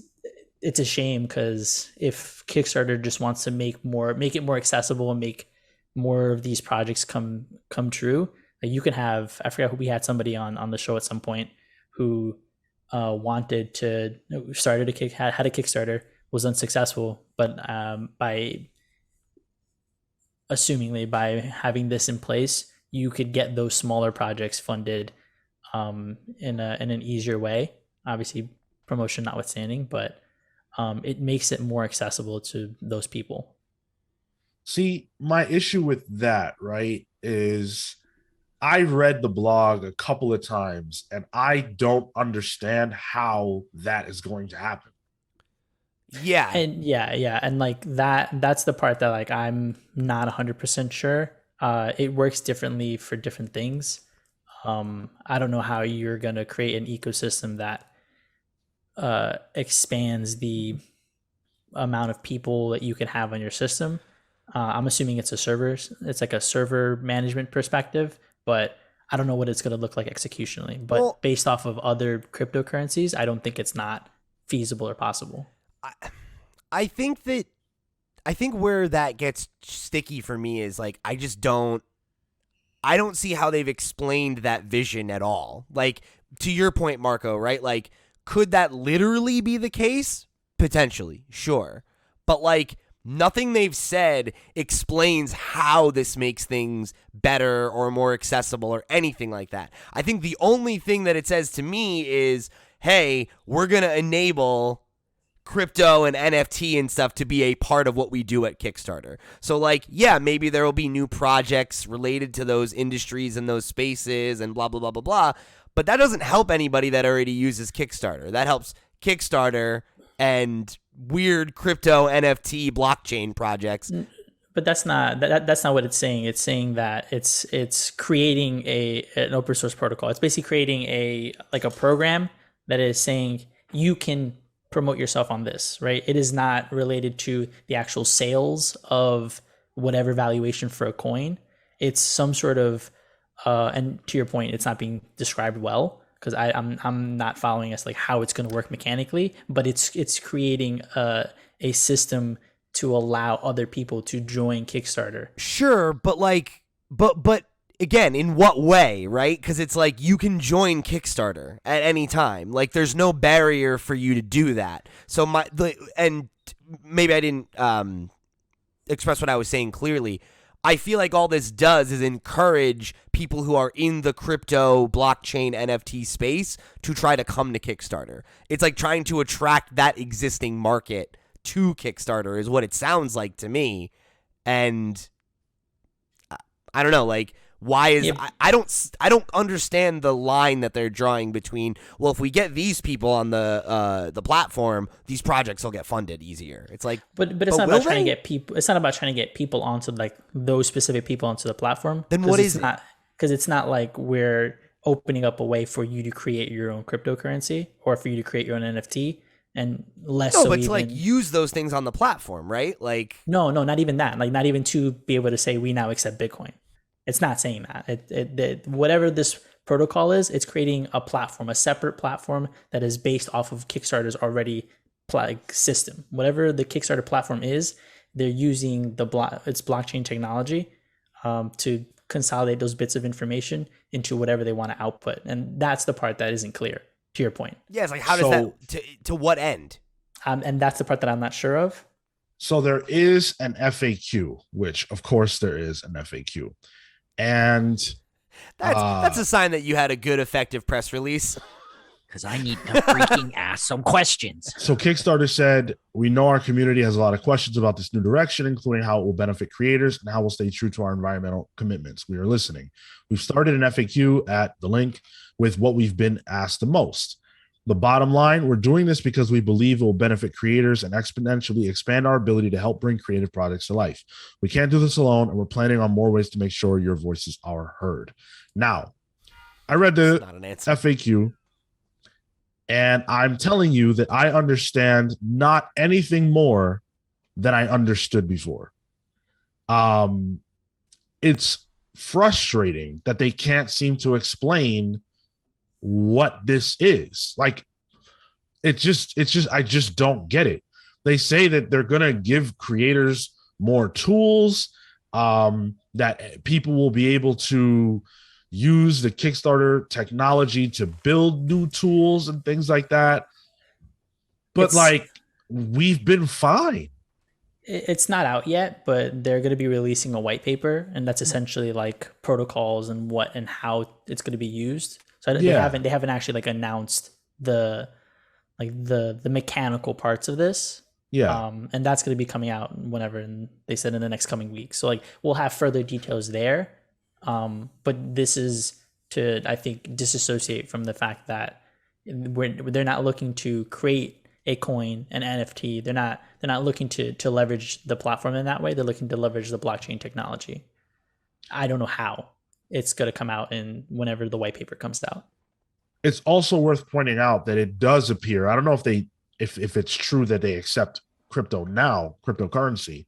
it's a shame, because if Kickstarter just wants to make it more accessible and make more of these projects come true, like you can have, I forgot who, we had somebody on the show at some point who wanted to had a Kickstarter, was unsuccessful, but by having this in place, you could get those smaller projects funded in an easier way, obviously promotion notwithstanding, but it makes it more accessible to those people. See, my issue with that, right, is I read the blog a couple of times and I don't understand how that is going to happen. Yeah. And and like that's the part that like I'm not 100% sure. It works differently for different things. I don't know how you're going to create an ecosystem that expands the amount of people that you can have on your system. I'm assuming it's like a server management perspective, but I don't know what it's going to look like executionally. But based off of other cryptocurrencies, I don't think it's not feasible or possible. I think where that gets sticky for me is like I don't see how they've explained that vision at all. Like, to your point, Marco, right? Like, could that literally be the case? Potentially, sure. But like, nothing they've said explains how this makes things better or more accessible or anything like that. I think the only thing that it says to me is, hey, we're going to enable crypto and NFT and stuff to be a part of what we do at Kickstarter. So like, yeah, maybe there will be new projects related to those industries and those spaces and blah, blah, blah, blah, blah. But that doesn't help anybody that already uses Kickstarter. That helps Kickstarter and weird crypto NFT blockchain projects. But that's not what it's saying. It's saying that it's creating an open source protocol. It's basically creating a program that is saying you can promote yourself on this, right? It is not related to the actual sales of whatever valuation for a coin. It's some sort of and to your point, it's not being described well, because I'm not following us like how it's going to work mechanically, but it's creating a system to allow other people to join Kickstarter. Sure, but like, but again, in what way, right? Because it's like you can join Kickstarter at any time. Like, there's no barrier for you to do that. So and maybe I didn't express what I was saying clearly. I feel like all this does is encourage people who are in the crypto, blockchain, NFT space to try to come to Kickstarter. It's like trying to attract that existing market to Kickstarter is what it sounds like to me. And I don't know, like, why is I don't understand the line that they're drawing between, well, if we get these people on the platform, these projects will get funded easier. It's like, but it's not about trying to get people. It's not about trying to get people onto like those specific people onto the platform. Then what is it? Because it's not like we're opening up a way for you to create your own cryptocurrency or for you to create your own NFT. And less no, but to like use those things on the platform, right? Like, no, not even that. Like, not even to be able to say we now accept Bitcoin. It's not saying that. Whatever this protocol is, it's creating a platform, a separate platform that is based off of Kickstarter's already system. Whatever the Kickstarter platform is, they're using its blockchain technology to consolidate those bits of information into whatever they want to output. And that's the part that isn't clear, to your point. Yeah, it's like, how does that, to what end? And that's the part that I'm not sure of. So there is an FAQ, which of course there is an FAQ. And that's a sign that you had a good, effective press release. Because I need to freaking ask some questions. So Kickstarter said, we know our community has a lot of questions about this new direction, including how it will benefit creators and how we'll stay true to our environmental commitments. We are listening. We've started an FAQ at the link with what we've been asked the most. The bottom line, we're doing this because we believe it will benefit creators and exponentially expand our ability to help bring creative projects to life. We can't do this alone, and we're planning on more ways to make sure your voices are heard. Now, I read the FAQ, and I'm telling you that I understand not anything more than I understood before. It's frustrating that they can't seem to explain what this is. Like, I just don't get it. They say that they're going to give creators more tools, that people will be able to use the Kickstarter technology to build new tools and things like that. But we've been fine. It's not out yet, but they're going to be releasing a white paper, and that's essentially like protocols and what and how it's going to be used. So they haven't actually announced the mechanical parts of this. Yeah. And that's going to be coming out whenever, and they said in the next coming weeks. So we'll have further details there. But this is to, I think, disassociate from the fact that they're not looking to create a coin, an NFT. They're not looking to leverage the platform in that way. They're looking to leverage the blockchain technology. I don't know how it's going to come out in whenever the white paper comes out. It's also worth pointing out that it does appear, I don't know if it's true that they accept cryptocurrency,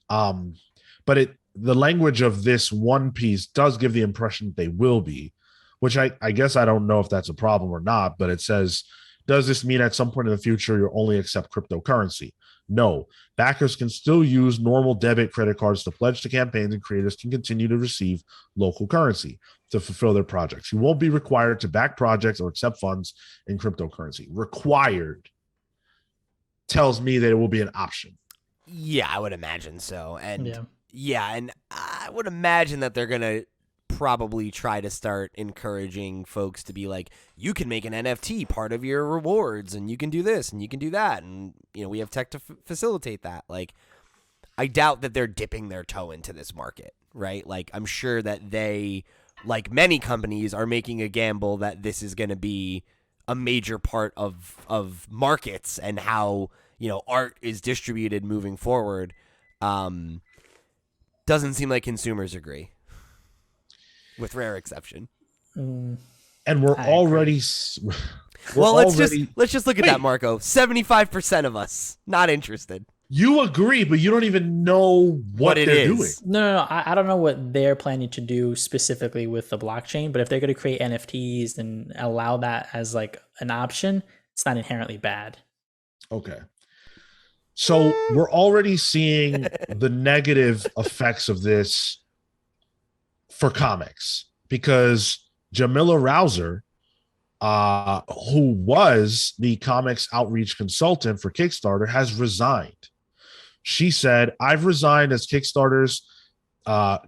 but the language of this one piece does give the impression that they will be, which I guess I don't know if that's a problem or not, but it says, does this mean at some point in the future you'll only accept cryptocurrency? No. Backers can still use normal debit credit cards to pledge to campaigns, and creators can continue to receive local currency to fulfill their projects. You won't be required to back projects or accept funds in cryptocurrency. Required tells me that it will be an option. Yeah, I would imagine so. And and I would imagine that they're going to probably try to start encouraging folks to be like, you can make an NFT part of your rewards, and you can do this and you can do that, and we have tech to facilitate that. I doubt that they're dipping their toe into this market, right? I'm sure that they, like many companies, are making a gamble that this is going to be a major part of markets and how art is distributed moving forward. Doesn't seem like consumers agree, with rare exception. And we're already. Let's just look at that, Marco. 75% of us not interested. You agree, but you don't even know what they're doing. No. I don't know what they're planning to do specifically with the blockchain, but if they're going to create NFTs and allow that as an option, it's not inherently bad. Okay. So we're already seeing the negative effects of this for comics, because Jamila Rouser, who was the comics outreach consultant for Kickstarter, has resigned. She said, I've resigned as Kickstarter's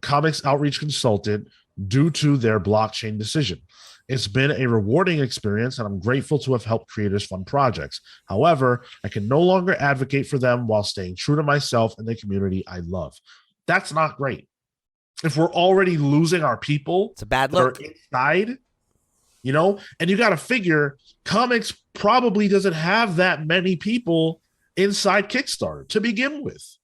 comics outreach consultant due to their blockchain decision. It's been a rewarding experience, and I'm grateful to have helped creators fund projects. However, I can no longer advocate for them while staying true to myself and the community I love. That's not great. If we're already losing our people, it's a bad look inside, and you got to figure comics probably doesn't have that many people inside Kickstarter to begin with.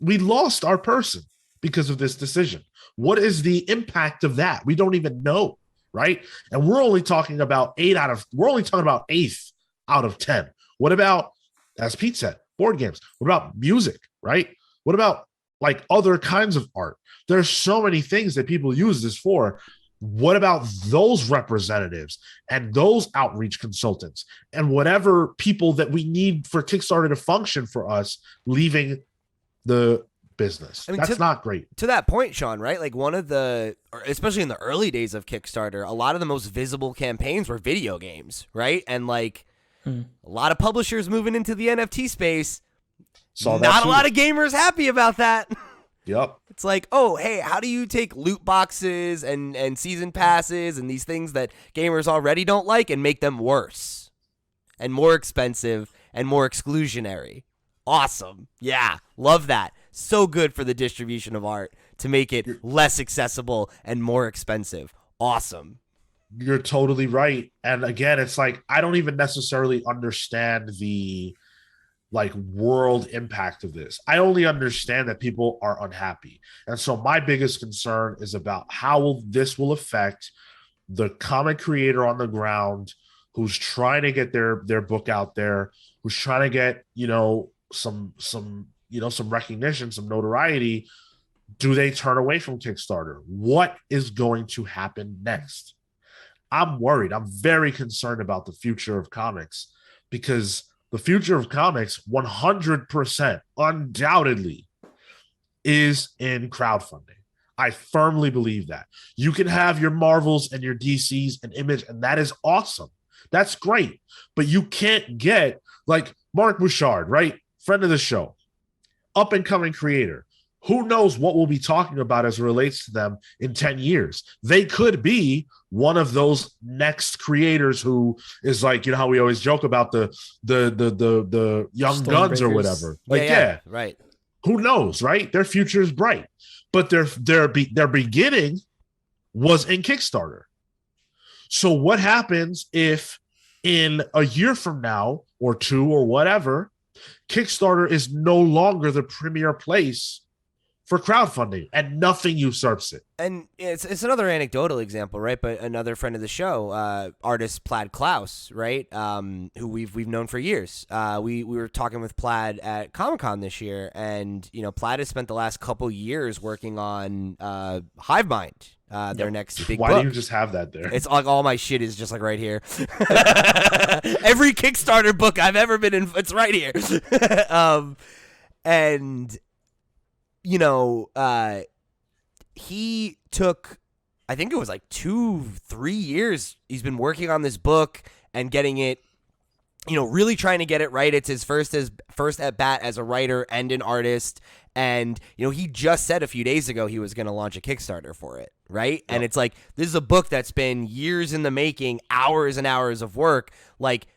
We lost our person because of this decision. What is the impact of that? We don't even know, right? And we're only talking about 8th out of 10. What about, as Pete said, board games? What about music, right? What about other kinds of art? There's so many things that people use this for. What about those representatives and those outreach consultants and whatever people that we need for Kickstarter to function for us, leaving the business. I mean, That's not great. To that point, Sean, right? Like especially in the early days of Kickstarter, a lot of the most visible campaigns were video games, right? And like a lot of publishers moving into the NFT space. Not a lot of gamers happy about that. Yep. It's like, oh, hey, how do you take loot boxes and season passes and these things that gamers already don't like and make them worse and more expensive and more exclusionary? Awesome. Yeah, love that. So good for the distribution of art to make it less accessible and more expensive. Awesome. You're totally right. And again, it's like, I don't even necessarily understand the like world impact of this. I only understand that people are unhappy. And so my biggest concern is about how this will affect the comic creator on the ground who's trying to get their book out there, who's trying to get, some recognition, some notoriety. Do they turn away from Kickstarter? What is going to happen next? I'm worried. I'm very concerned about the future of comics, because the future of comics 100% undoubtedly is in crowdfunding. I firmly believe that. You can have your Marvels and your DCs and Image, and that is awesome. That's great. But you can't get like Mark Bouchard, right? Friend of the show, up and coming creator. Who knows what we'll be talking about as it relates to them in 10 years? They could be one of those next creators who is like, how we always joke about the young guns or whatever. Like, yeah, right. Who knows, right? Their future is bright, but their beginning was in Kickstarter. So what happens if in a year from now or two or whatever, Kickstarter is no longer the premier place for crowdfunding and nothing usurps it? And it's another anecdotal example, right? But another friend of the show, artist Plaid Klaus, right? Who we've known for years. We were talking with Plaid at Comic-Con this year, and Plaid has spent the last couple years working on Hive Mind. Their next big Why book. do you just have that there? It's like all my shit is just like right here. Every Kickstarter book I've ever been in, it's right here. And he took, I think it was like 2-3 years. He's been working on this book and getting it, really trying to get it right. It's his first at bat as a writer and an artist. And, he just said a few days ago he was going to launch a Kickstarter for it, right? Yep. And it's like, this is a book that's been years in the making, hours and hours of work. Like,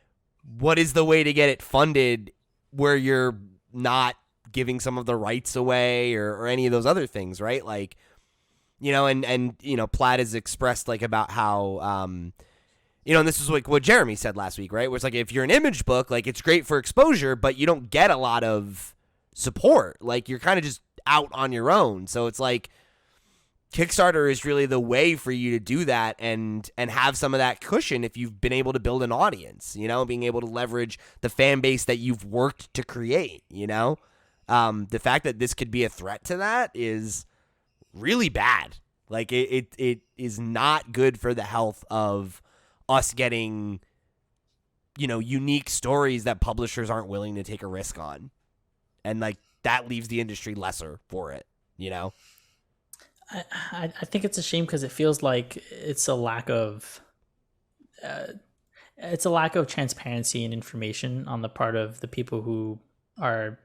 what is the way to get it funded where you're not giving some of the rights away or any of those other things, right? Like, and Plaid has expressed like about how, and this is like what Jeremy said last week, right? Where it's like, if you're an Image book, like it's great for exposure, but you don't get a lot of support. Like you're kind of just out on your own. So it's like Kickstarter is really the way for you to do that and have some of that cushion if you've been able to build an audience, being able to leverage the fan base that you've worked to create, The fact that this could be a threat to that is really bad. Like it is not good for the health of us getting, unique stories that publishers aren't willing to take a risk on. And like that leaves the industry lesser for it, I think it's a shame because it feels like it's a lack of transparency and information on the part of the people who are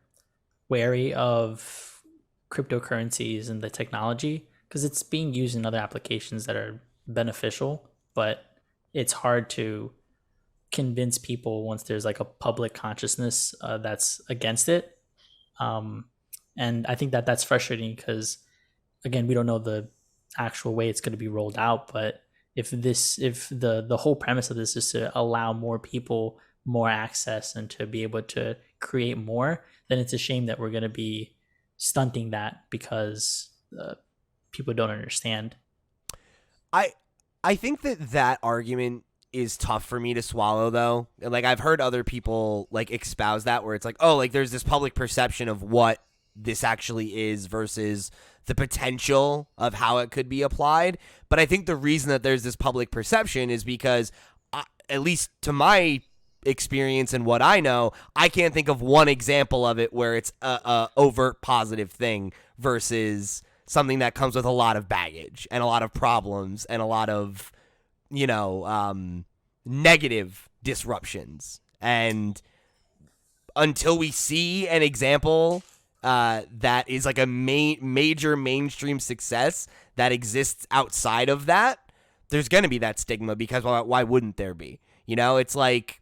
wary of cryptocurrencies and the technology, because it's being used in other applications that are beneficial, but it's hard to convince people once there's like a public consciousness that's against it. And I think that's frustrating because, again, we don't know the actual way it's going to be rolled out. But if the whole premise of this is to allow more people more access and to be able to create more, then it's a shame that we're going to be stunting that because people don't understand. I think that argument is tough for me to swallow, though. Like I've heard other people like espouse that, where it's like, oh, like there's this public perception of what this actually is versus the potential of how it could be applied. But I think the reason that there's this public perception is because, at least to my experience and what I know, I can't think of one example of it where it's a overt positive thing versus something that comes with a lot of baggage and a lot of problems and a lot of, negative disruptions. And until we see an example that is like a major mainstream success that exists outside of that, there's going to be that stigma, because why wouldn't there be? It's like,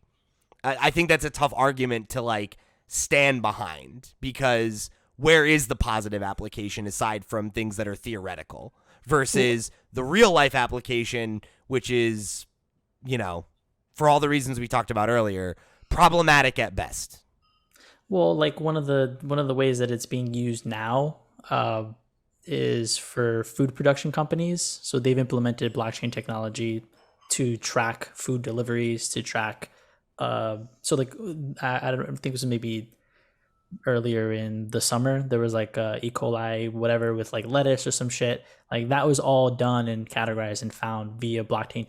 I think that's a tough argument to like stand behind, because where is the positive application aside from things that are theoretical versus the real life application, which is, for all the reasons we talked about earlier, problematic at best. Well, like one of the ways that it's being used now is for food production companies. So they've implemented blockchain technology to track food deliveries, to track. I don't think it was maybe earlier in the summer, there was like E. coli, whatever, with like lettuce or some shit. Like that was all done and categorized and found via blockchain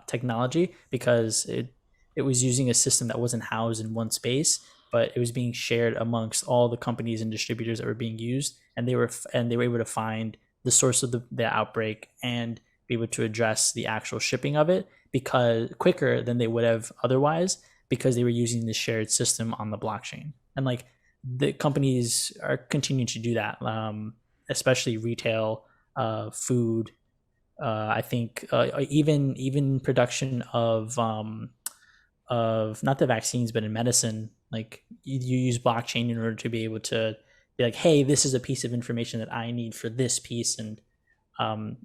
technology, because it was using a system that wasn't housed in one space, but it was being shared amongst all the companies and distributors that were being used, and they were able to find the source of the outbreak and be able to address the actual shipping of it because quicker than they would have otherwise, because they were using the shared system on the blockchain. And like the companies are continuing to do that, especially retail, food. I think even production of not the vaccines, but in medicine, like you use blockchain in order to be able to be like, hey, this is a piece of information that I need for this piece. And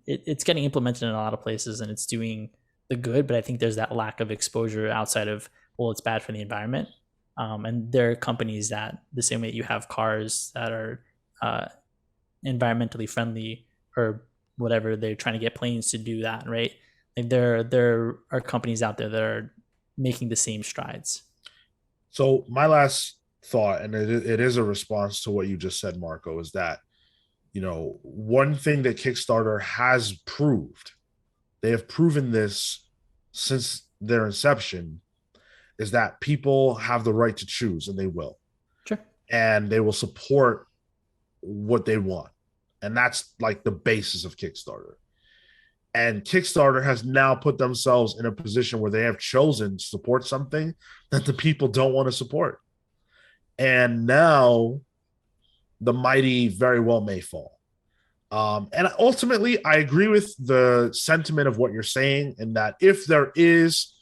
it's getting implemented in a lot of places and it's doing the good, but I think there's that lack of exposure outside of, well, it's bad for the environment. And there are companies that, the same way you have cars that are environmentally friendly or whatever, they're trying to get planes to do that, right? Like there are companies out there that are making the same strides. So my last thought, and it is a response to what you just said, Marco, is that, one thing that Kickstarter has proved, they have proven this since their inception, is that people have the right to choose, and they will. Sure. And they will support what they want. And that's like the basis of Kickstarter. And Kickstarter has now put themselves in a position where they have chosen to support something that the people don't want to support. And now the mighty very well may fall. And ultimately, I agree with the sentiment of what you're saying, in that if there is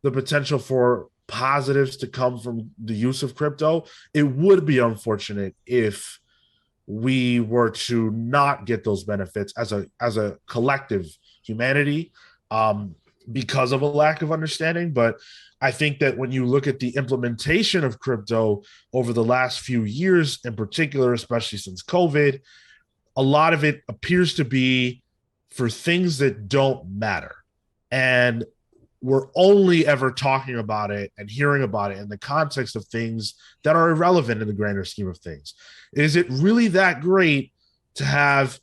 the potential for positives to come from the use of crypto, it would be unfortunate if we were to not get those benefits as a collective humanity, because of a lack of understanding. But I think that when you look at the implementation of crypto over the last few years, in particular, especially since COVID, a lot of it appears to be for things that don't matter. And we're only ever talking about it and hearing about it in the context of things that are irrelevant in the grander scheme of things. Is it really that great to have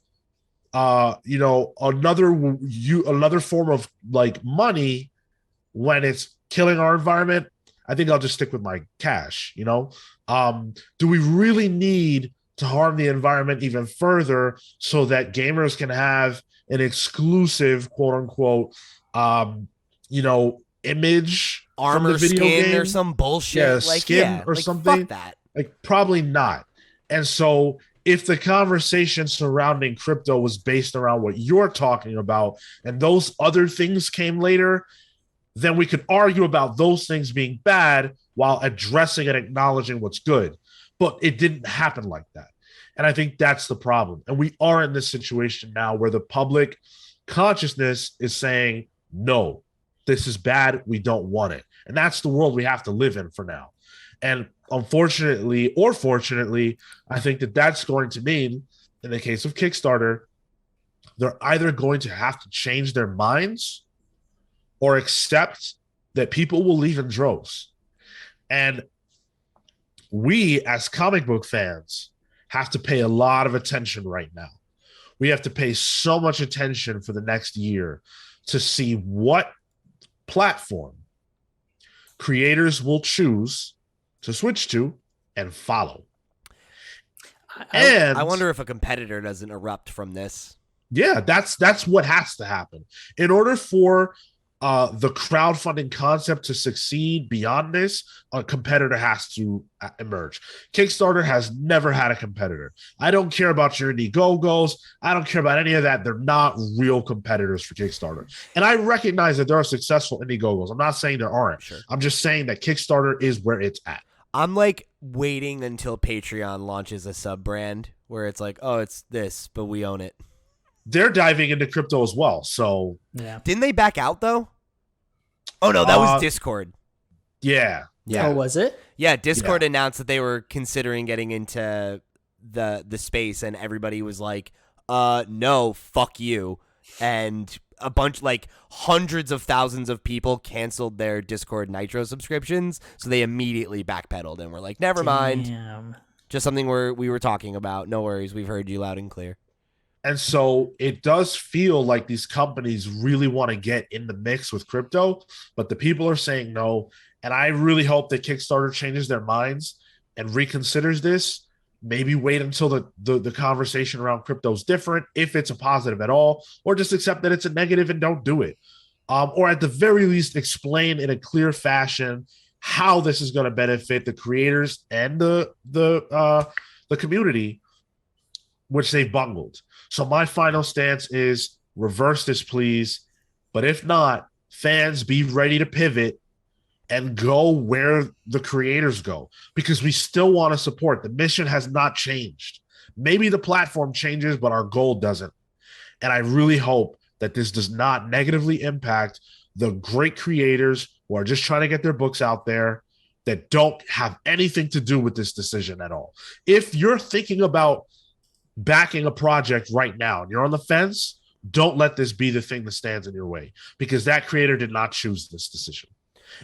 another form of like money when it's killing our environment? I think I'll just stick with my cash. Do we really need to harm the environment even further so that gamers can have an exclusive, quote unquote, image, armor, from the video skin, game? or some bullshit, skin or something? Fuck that. Like, probably not. And so if the conversation surrounding crypto was based around what you're talking about and those other things came later, then we could argue about those things being bad while addressing and acknowledging what's good. But it didn't happen like that. And I think that's the problem. And we are in this situation now where the public consciousness is saying, no, this is bad. We don't want it. And that's the world we have to live in for now. And unfortunately, or fortunately, I think that that's going to mean, in the case of Kickstarter, they're either going to have to change their minds or accept that people will leave in droves. And we, as comic book fans, have to pay a lot of attention right now. We have to pay so much attention for the next year to see what platform creators will choose to switch to and follow. I wonder if a competitor doesn't erupt from this. Yeah, that's what has to happen in order for the crowdfunding concept to succeed. Beyond this, a competitor has to emerge. Kickstarter has never had a competitor. I don't care about your Indiegogo's. I don't care about any of that. They're not real competitors for Kickstarter. And I recognize that there are successful Indiegogo's. I'm not saying there aren't. Sure. I'm just saying that Kickstarter is where it's at. I'm like waiting until Patreon launches a sub brand where it's like, oh, it's this, but we own it. They're diving into crypto as well. So Yeah. Didn't they back out though? Oh no, that was Discord. Yeah. Oh, was it? Yeah, Discord announced that they were considering getting into the space, and everybody was like, no, fuck you. And a bunch, like hundreds of thousands of people canceled their Discord Nitro subscriptions, so they immediately backpedaled and were like, never mind. Just something we were talking about. No worries, we've heard you loud and clear. And so it does feel like these companies really want to get in the mix with crypto, but the people are saying no. And I really hope that Kickstarter changes their minds and reconsiders this. Maybe wait until the conversation around crypto is different, if it's a positive at all, or just accept that it's a negative and don't do it. Or at the very least, explain in a clear fashion how this is going to benefit the creators and the community, which they've bungled. So my final stance is reverse this, please. But if not, fans, be ready to pivot and go where the creators go, because we still want to support. The mission has not changed. Maybe the platform changes, but our goal doesn't. And I really hope that this does not negatively impact the great creators who are just trying to get their books out there that don't have anything to do with this decision at all. If you're thinking about backing a project right now and you're on the fence, don't let this be the thing that stands in your way, because that creator did not choose this decision.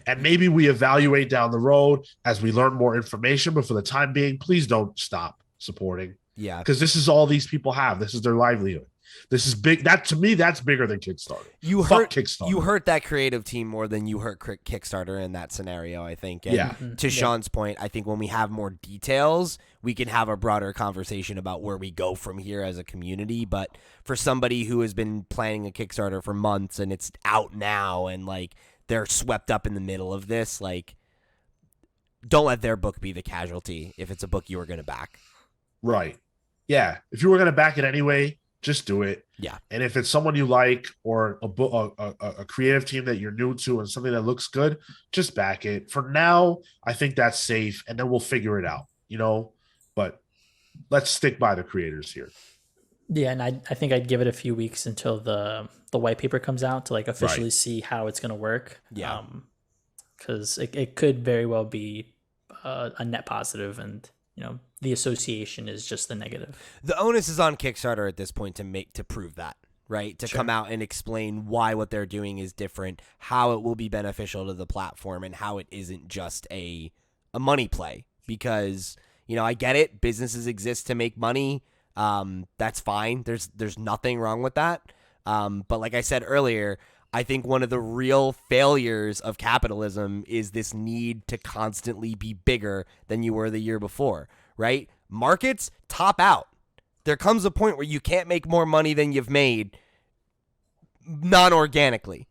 And maybe we evaluate down the road as we learn more information, but for the time being, please don't stop supporting. Yeah, because this is all these people have. This is their livelihood. This is big. That, to me, that's bigger than Kickstarter. You hurt Kickstarter. You hurt that creative team more than you hurt Kickstarter in that scenario, I think. And yeah. To Sean's point, I think when we have more details, we can have a broader conversation about where we go from here as a community. But for somebody who has been planning a Kickstarter for months and it's out now and like they're swept up in the middle of this, like, don't let their book be the casualty if it's a book you were going to back. Right. Yeah. If you were going to back it anyway, just do it. Yeah. And if it's someone you like or a creative team that you're new to and something that looks good, just back it. For now, I think that's safe, and then we'll figure it out, but let's stick by the creators here. Yeah, and I think I'd give it a few weeks until the white paper comes out to like officially see how it's going to work. Yeah. Because it could very well be a net positive, and the association is just the negative. The onus is on Kickstarter at this point to prove that, right? To come out and explain why what they're doing is different, how it will be beneficial to the platform, and how it isn't just a money play. Because, I get it. Businesses exist to make money. That's fine. There's nothing wrong with that. But like I said earlier, I think one of the real failures of capitalism is this need to constantly be bigger than you were the year before, right? Markets top out. There comes a point where you can't make more money than you've made non-organically.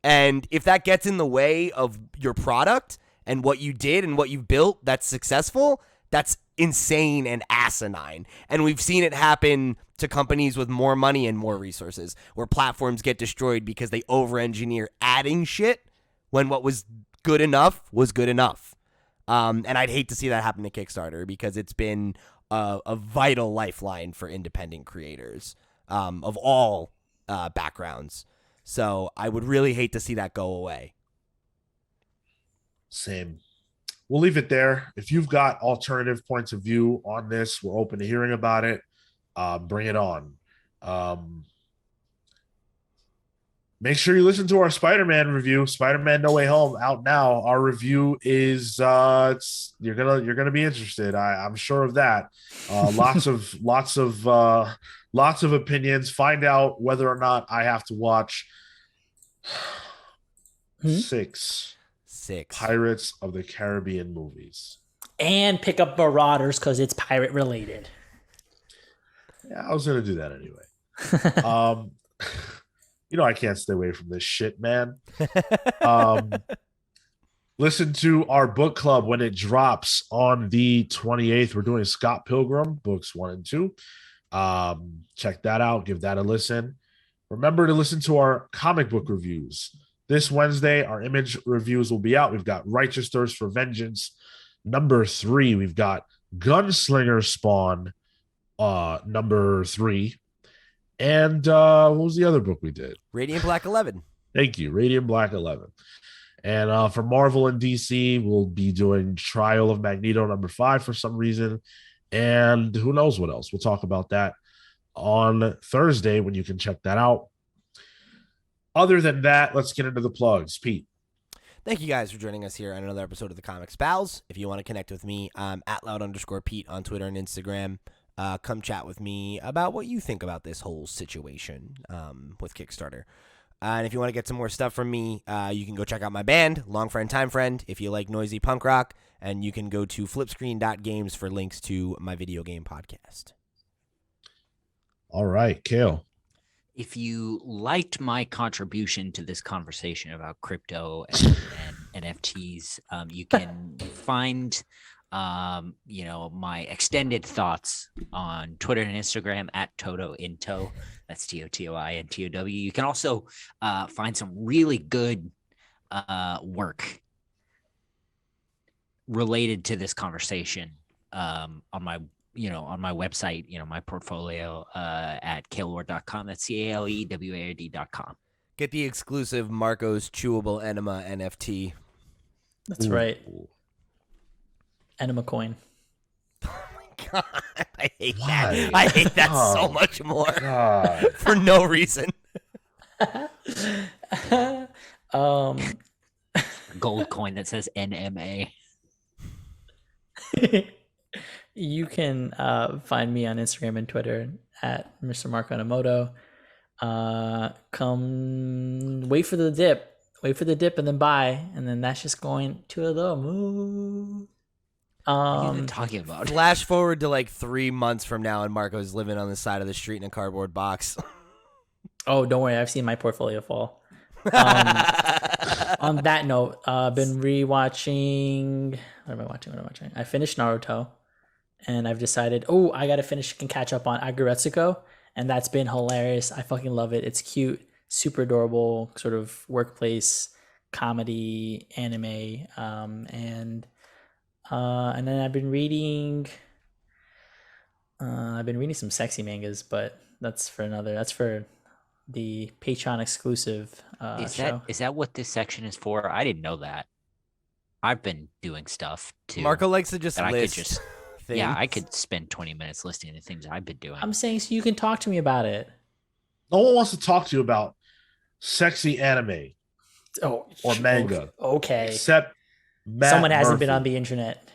And if that gets in the way of your product and what you did and what you've built that's successful, that's insane and asinine. And we've seen it happen to companies with more money and more resources, where platforms get destroyed because they over-engineer adding shit when what was good enough was good enough. And I'd hate to see that happen to Kickstarter, because it's been a vital lifeline for independent creators of all backgrounds. So I would really hate to see that go away. Same. We'll leave it there. If you've got alternative points of view on this, we're open to hearing about it. Bring it on. Make sure you listen to our Spider-Man review, Spider-Man No Way Home, out now. Our review is you're gonna be interested. I'm sure of that. Lots of opinions. Find out whether or not I have to watch 6 6. Pirates of the Caribbean movies. And pick up Marauders because it's pirate related. Yeah, I was gonna do that anyway. I can't stay away from this shit, man. Listen to our book club when it drops on the 28th. We're doing Scott Pilgrim books 1 and 2. Check that out. Give that a listen. Remember to listen to our comic book reviews. This Wednesday, our Image reviews will be out. We've got Righteous Thirst for Vengeance number 3. We've got Gunslinger Spawn number 3. And what was the other book we did? Radiant Black 11. Thank you. Radiant Black 11. And for Marvel and DC, we'll be doing Trial of Magneto number 5 for some reason. And who knows what else. We'll talk about that on Thursday when you can check that out. Other than that, let's get into the plugs. Pete. Thank you guys for joining us here on another episode of the Comics Pals. If you want to connect with me, I'm at @loud_Pete on Twitter and Instagram. Come chat with me about what you think about this whole situation with Kickstarter. And if you want to get some more stuff from me, you can go check out my band, Long Friend Time Friend, if you like noisy punk rock. And you can go to flipscreen.games for links to my video game podcast. All right, Kale. If you liked my contribution to this conversation about crypto and NFTs, you can find my extended thoughts on Twitter and Instagram at TotoInto. That's TOTOINTOW. You can also find some really good work related to this conversation on my website, my portfolio at kaleward.com. That's CALEWARD.com. Get the exclusive Marco's Chewable Enema NFT. That's right. Enema coin. Oh my god, I hate Why? that. I hate that so much more God. for no reason. Gold coin that says NMA. You can find me on Instagram and Twitter at Mr. Marco Nomoto. Come wait for the dip and then buy, and then that's just going to the moon. What are you even talking about? Flash forward to like 3 months from now, and Marco's living on the side of the street in a cardboard box. Oh, don't worry, I've seen my portfolio fall. On that note, been rewatching. What am I watching? I finished Naruto, and I've decided, I gotta finish and catch up on Aguretsuko, and that's been hilarious. I fucking love it. It's cute, super adorable, sort of workplace comedy anime, and then I've been reading some sexy mangas, but that's for the Patreon exclusive show. Is that what this section is for? I didn't know that. I've been doing stuff too. Marco likes to just that list things. Yeah, I could spend 20 minutes listing the things I've been doing. I'm saying so you can talk to me about it. No one wants to talk to you about sexy anime or manga. Okay. Except Matt Someone hasn't Murphy. been on the internet.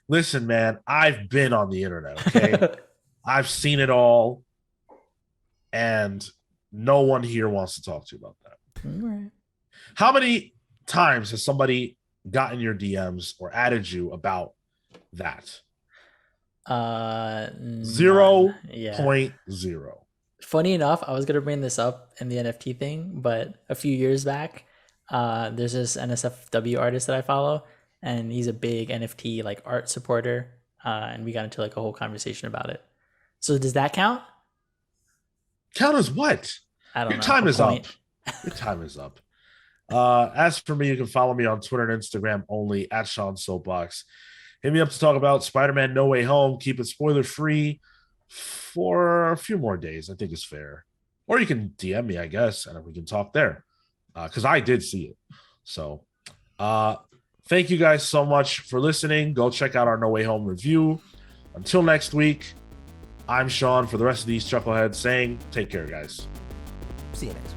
Listen, man, I've been on the internet, okay? I've seen it all, and no one here wants to talk to you about that. All right. How many times has somebody gotten your DMs or added you about that? 0.0. Funny enough, I was gonna bring this up in the NFT thing, but a few years back, there's this NSFW artist that I follow, and he's a big NFT like art supporter, and we got into like a whole conversation about it. So does that count? Count as what? I don't know. Your time is up. Your time is up. As for me, you can follow me on Twitter and Instagram only at Sean Soapbox. Hit me up to talk about Spider-Man No Way Home. Keep it spoiler free for a few more days. I think it's fair. Or you can DM me, I guess, and we can talk there. Because I did see it. So thank you guys so much for listening. Go check out our No Way Home review. Until next week, I'm Sean for the rest of these chuckleheads saying take care, guys. See you next week.